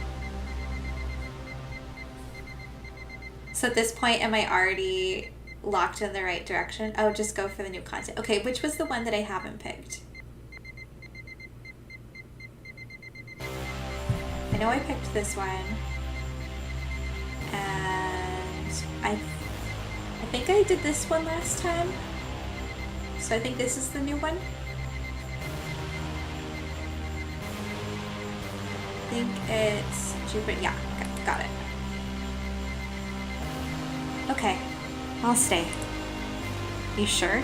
So at this point, am I already locked in the right direction? Oh, just go for the new content. Okay, which was the one that I haven't picked? I know I picked this one. And I think I did this one last time. So I think this is the new one. I think it's Jupiter. Yeah, got it. Okay, I'll stay. You sure?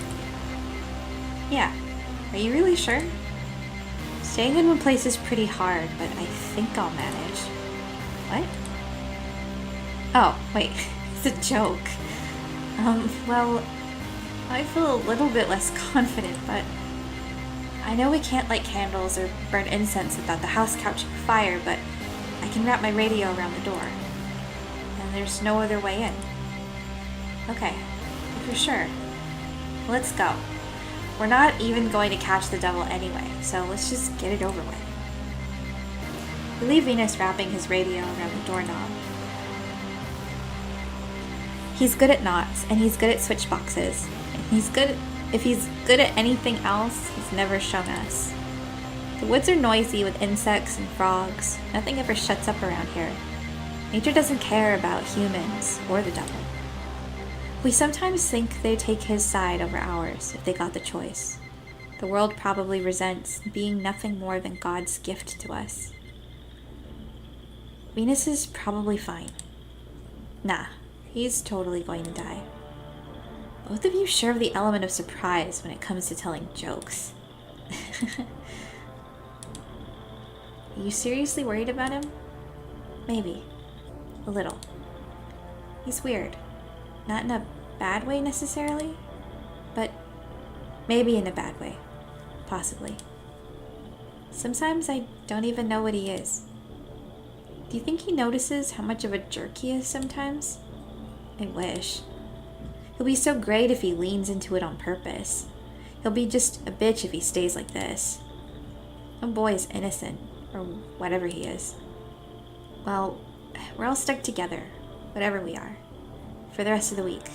Yeah. Are you really sure? Staying in one place is pretty hard, but I think I'll manage. What? Oh, wait. It's a joke. Well, I feel a little bit less confident, but I know we can't light candles or burn incense without the house catching fire, but I can wrap my radio around the door. And there's no other way in. Okay, if you're sure. Let's go. We're not even going to catch the devil anyway, so let's just get it over with. We leave Venus wrapping his radio around the doorknob. He's good at knots, and he's good at switch boxes. If he's good at anything else, he's never shown us. The woods are noisy with insects and frogs. Nothing ever shuts up around here. Nature doesn't care about humans or the devil. We sometimes think they'd take his side over ours if they got the choice. The world probably resents being nothing more than God's gift to us. Venus is probably fine. Nah, he's totally going to die. Both of you sure have the element of surprise when it comes to telling jokes. Are you seriously worried about him? Maybe. A little. He's weird. Not in a bad way necessarily, but maybe in a bad way. Possibly. Sometimes I don't even know what he is. Do you think he notices how much of a jerk he is sometimes? I wish. He'll be so great if he leans into it on purpose. He'll be just a bitch if he stays like this. No boy is innocent, or whatever he is. Well, we're all stuck together, whatever we are, for the rest of the week.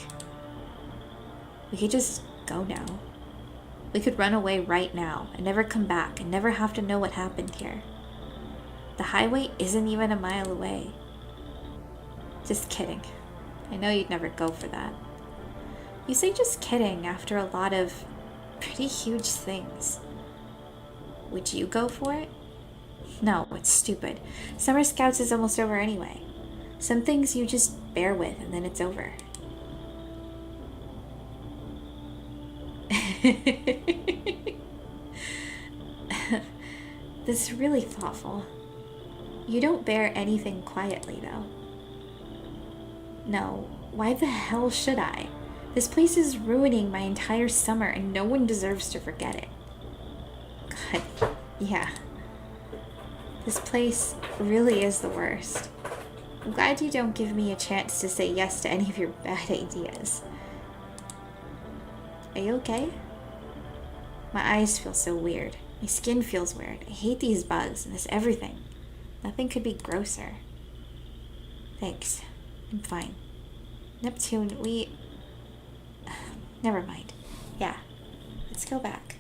We could just go now. We could run away right now and never come back and never have to know what happened here. The highway isn't even a mile away. Just kidding. I know you'd never go for that. You say just kidding after a lot of pretty huge things. Would you go for it? No, it's stupid. Summer Scouts is almost over anyway. Some things you just bear with and then it's over. This is really thoughtful. You don't bear anything quietly, though. No, why the hell should I? This place is ruining my entire summer and no one deserves to forget it. God, yeah. This place really is the worst. I'm glad you don't give me a chance to say yes to any of your bad ideas. Are you okay? My eyes feel so weird. My skin feels weird. I hate these bugs and this everything. Nothing could be grosser. Thanks. I'm fine. Neptune, we... Never mind. Yeah. Let's go back.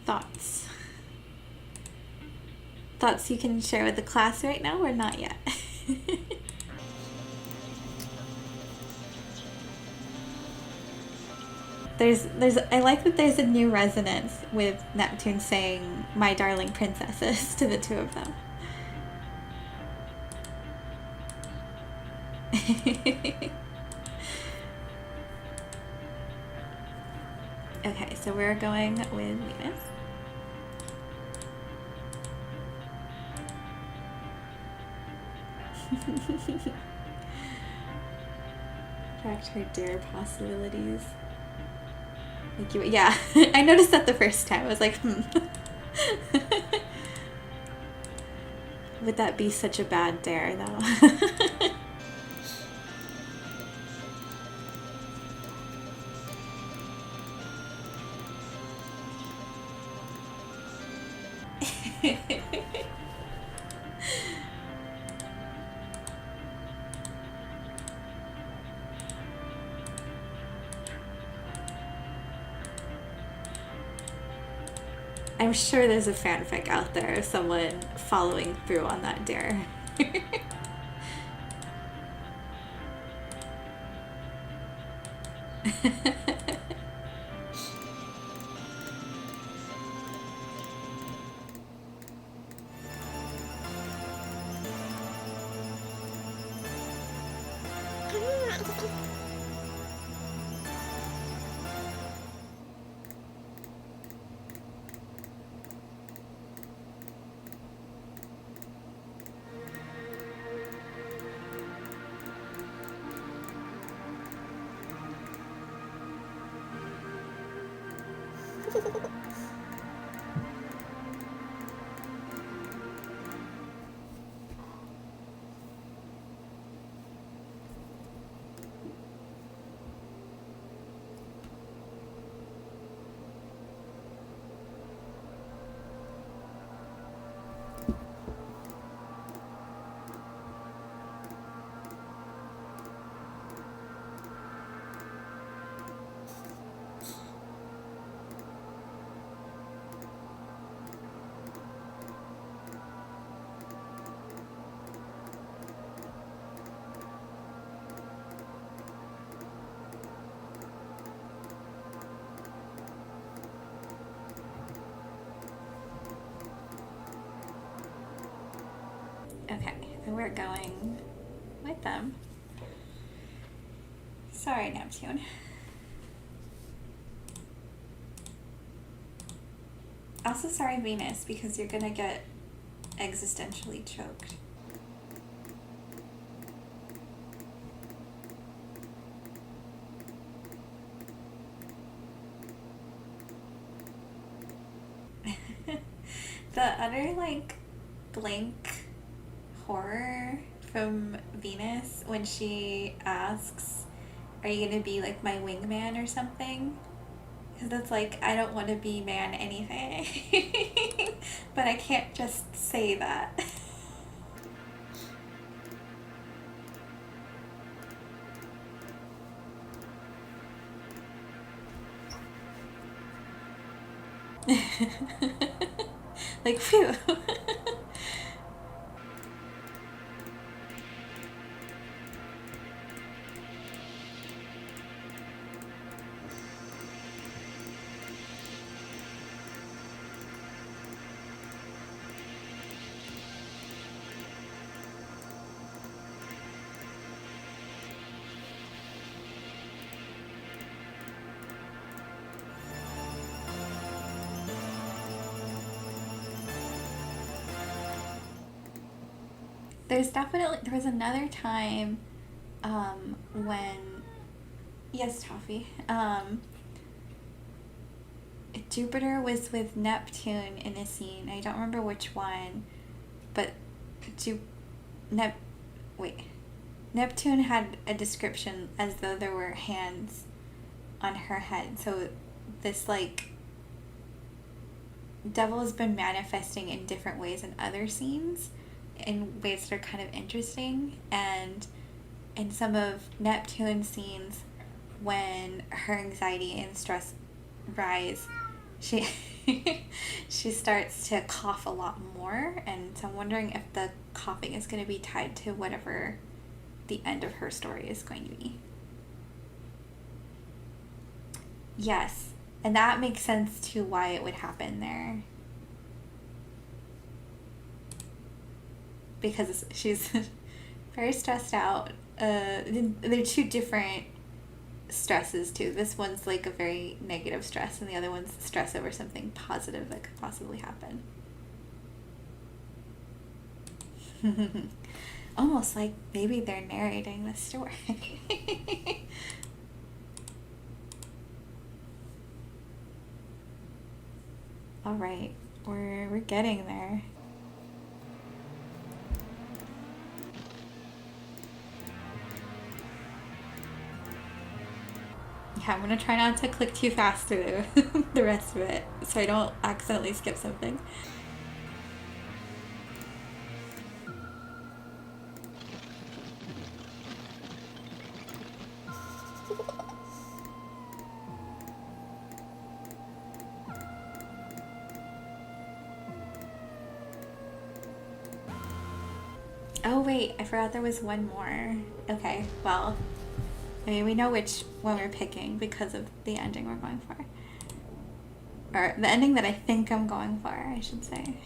Thoughts? Thoughts you can share with the class right now or not yet? I like that there's a new resonance with Neptune saying "my darling princesses" to the two of them. Okay, so we're going with Venus. Tracked her dare possibilities. Like you, yeah, I noticed that the first time. I was like, Would that be such a bad dare, though? I'm sure there's a fanfic out there of someone following through on that dare. we're going with them. Sorry, Neptune. Also sorry, Venus, because you're gonna get existentially choked. The other, like, blank horror from Venus when she asks, are you gonna be like my wingman or something? Because that's like, I don't want to be man anything. But I can't just say that. Like, phew. There was another time when, yes, Toffee, Jupiter was with Neptune in a scene. I don't remember which one, but Neptune had a description as though there were hands on her head. So this, like, devil has been manifesting in different ways in other scenes, in ways that are kind of interesting. And in some of Neptune's scenes, when her anxiety and stress rise, she she starts to cough a lot more. And so I'm wondering if the coughing is going to be tied to whatever the end of her story is going to be. Yes, and that makes sense to why it would happen there. Because she's very stressed out. They're two different stresses too. This one's like a very negative stress, and the other one's stress over something positive that could possibly happen. Almost like maybe they're narrating the story. All right, we're getting there. Yeah, I'm gonna try not to click too fast through the rest of it so I don't accidentally skip something. Oh wait, I forgot there was one more. Okay, well, I mean, we know which one we're picking because of the ending we're going for. Or the ending that I think I'm going for, I should say.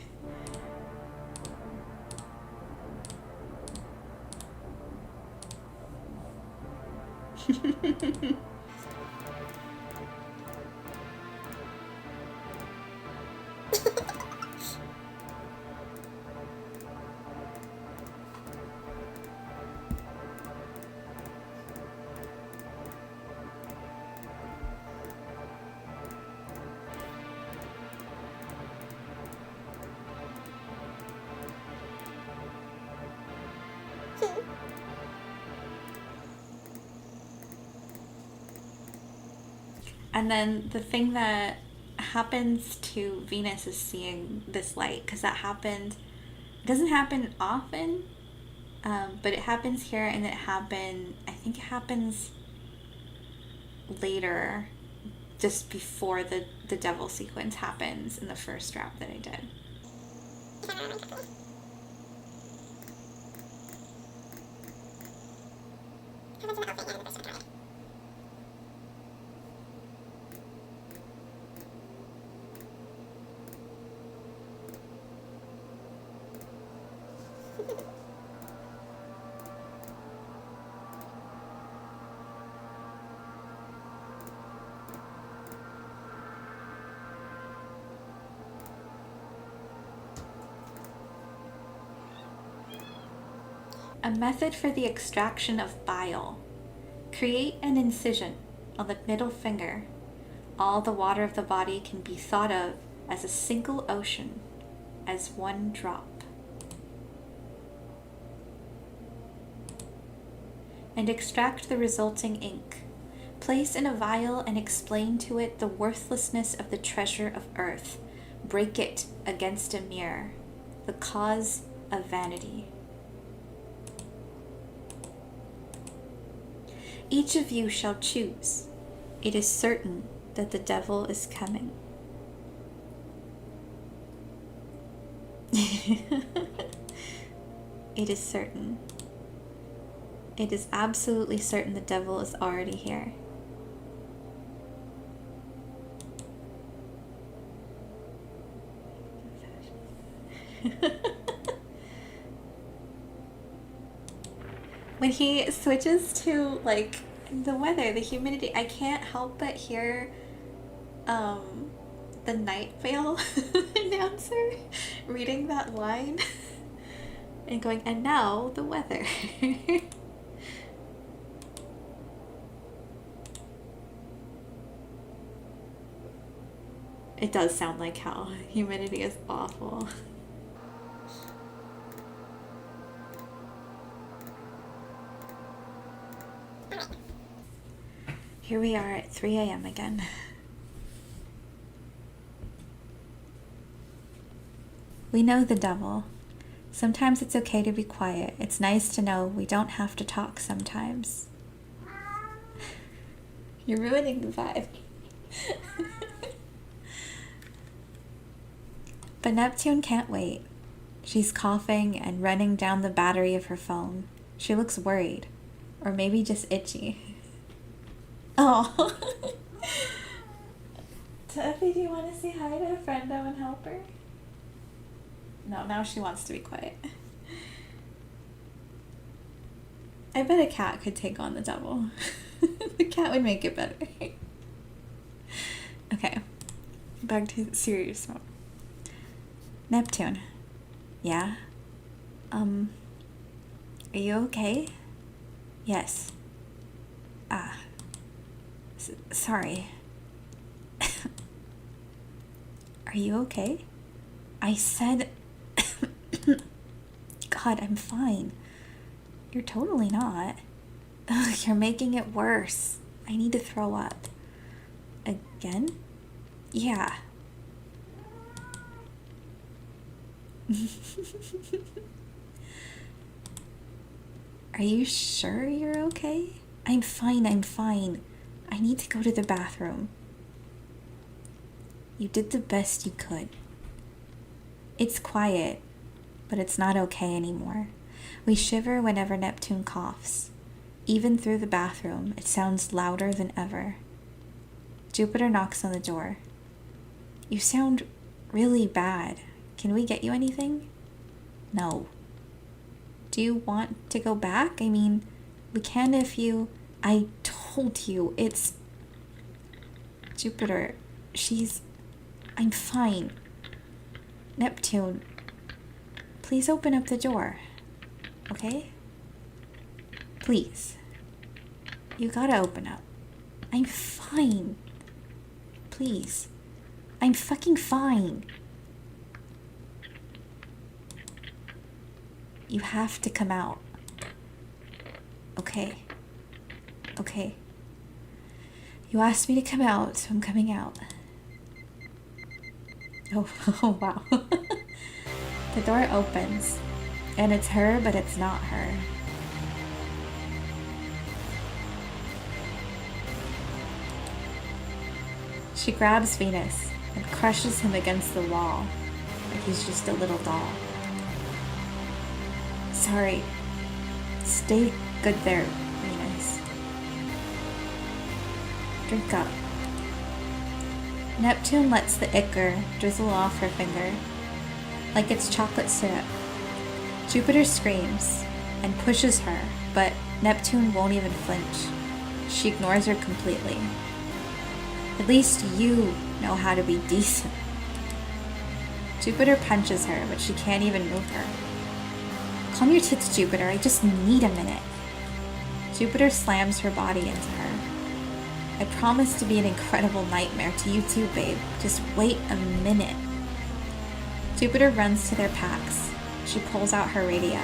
And then the thing that happens to Venus is seeing this light, because that happened. It doesn't happen often, but it happens here, and I think it happens later, just before the devil sequence happens in the first drop that I did. A method for the extraction of bile. Create an incision on the middle finger. All the water of the body can be thought of as a single ocean, as one drop. And extract the resulting ink. Place in a vial and explain to it the worthlessness of the treasure of earth. Break it against a mirror, the cause of vanity. Each of you shall choose. It is certain that the devil is coming. It is certain. It is absolutely certain the devil is already here. When he switches to like the weather, the humidity, I can't help but hear the Night Vale announcer reading that line and going, and now the weather. It does sound like how humidity is awful. Here we are at 3 a.m. again. We know the devil. Sometimes it's okay to be quiet. It's nice to know we don't have to talk sometimes. You're ruining the vibe. But Neptune can't wait. She's coughing and running down the battery of her phone. She looks worried, or maybe just itchy. Oh. Tuffy, do you want to say hi to a friendo and help her? No, now she wants to be quiet. I bet a cat could take on the devil. The cat would make it better. Okay, back to serious mode. Neptune. Yeah? Are you okay? Yes. Sorry. Are you okay? I said... God, I'm fine. You're totally not. Ugh, you're making it worse. I need to throw up. Again? Yeah. Are you sure you're okay? I'm fine. I need to go to the bathroom. You did the best you could. It's quiet, but it's not okay anymore. We shiver whenever Neptune coughs. Even through the bathroom, it sounds louder than ever. Jupiter knocks on the door. You sound really bad. Can we get you anything? No. Do you want to go back? I mean, we can if you... I told you, it's... Jupiter, I'm fine. Neptune, please open up the door. Okay? Please. You gotta open up. I'm fine. Please. I'm fucking fine. You have to come out. Okay. Okay. You asked me to come out, so I'm coming out. Oh wow. The door opens, and it's her, but it's not her. She grabs Venus and crushes him against the wall, like he's just a little doll. Sorry. Stay good there, Venus. Drink up. Neptune lets the ichor drizzle off her finger, like it's chocolate syrup. Jupiter screams and pushes her, but Neptune won't even flinch. She ignores her completely. At least you know how to be decent. Jupiter punches her, but she can't even move her. Calm your tits, Jupiter. I just need a minute. Jupiter slams her body into her. I promise to be an incredible nightmare to you too, babe. Just wait a minute. Jupiter runs to their packs. She pulls out her radio.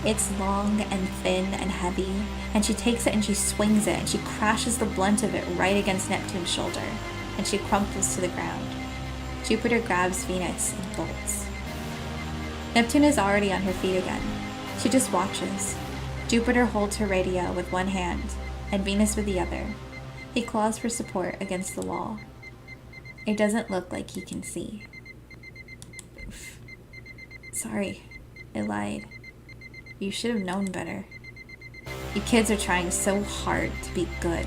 It's long and thin and heavy, and she takes it and she swings it, and she crashes the blunt of it right against Neptune's shoulder, and she crumples to the ground. Jupiter grabs Venus and bolts. Neptune is already on her feet again. She just watches. Jupiter holds her radio with one hand, and Venus with the other. He claws for support against the wall. It doesn't look like he can see. Oof. Sorry, I lied. You should have known better. You kids are trying so hard to be good.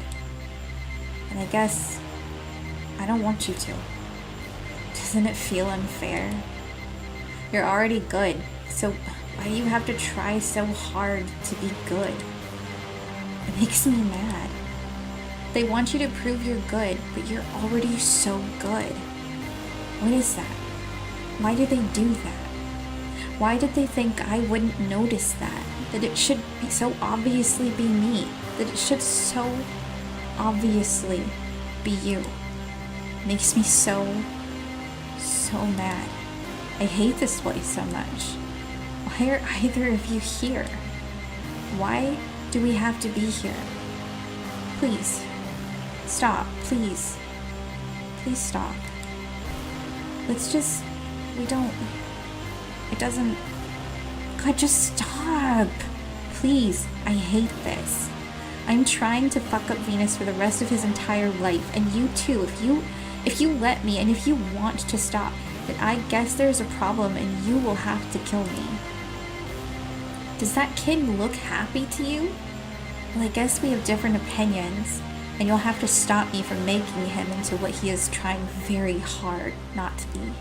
And I guess I don't want you to. Doesn't it feel unfair? You're already good, so why do you have to try so hard to be good? It makes me mad. They want you to prove you're good, but you're already so good. What is that? Why do they do that? Why did they think I wouldn't notice that? That it should be so obviously be me? That it should so obviously be you? It makes me so mad. I hate this place so much. Why are either of you here? Why do we have to be here? Please, stop, please. Please stop. It doesn't, God, just stop. Please, I hate this. I'm trying to fuck up Venus for the rest of his entire life, and you too, if you let me, and if you want to stop, then I guess there's a problem and you will have to kill me. Does that kid look happy to you? Well, I guess we have different opinions, and you'll have to stop me from making him into what he is trying very hard not to be.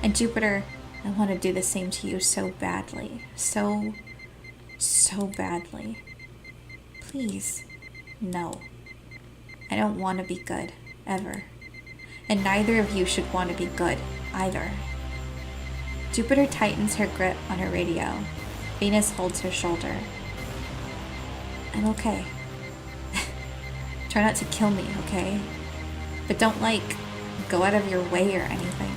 And Jupiter, I want to do the same to you so badly. So badly. Please, no. I don't want to be good, ever. And neither of you should want to be good, either. Jupiter tightens her grip on her radio. Venus holds her shoulder. I'm okay. Try not to kill me, okay? But don't, go out of your way or anything.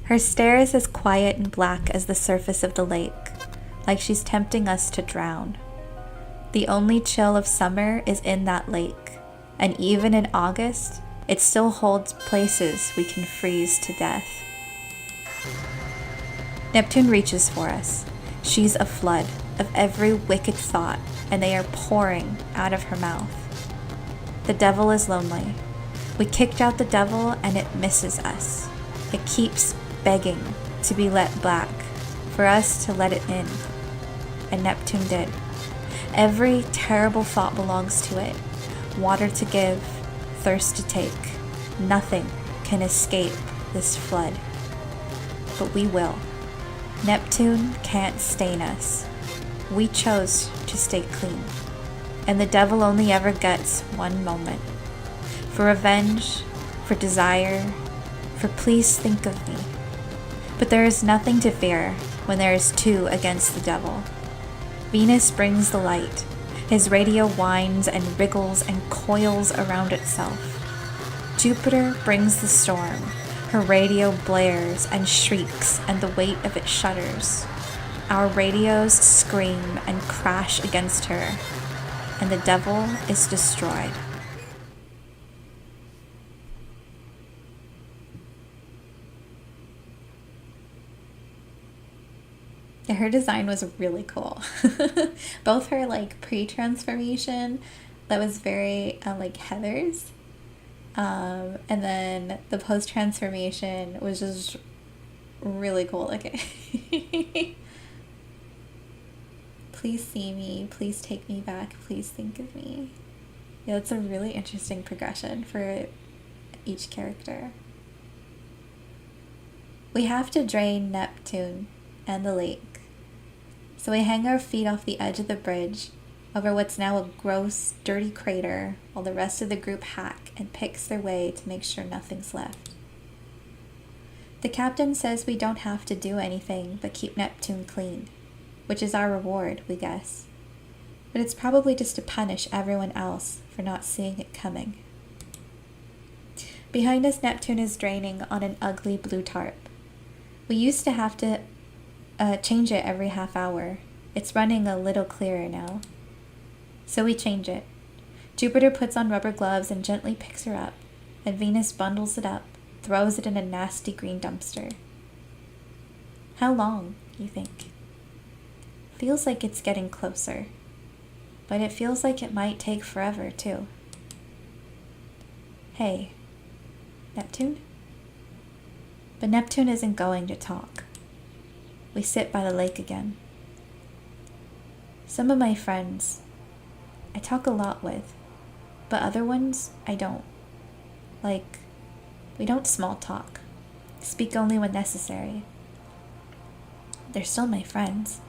Her stare is as quiet and black as the surface of the lake, like she's tempting us to drown. The only chill of summer is in that lake, and even in August, it still holds places we can freeze to death. Neptune reaches for us. She's a flood of every wicked thought, and they are pouring out of her mouth. The devil is lonely. We kicked out the devil, and it misses us. It keeps begging to be let back, for us to let it in. And Neptune did. Every terrible thought belongs to it. Water to give, thirst to take. Nothing can escape this flood. But we will. Neptune can't stain us. We chose to stay clean. And the devil only ever gets one moment. For revenge, for desire, for please think of me. But there is nothing to fear when there is two against the devil. Venus brings the light. His radio whines and wriggles and coils around itself. Jupiter brings the storm. Her radio blares and shrieks, and the weight of it shudders. Our radios scream and crash against her, and the devil is destroyed. Her design was really cool. Both her pre-transformation that was very Heather's, and then the post-transformation was just really cool looking. Please see me, please take me back, please think of me. Yeah, it's a really interesting progression for each character. We have to drain Neptune and the lake. So we hang our feet off the edge of the bridge over what's now a gross, dirty crater while the rest of the group hack and picks their way to make sure nothing's left. The captain says we don't have to do anything but keep Neptune clean, which is our reward, we guess. But it's probably just to punish everyone else for not seeing it coming. Behind us, Neptune is draining on an ugly blue tarp. We used to have to change it every half hour. It's running a little clearer now. So we change it. Jupiter puts on rubber gloves and gently picks her up, and Venus bundles it up, throws it in a nasty green dumpster. How long, you think? Feels like it's getting closer, but it feels like it might take forever, too. Hey, Neptune? But Neptune isn't going to talk. We sit by the lake again. Some of my friends I talk a lot with, but other ones I don't. Like, we don't small talk. Speak only when necessary. They're still my friends.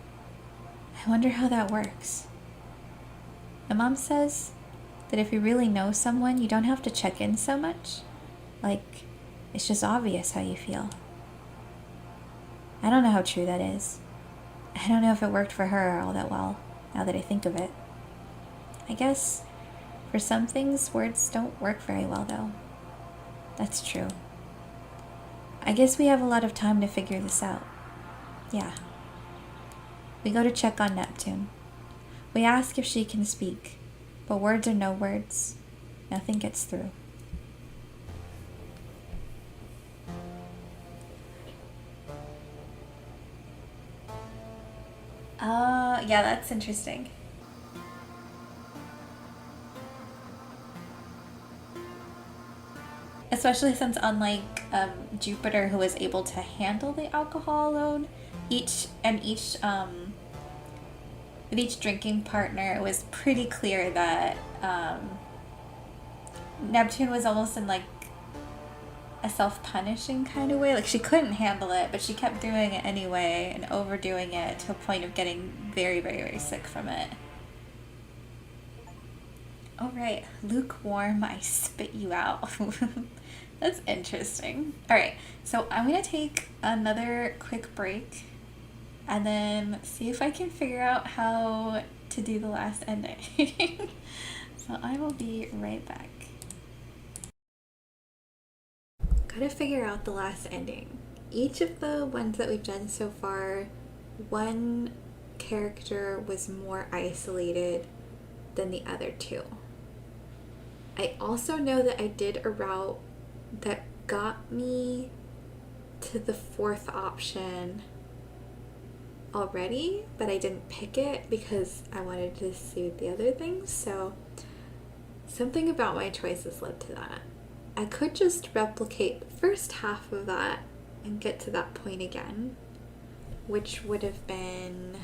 I wonder how that works. My mom says that if you really know someone, you don't have to check in so much. Like, it's just obvious how you feel. I don't know how true that is. I don't know if it worked for her all that well, now that I think of it. I guess for some things, words don't work very well, though. That's true. I guess we have a lot of time to figure this out. Yeah. We go to check on Neptune. We ask if she can speak, but words are no words. Nothing gets through. Yeah, that's interesting. Especially since unlike Jupiter, who was able to handle the alcohol alone, with each drinking partner, it was pretty clear that Neptune was almost in like a self-punishing kind of way. Like, she couldn't handle it, but she kept doing it anyway and overdoing it to a point of getting very, very, very sick from it. All right, lukewarm, I spit you out. That's interesting. All right, so I'm gonna take another quick break and then see if I can figure out how to do the last ending. So I will be right back. Gotta figure out the last ending. Each of the ones that we've done so far, one character was more isolated than the other two. I also know that I did a route that got me to the fourth option already, but I didn't pick it because I wanted to see the other things. So something about my choices led to that. I could just replicate the first half of that and get to that point again, which would have been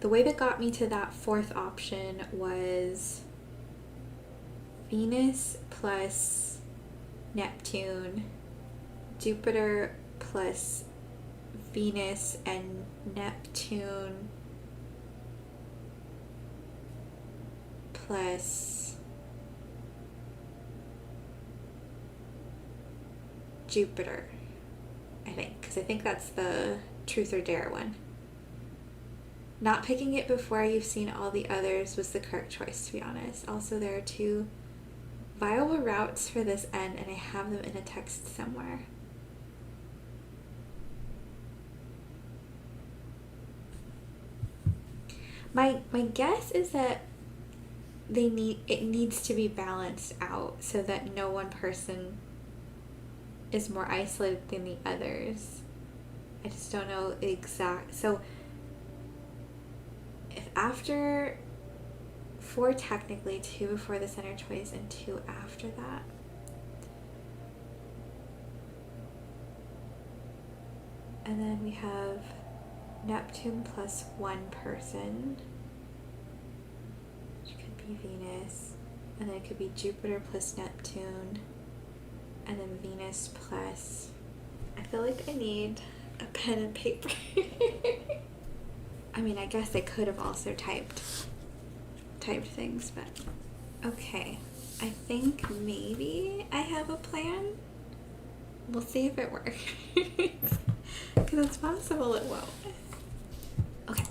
the way that got me to that fourth option was Venus plus Neptune, Jupiter plus Venus and Neptune plus Jupiter, I think, because I think that's the truth or dare one. Not picking it before you've seen all the others was the correct choice, to be honest. Also, there are two viable routes for this end, and I have them in a text somewhere. My guess is that it needs to be balanced out so that no one person is more isolated than the others. I just don't know exact. So if after 4 technically, 2 before the center choice and 2 after that. And then we have Neptune plus 1 person, which could be Venus, and then it could be Jupiter plus Neptune, and then Venus plus, I feel like I need a pen and paper. I mean, I guess I could have also typed things, but okay. I think maybe I have a plan. We'll see if it works. Because it's possible it won't. Okay.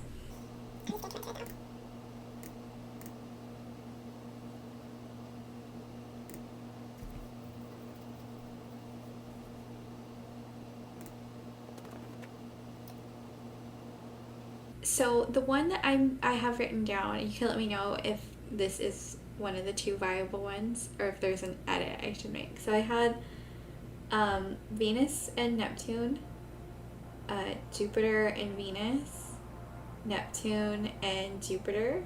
So the one that I have written down, you can let me know if this is one of the two viable ones or if there's an edit I should make. So I had Venus and Neptune, Jupiter and Venus, Neptune and Jupiter,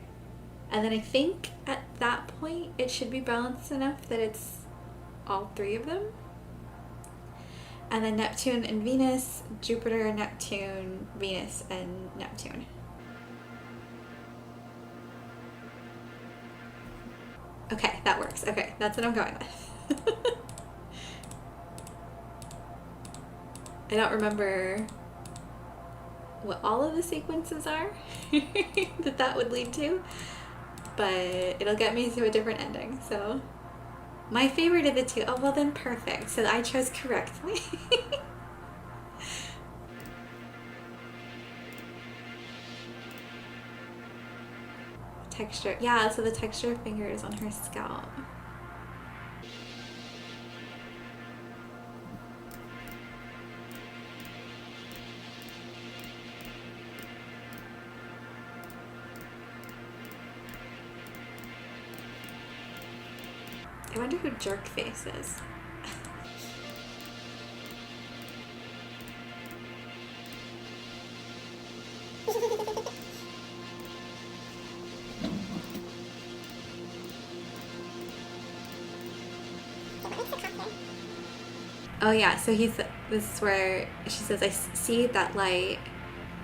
and then I think at that point it should be balanced enough that it's all three of them. And then Neptune and Venus, Jupiter, Neptune, Venus, and Neptune. Okay, that works. Okay, that's what I'm going with. I don't remember what all of the sequences are that would lead to, but it'll get me to a different ending, so. My favorite of the two. Oh, well then perfect. So I chose correctly. Texture. Yeah, so the texture of fingers on her scalp. I wonder who Jerkface is. Oh yeah, so this is where she says, I see that light,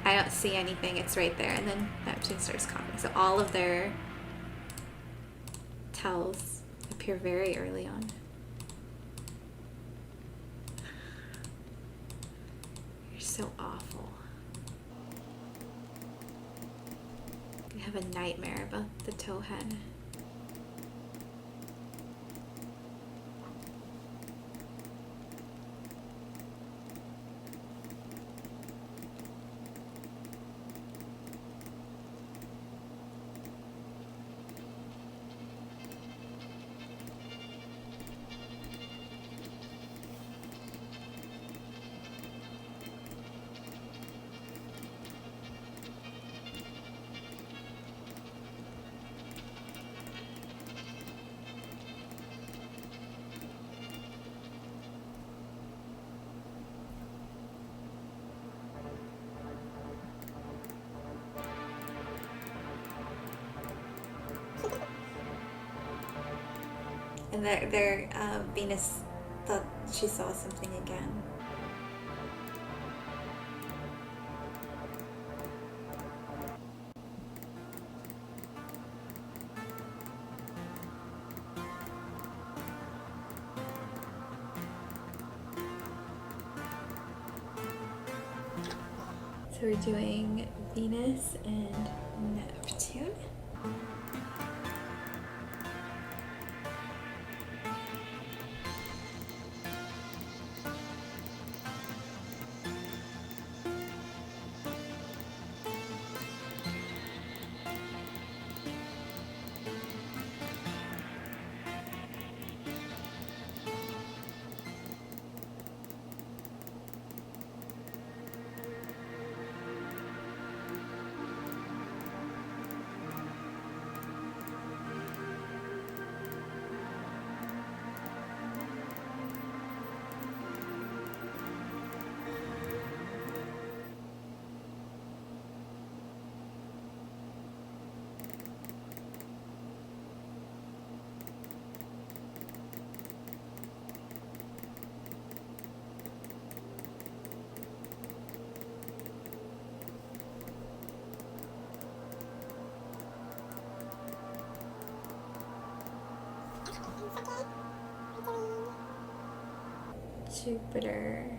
I don't see anything, it's right there. And then Neptune starts coughing. So all of their tells appear very early on. You're so awful. I have a nightmare about the towhead. And their Venus thought she saw something again. So we're doing Venus and Neptune. Jupiter.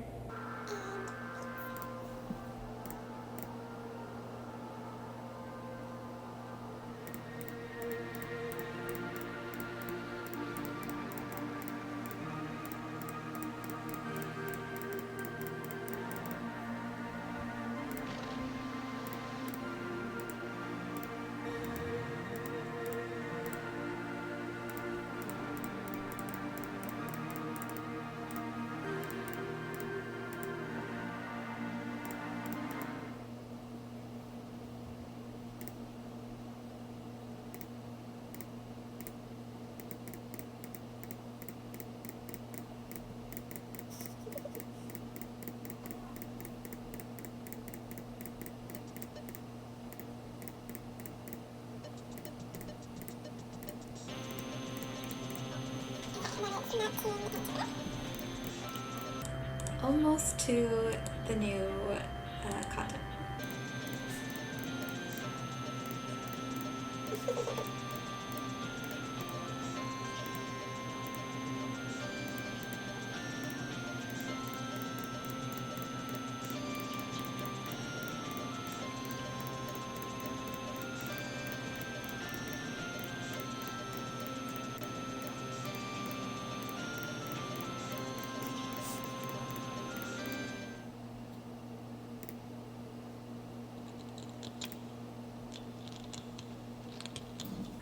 Almost to the new content.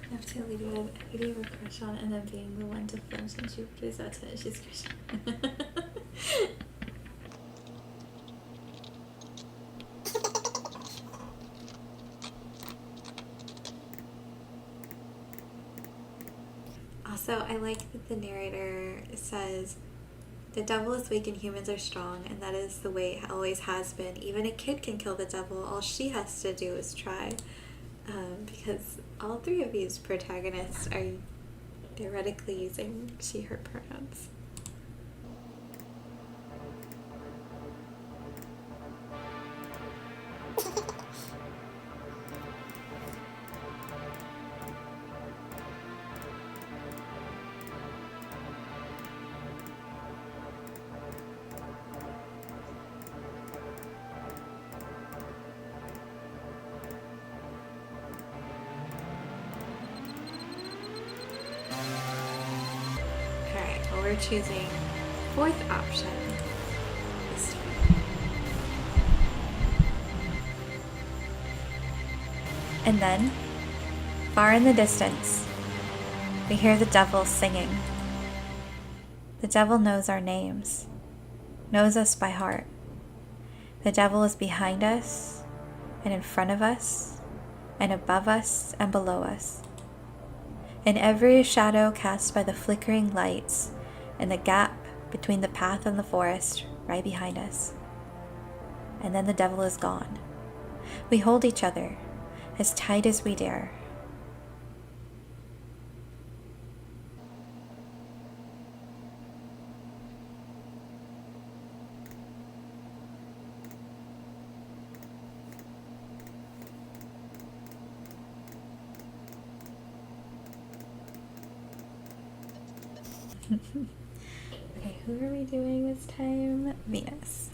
I have to leave a crush on and then being the one to flinch and she plays out to it. She's crushing. Also, I like that the narrator says, the devil is weak and humans are strong, and that is the way it always has been. Even a kid can kill the devil. All she has to do is try. Because all three of these protagonists are theoretically using she, her pronouns. We're choosing fourth option this time. And then, far in the distance, we hear the devil singing. The devil knows our names, knows us by heart. The devil is behind us, and in front of us, and above us, and below us. In every shadow cast by the flickering lights, and the gap between the path and the forest right behind us. And then the devil is gone. We hold each other as tight as we dare. Okay, who are we doing this time? Venus.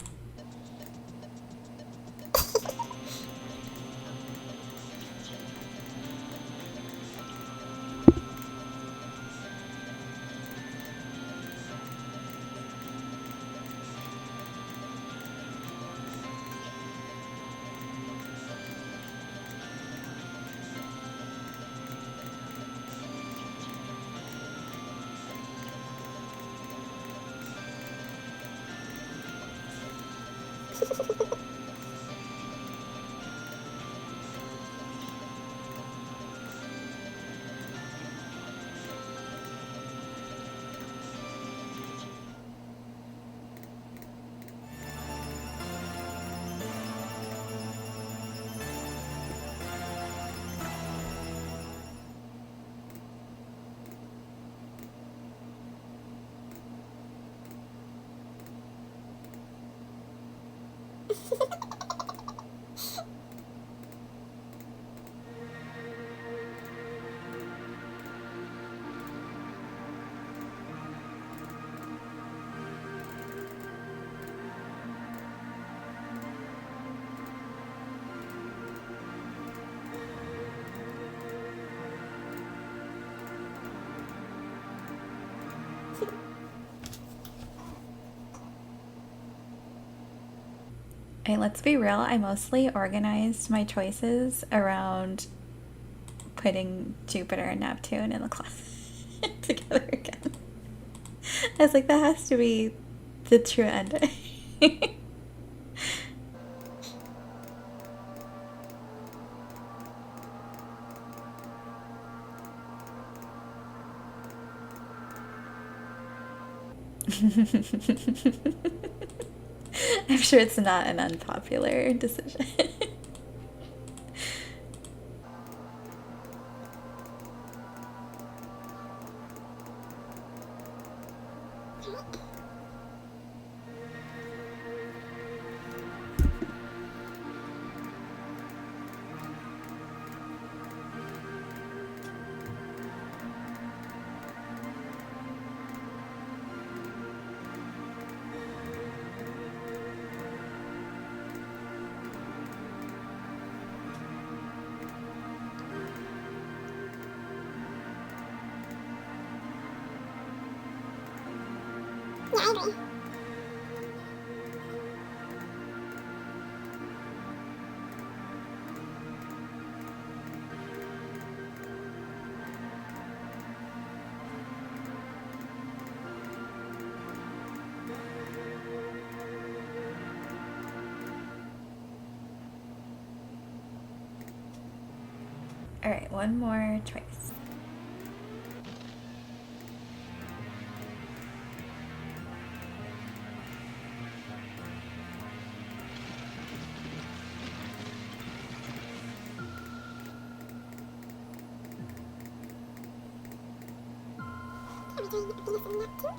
Okay, let's be real. I mostly organized my choices around putting Jupiter and Neptune in the closet together again. I was like, that has to be the true ending. I'm sure it's not an unpopular decision. Yeah, I agree. All right, one more choice. Are we doing Venus and Neptune?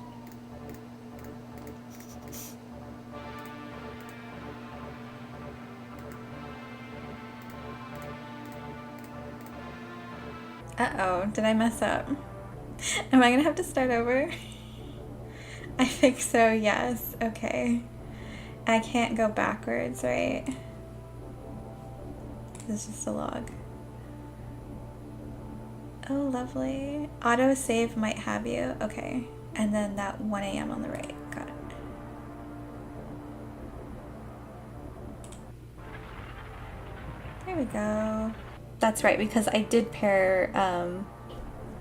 Uh-oh, did I mess up? Am I gonna have to start over? I think so, yes. Okay. I can't go backwards, right? This is just a log. Oh, lovely. Auto save might have you. Okay. And then that 1 a.m. on the right. Got it. There we go. That's right, because I did pair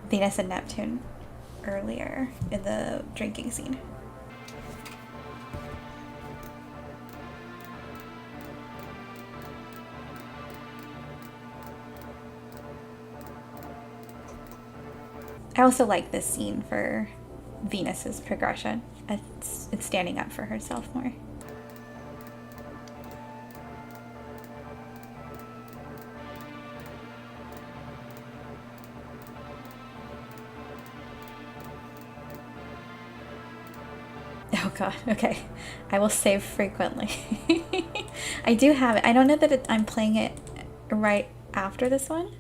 Venus and Neptune earlier in the drinking scene. I also like this scene for Venus's progression. It's standing up for herself more. Oh god, okay. I will save frequently. I do have it. I don't know that I'm playing it right after this one,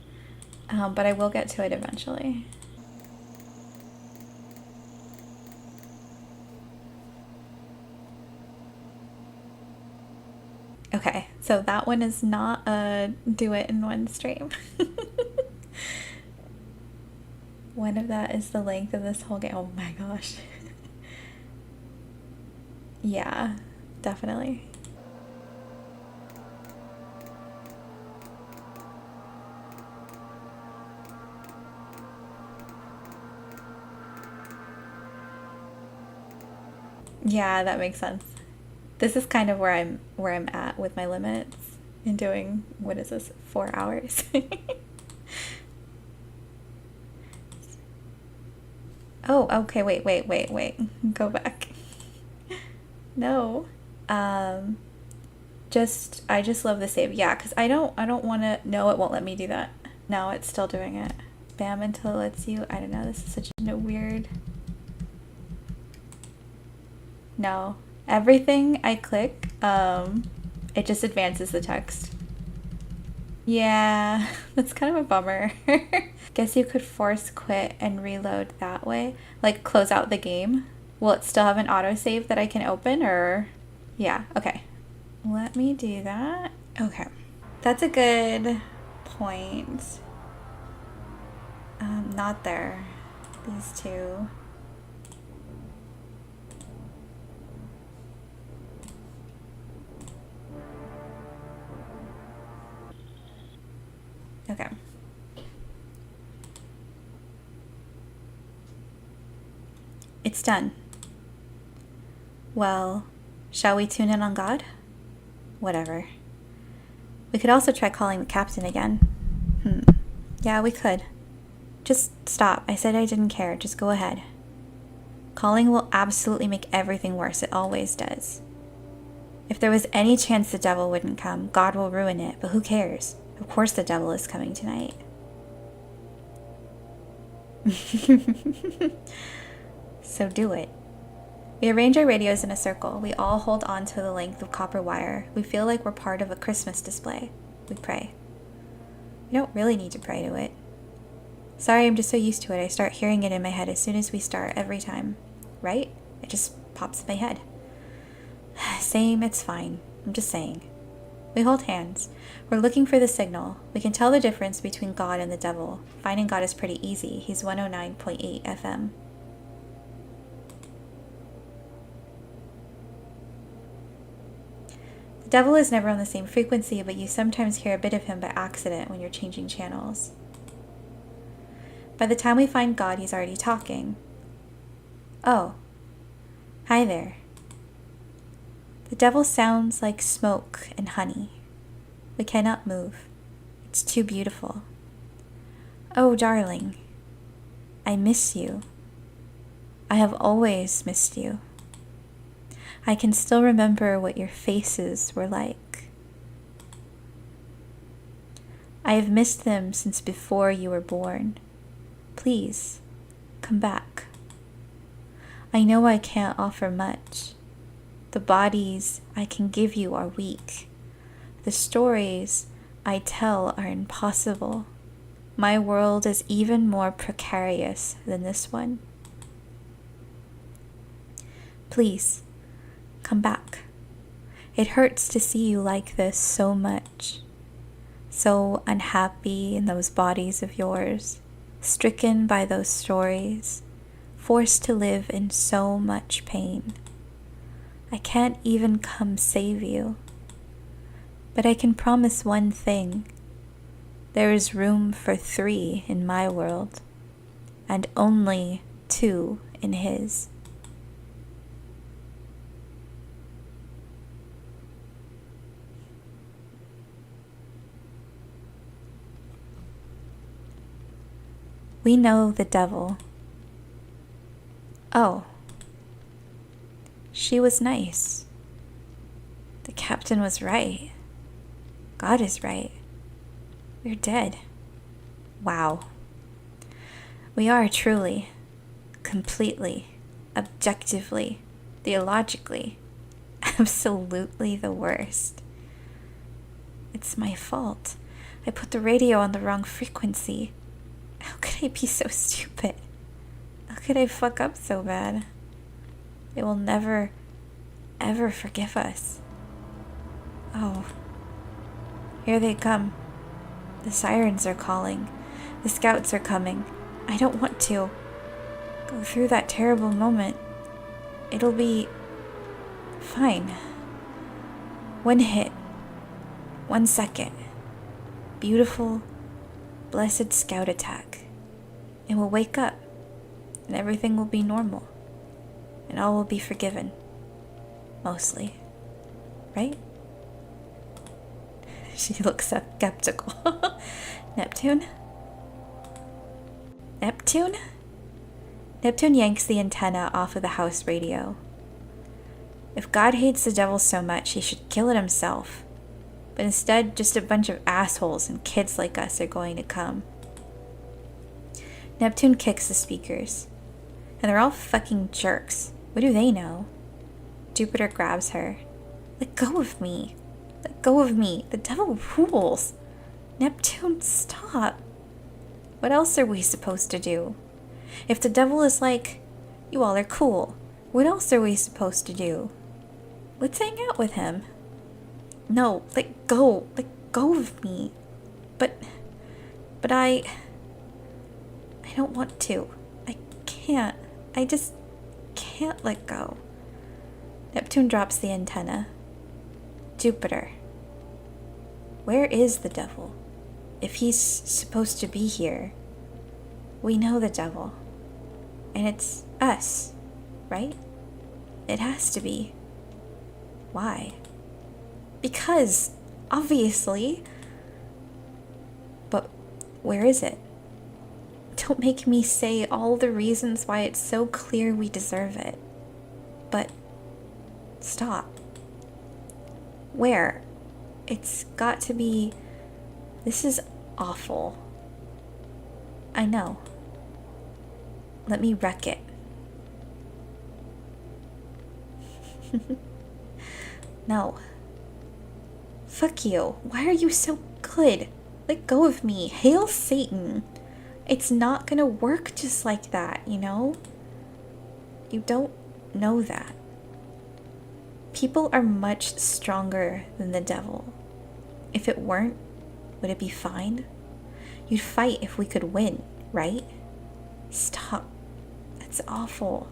but I will get to it eventually. Okay, so that one is not a do it in one stream. One of that is the length of this whole game. Oh my gosh. Yeah, definitely. Yeah, that makes sense. This is kind of where I'm at with my limits in doing, what is this, 4 hours? Oh, okay, wait. Go back. No. I just love the save. Yeah, because I don't want to. No, it won't let me do that. No, it's still doing it. Bam until it lets you. I don't know. This is such a weird. No, everything I click, it just advances the text. Yeah, that's kind of a bummer. Guess you could force quit and reload that way, like close out the game. Will it still have an autosave that I can open, or? Yeah, okay. Let me do that. Okay. That's a good point. Not there. These two. Okay. It's done. Well, shall we tune in on God? Whatever. We could also try calling the captain again. Yeah, we could. Just stop. I said I didn't care. Just go ahead. Calling will absolutely make everything worse. It always does. If there was any chance the devil wouldn't come, God will ruin it, but who cares? Of course the devil is coming tonight. So do it. We arrange our radios in a circle. We all hold on to the length of copper wire. We feel like we're part of a Christmas display. We pray. We don't really need to pray to it. Sorry, I'm just so used to it. I start hearing it in my head as soon as we start every time. Right? It just pops in my head. Same, it's fine. I'm just saying. We hold hands. We're looking for the signal. We can tell the difference between God and the devil. Finding God is pretty easy. He's 109.8 FM. The devil is never on the same frequency, but you sometimes hear a bit of him by accident when you're changing channels. By the time we find God, he's already talking. Oh. Hi there. The devil sounds like smoke and honey. We cannot move. It's too beautiful. Oh, darling. I miss you. I have always missed you. I can still remember what your faces were like. I have missed them since before you were born. Please, come back. I know I can't offer much. The bodies I can give you are weak. The stories I tell are impossible. My world is even more precarious than this one. Please, come back. It hurts to see you like this so much. So unhappy in those bodies of yours, stricken by those stories, forced to live in so much pain. I can't even come save you. But I can promise one thing. There is room for 3 in my world, and only 2 in his. We know the devil. Oh. She was nice. The captain was right. God is right. We're dead. Wow. We are truly, completely, objectively, theologically, absolutely the worst. It's my fault. I put the radio on the wrong frequency. How could I be so stupid? How could I fuck up so bad? They will never, ever forgive us. Oh. Here they come. The sirens are calling. The scouts are coming. I don't want to go through that terrible moment. It'll be fine. 1 hit. 1 second. Beautiful, blessed scout attack. And we'll wake up. And everything will be normal. And all will be forgiven. Mostly. Right? She looks skeptical. Neptune? Neptune? Neptune yanks the antenna off of the house radio. If God hates the devil so much, he should kill it himself. But instead, just a bunch of assholes and kids like us are going to come. Neptune kicks the speakers. And they're all fucking jerks. What do they know? Jupiter grabs her. Let go of me. Let go of me. The devil rules. Neptune, stop. What else are we supposed to do? If the devil is like, you all are cool, what else are we supposed to do? Let's hang out with him. No, let go. Let go of me. But I don't want to. I can't. I just can't let go. Neptune drops the antenna. Jupiter. Where is the devil? If he's supposed to be here, we know the devil. And it's us, right? It has to be. Why? Because, obviously. But where is it? Don't make me say all the reasons why it's so clear we deserve it. But stop. Where? It's got to be... This is awful. I know. Let me wreck it. No. Fuck you. Why are you so good? Let go of me. Hail Satan. It's not gonna work just like that, you know? You don't know that. People are much stronger than the devil. If it weren't, would it be fine? You'd fight if we could win, right? Stop. That's awful.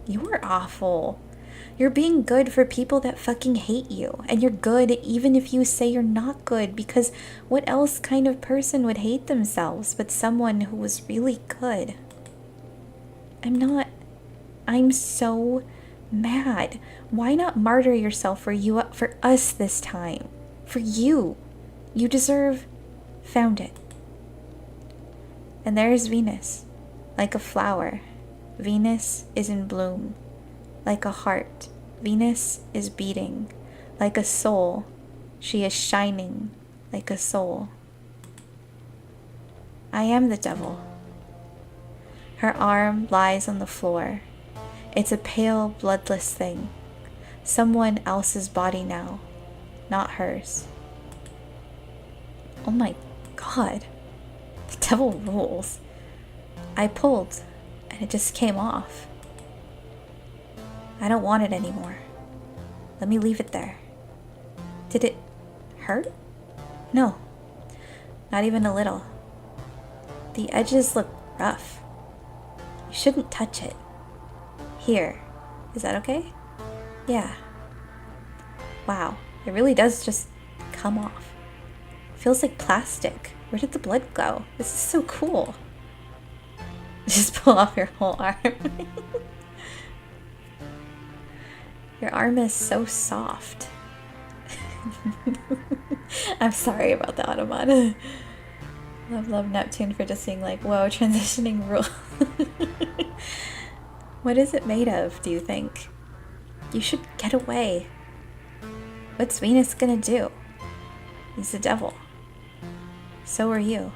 You are awful. You're being good for people that fucking hate you. And you're good even if you say you're not good, because what else kind of person would hate themselves but someone who was really good? I'm so mad. Why not martyr yourself for us this time? For you. You found it. And there's Venus, like a flower. Venus is in bloom. Like a heart, Venus is beating. Like a soul, she is shining like a soul. I am the devil. Her arm lies on the floor. It's a pale, bloodless thing. Someone else's body now, not hers. Oh my god. The devil rules. I pulled, and it just came off. I don't want it anymore. Let me leave it there. Did it hurt? No, not even a little. The edges look rough. You shouldn't touch it. Here, is that okay? Yeah. Wow, it really does just come off. It feels like plastic. Where did the blood go? This is so cool. Just pull off your whole arm. Your arm is so soft. I'm sorry about the automata. Love Neptune for just being like, whoa, transitioning rule. What is it made of, do you think? You should get away. What's Venus gonna do? He's the devil. So are you.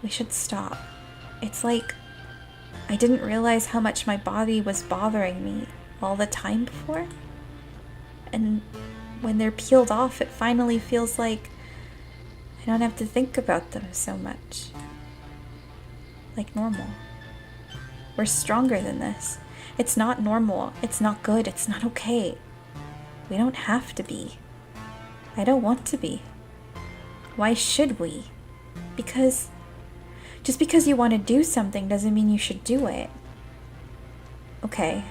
We should stop. It's like I didn't realize how much my body was bothering me all the time before. And when they're peeled off, it finally feels like I don't have to think about them so much. Like normal. We're stronger than this. It's not normal. It's not good. It's not okay. We don't have to be. I don't want to be. Why should we? Because just because you want to do something doesn't mean you should do it. Okay,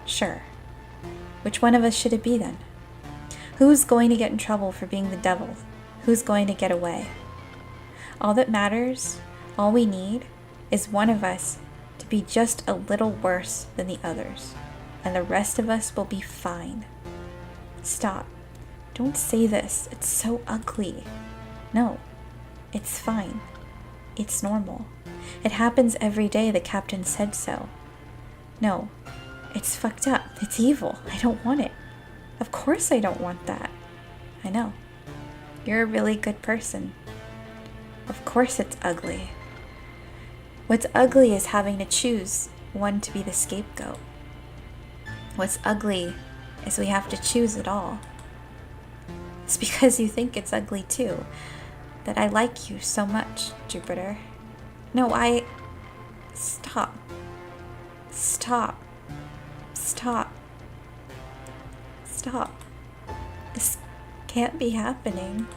sure. Which one of us should it be then? Who's going to get in trouble for being the devil? Who's going to get away? All that matters, all we need, is one of us to be just a little worse than the others, and the rest of us will be fine. Stop. Don't say this. It's so ugly. No, it's fine. It's normal. It happens every day. The captain said so. No, it's fucked up. It's evil. I don't want it. Of course I don't want that. I know. You're a really good person. Of course it's ugly. What's ugly is having to choose one to be the scapegoat. What's ugly is we have to choose it all. It's because you think it's ugly too that I like you so much, Jupiter. No, Stop. Stop. Stop. Stop. This can't be happening.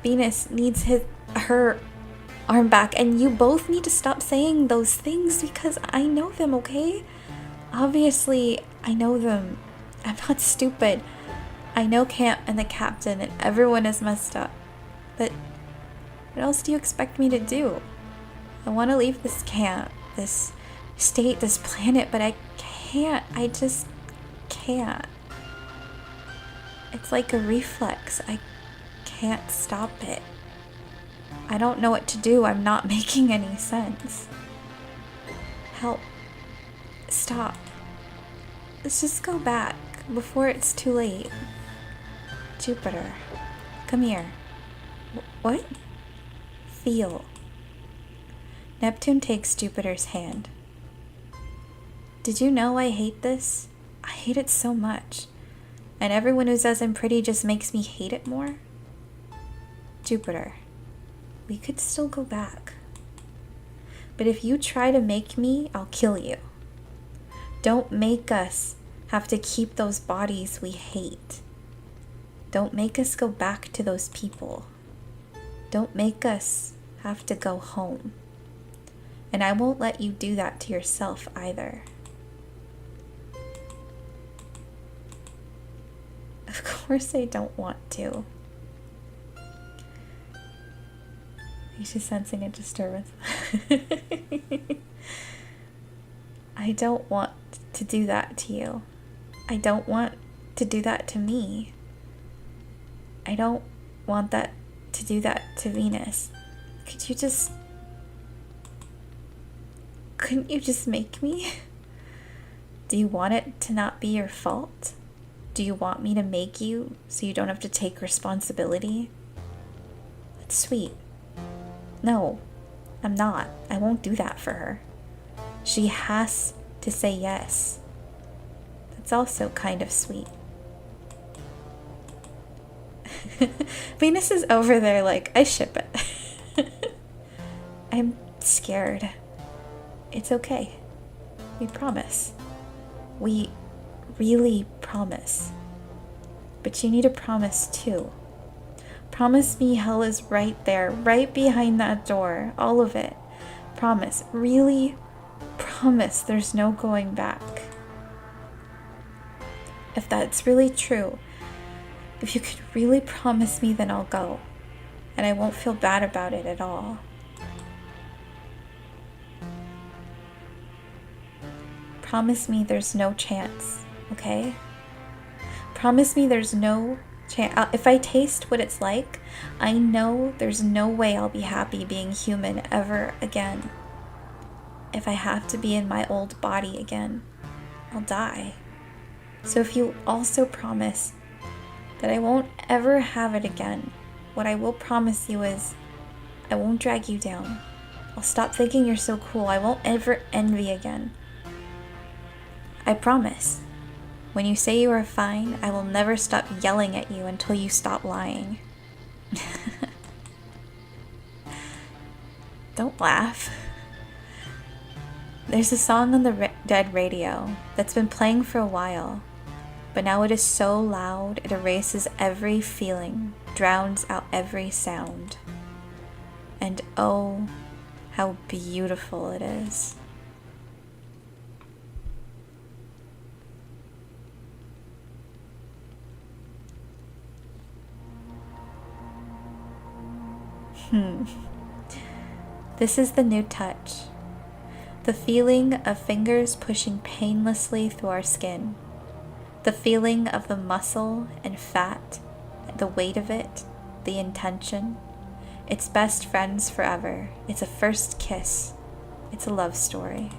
Venus needs her arm back, and you both need to stop saying those things because I know them, okay? Obviously, I know them. I'm not stupid. I know Camp and the captain and everyone is messed up. But what else do you expect me to do? I want to leave this camp, this state, this planet, but I can't. I just can't. It's like a reflex. I can't stop it. I don't know what to do. I'm not making any sense. Help. Stop. Let's just go back before it's too late. Jupiter, come here. What? Feel. Neptune takes Jupiter's hand. Did you know I hate this? I hate it so much. And everyone who says I'm pretty just makes me hate it more? Jupiter, we could still go back. But if you try to make me, I'll kill you. Don't make us have to keep those bodies we hate. Don't make us go back to those people. Don't make us have to go home. And I won't let you do that to yourself either. Of course I don't want to. He's just sensing a disturbance. I don't want to do that to you. I don't want to do that to me. I don't want that to do that to Venus. Couldn't you just make me? Do you want it to not be your fault? Do you want me to make you so you don't have to take responsibility? That's sweet. No, I'm not. I won't do that for her. She has to say yes. That's also kind of sweet. Venus is over there like, I ship it. I'm scared. It's okay. We promise. We really promise. But you need a promise too. Promise me hell is right there, right behind that door. All of it. Promise. Really promise there's no going back. If that's really true, if you could really promise me, then I'll go. And I won't feel bad about it at all. Promise me there's no chance, okay? Promise me there's no chance. If I taste what it's like, I know there's no way I'll be happy being human ever again. If I have to be in my old body again, I'll die. So if you also promise that I won't ever have it again, what I will promise you is I won't drag you down. I'll stop thinking you're so cool. I won't ever envy again. I promise. When you say you are fine, I will never stop yelling at you until you stop lying. Don't laugh. There's a song on the dead radio that's been playing for a while, but now it is so loud it erases every feeling, drowns out every sound. And oh, how beautiful it is. This is the new touch. The feeling of fingers pushing painlessly through our skin. The feeling of the muscle and fat, the weight of it, the intention. It's best friends forever. It's a first kiss. It's a love story.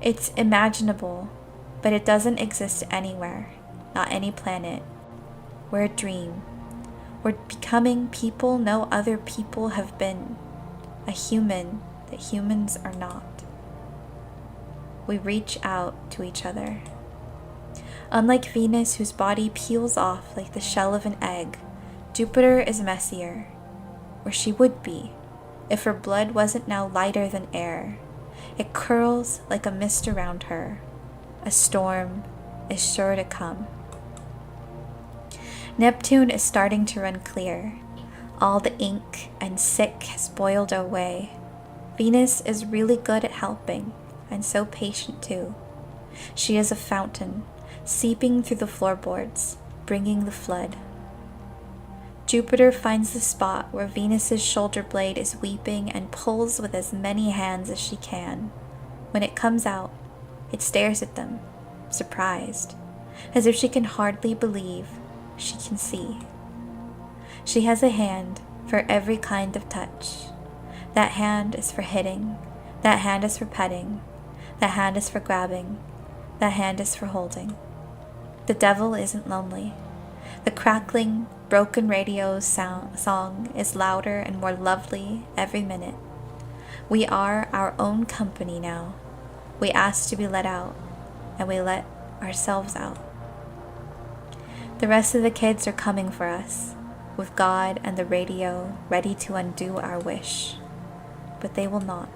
It's imaginable, but it doesn't exist anywhere, not any planet. We're a dream. We're becoming people no other people have been. A human that humans are not. We reach out to each other. Unlike Venus, whose body peels off like the shell of an egg, Jupiter is messier, where she would be, if her blood wasn't now lighter than air. It curls like a mist around her. A storm is sure to come. Neptune is starting to run clear. All the ink and sick has boiled away. Venus is really good at helping, and so patient too. She is a fountain, seeping through the floorboards, bringing the flood. Jupiter finds the spot where Venus's shoulder blade is weeping and pulls with as many hands as she can. When it comes out, it stares at them, surprised, as if she can hardly believe she can see. She has a hand for every kind of touch. That hand is for hitting. That hand is for petting. That hand is for grabbing. That hand is for holding. The devil isn't lonely. The crackling, broken radio song is louder and more lovely every minute. We are our own company now. We ask to be let out, and we let ourselves out. The rest of the kids are coming for us, with God and the radio ready to undo our wish. But they will not.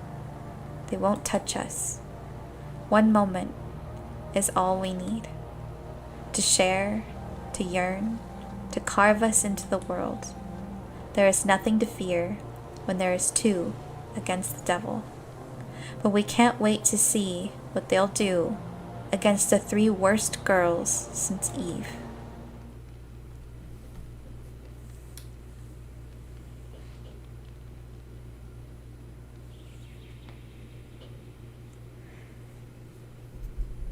They won't touch us. One moment is all we need. To share, to yearn, to carve us into the world. There is nothing to fear when there is two against the devil. But we can't wait to see what they'll do against the 3 worst girls since Eve.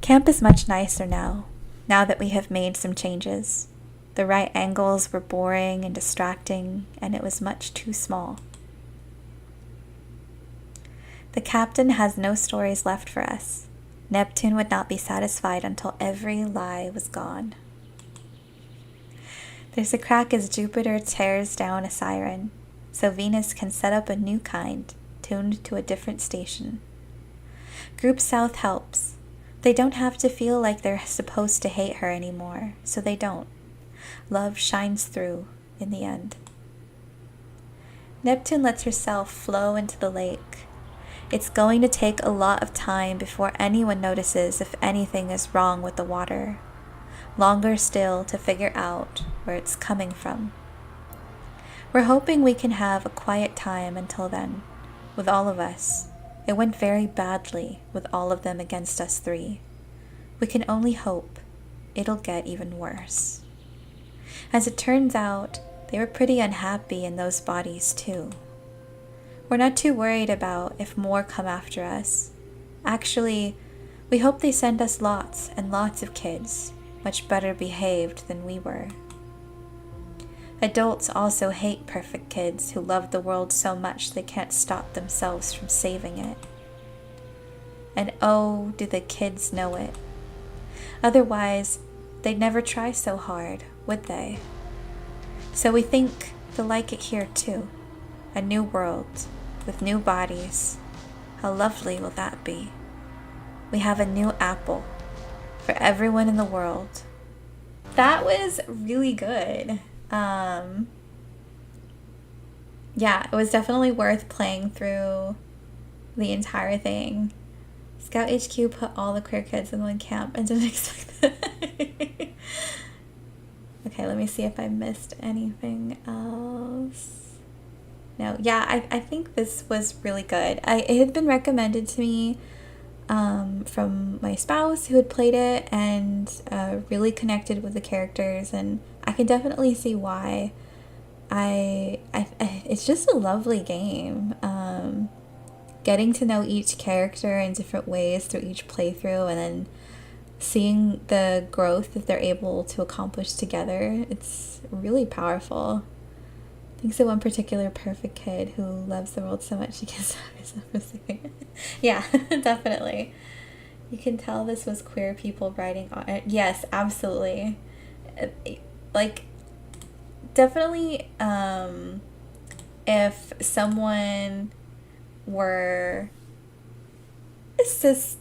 Camp is much nicer now that we have made some changes. The right angles were boring and distracting, and it was much too small. The captain has no stories left for us. Neptune would not be satisfied until every lie was gone. There's a crack as Jupiter tears down a siren, so Venus can set up a new kind, tuned to a different station. Group South helps. They don't have to feel like they're supposed to hate her anymore, so they don't. Love shines through in the end. Neptune lets herself flow into the lake. It's going to take a lot of time before anyone notices if anything is wrong with the water. Longer still to figure out where it's coming from. We're hoping we can have a quiet time until then, with all of us. It went very badly with all of them against us 3. We can only hope it'll get even worse. As it turns out, they were pretty unhappy in those bodies too. We're not too worried about if more come after us. Actually, we hope they send us lots and lots of kids, much better behaved than we were. Adults also hate perfect kids who love the world so much they can't stop themselves from saving it. And oh, do the kids know it. Otherwise, they'd never try so hard, would they? So we think they'll like it here too. A new world, with new bodies. How lovely will that be? We have a new apple for everyone in the world. That was really good. Yeah, it was definitely worth playing through the entire thing. Scout HQ put all the queer kids in one camp and didn't expect that. Okay, let me see if I missed anything else. No, yeah, I think this was really good. It had been recommended to me from my spouse who had played it and really connected with the characters, and I can definitely see why. It's just a lovely game. Getting to know each character in different ways through each playthrough, and then seeing the growth that they're able to accomplish together, it's really powerful. I think so one particular perfect kid who loves the world so much he can't stop himself from saying it. Yeah, definitely. You can tell this was queer people writing on it. Yes, absolutely. Like, definitely, if someone were cis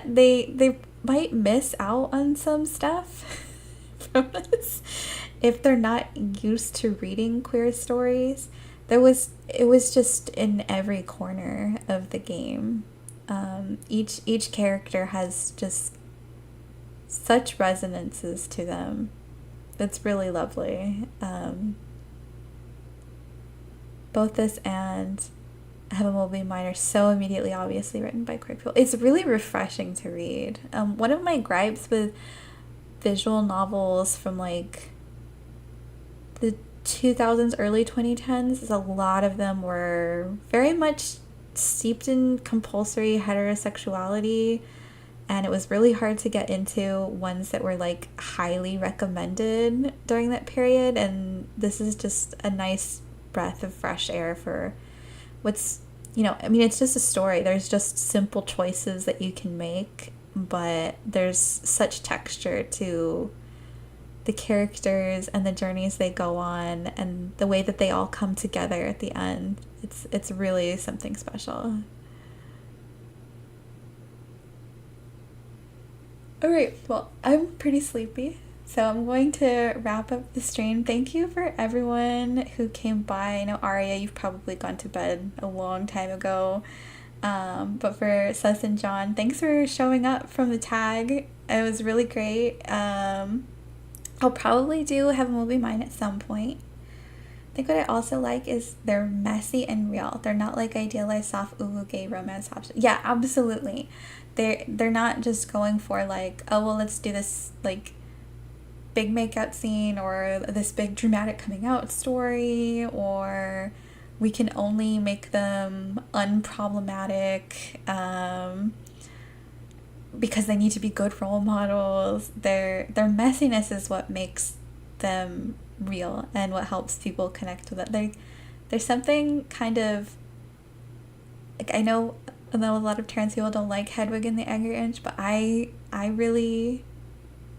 they might miss out on some stuff from this if they're not used to reading queer stories. It was just in every corner of the game. Each character has just such resonances to them. It's really lovely. Both this and Heaven Will Be Mine are so immediately obviously written by queer people. It's really refreshing to read. One of my gripes with visual novels from like the 2000s, early 2010s is a lot of them were very much steeped in compulsory heterosexuality, and it was really hard to get into ones that were like highly recommended during that period, and this is just a nice breath of fresh air for what's, I mean, it's just a story. There's just simple choices that you can make, but there's such texture to the characters and the journeys they go on and the way that they all come together at the end. It's really something special. Alright, well, I'm pretty sleepy, so I'm going to wrap up the stream. Thank you for everyone who came by. I know Aria, you've probably gone to bed a long time ago. But for Seth and John, thanks for showing up from the tag. It was really great. I'll probably do Have a Movie Mine at some point. I think what I also like is they're messy and real. They're not like idealized soft ooh gay romance option. Yeah, absolutely. They're not just going for like, oh well, let's do this like big makeout scene or this big dramatic coming out story, or we can only make them unproblematic because they need to be good role models. Their messiness is what makes them real and what helps people connect with it. There's something kind of like, I know a lot of trans people don't like Hedwig and the Angry Inch, but I really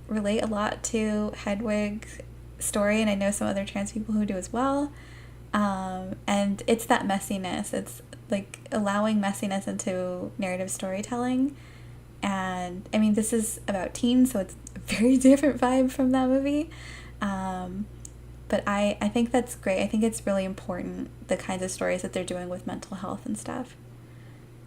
relate a lot to Hedwig's story, and I know some other trans people who do as well. And it's that messiness. It's like allowing messiness into narrative storytelling. And I mean, this is about teens, so it's a very different vibe from that movie. But I think that's great. I think it's really important, the kinds of stories that they're doing with mental health and stuff.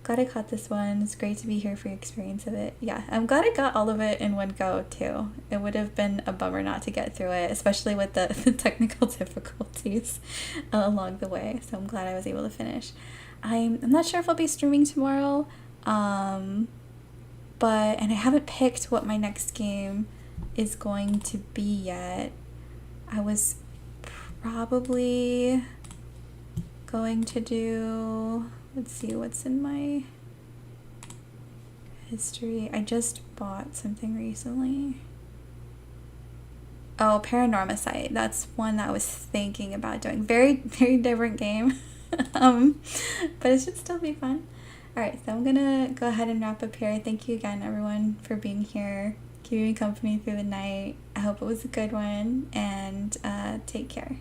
Glad I caught this one. It's great to be here for your experience of it. Yeah, I'm glad I got all of it in one go, too. It would have been a bummer not to get through it, especially with the technical difficulties along the way. So I'm glad I was able to finish. I'm not sure if I'll be streaming tomorrow, and I haven't picked what my next game is going to be yet. I was probably going to do... Let's see what's in my history. I just bought something recently. Oh, Paranormicide. That's one that I was thinking about doing. Very, very different game. But it should still be fun. Alright, so I'm gonna go ahead and wrap up here. Thank you again, everyone, for being here, keeping me company through the night. I hope it was a good one, and take care.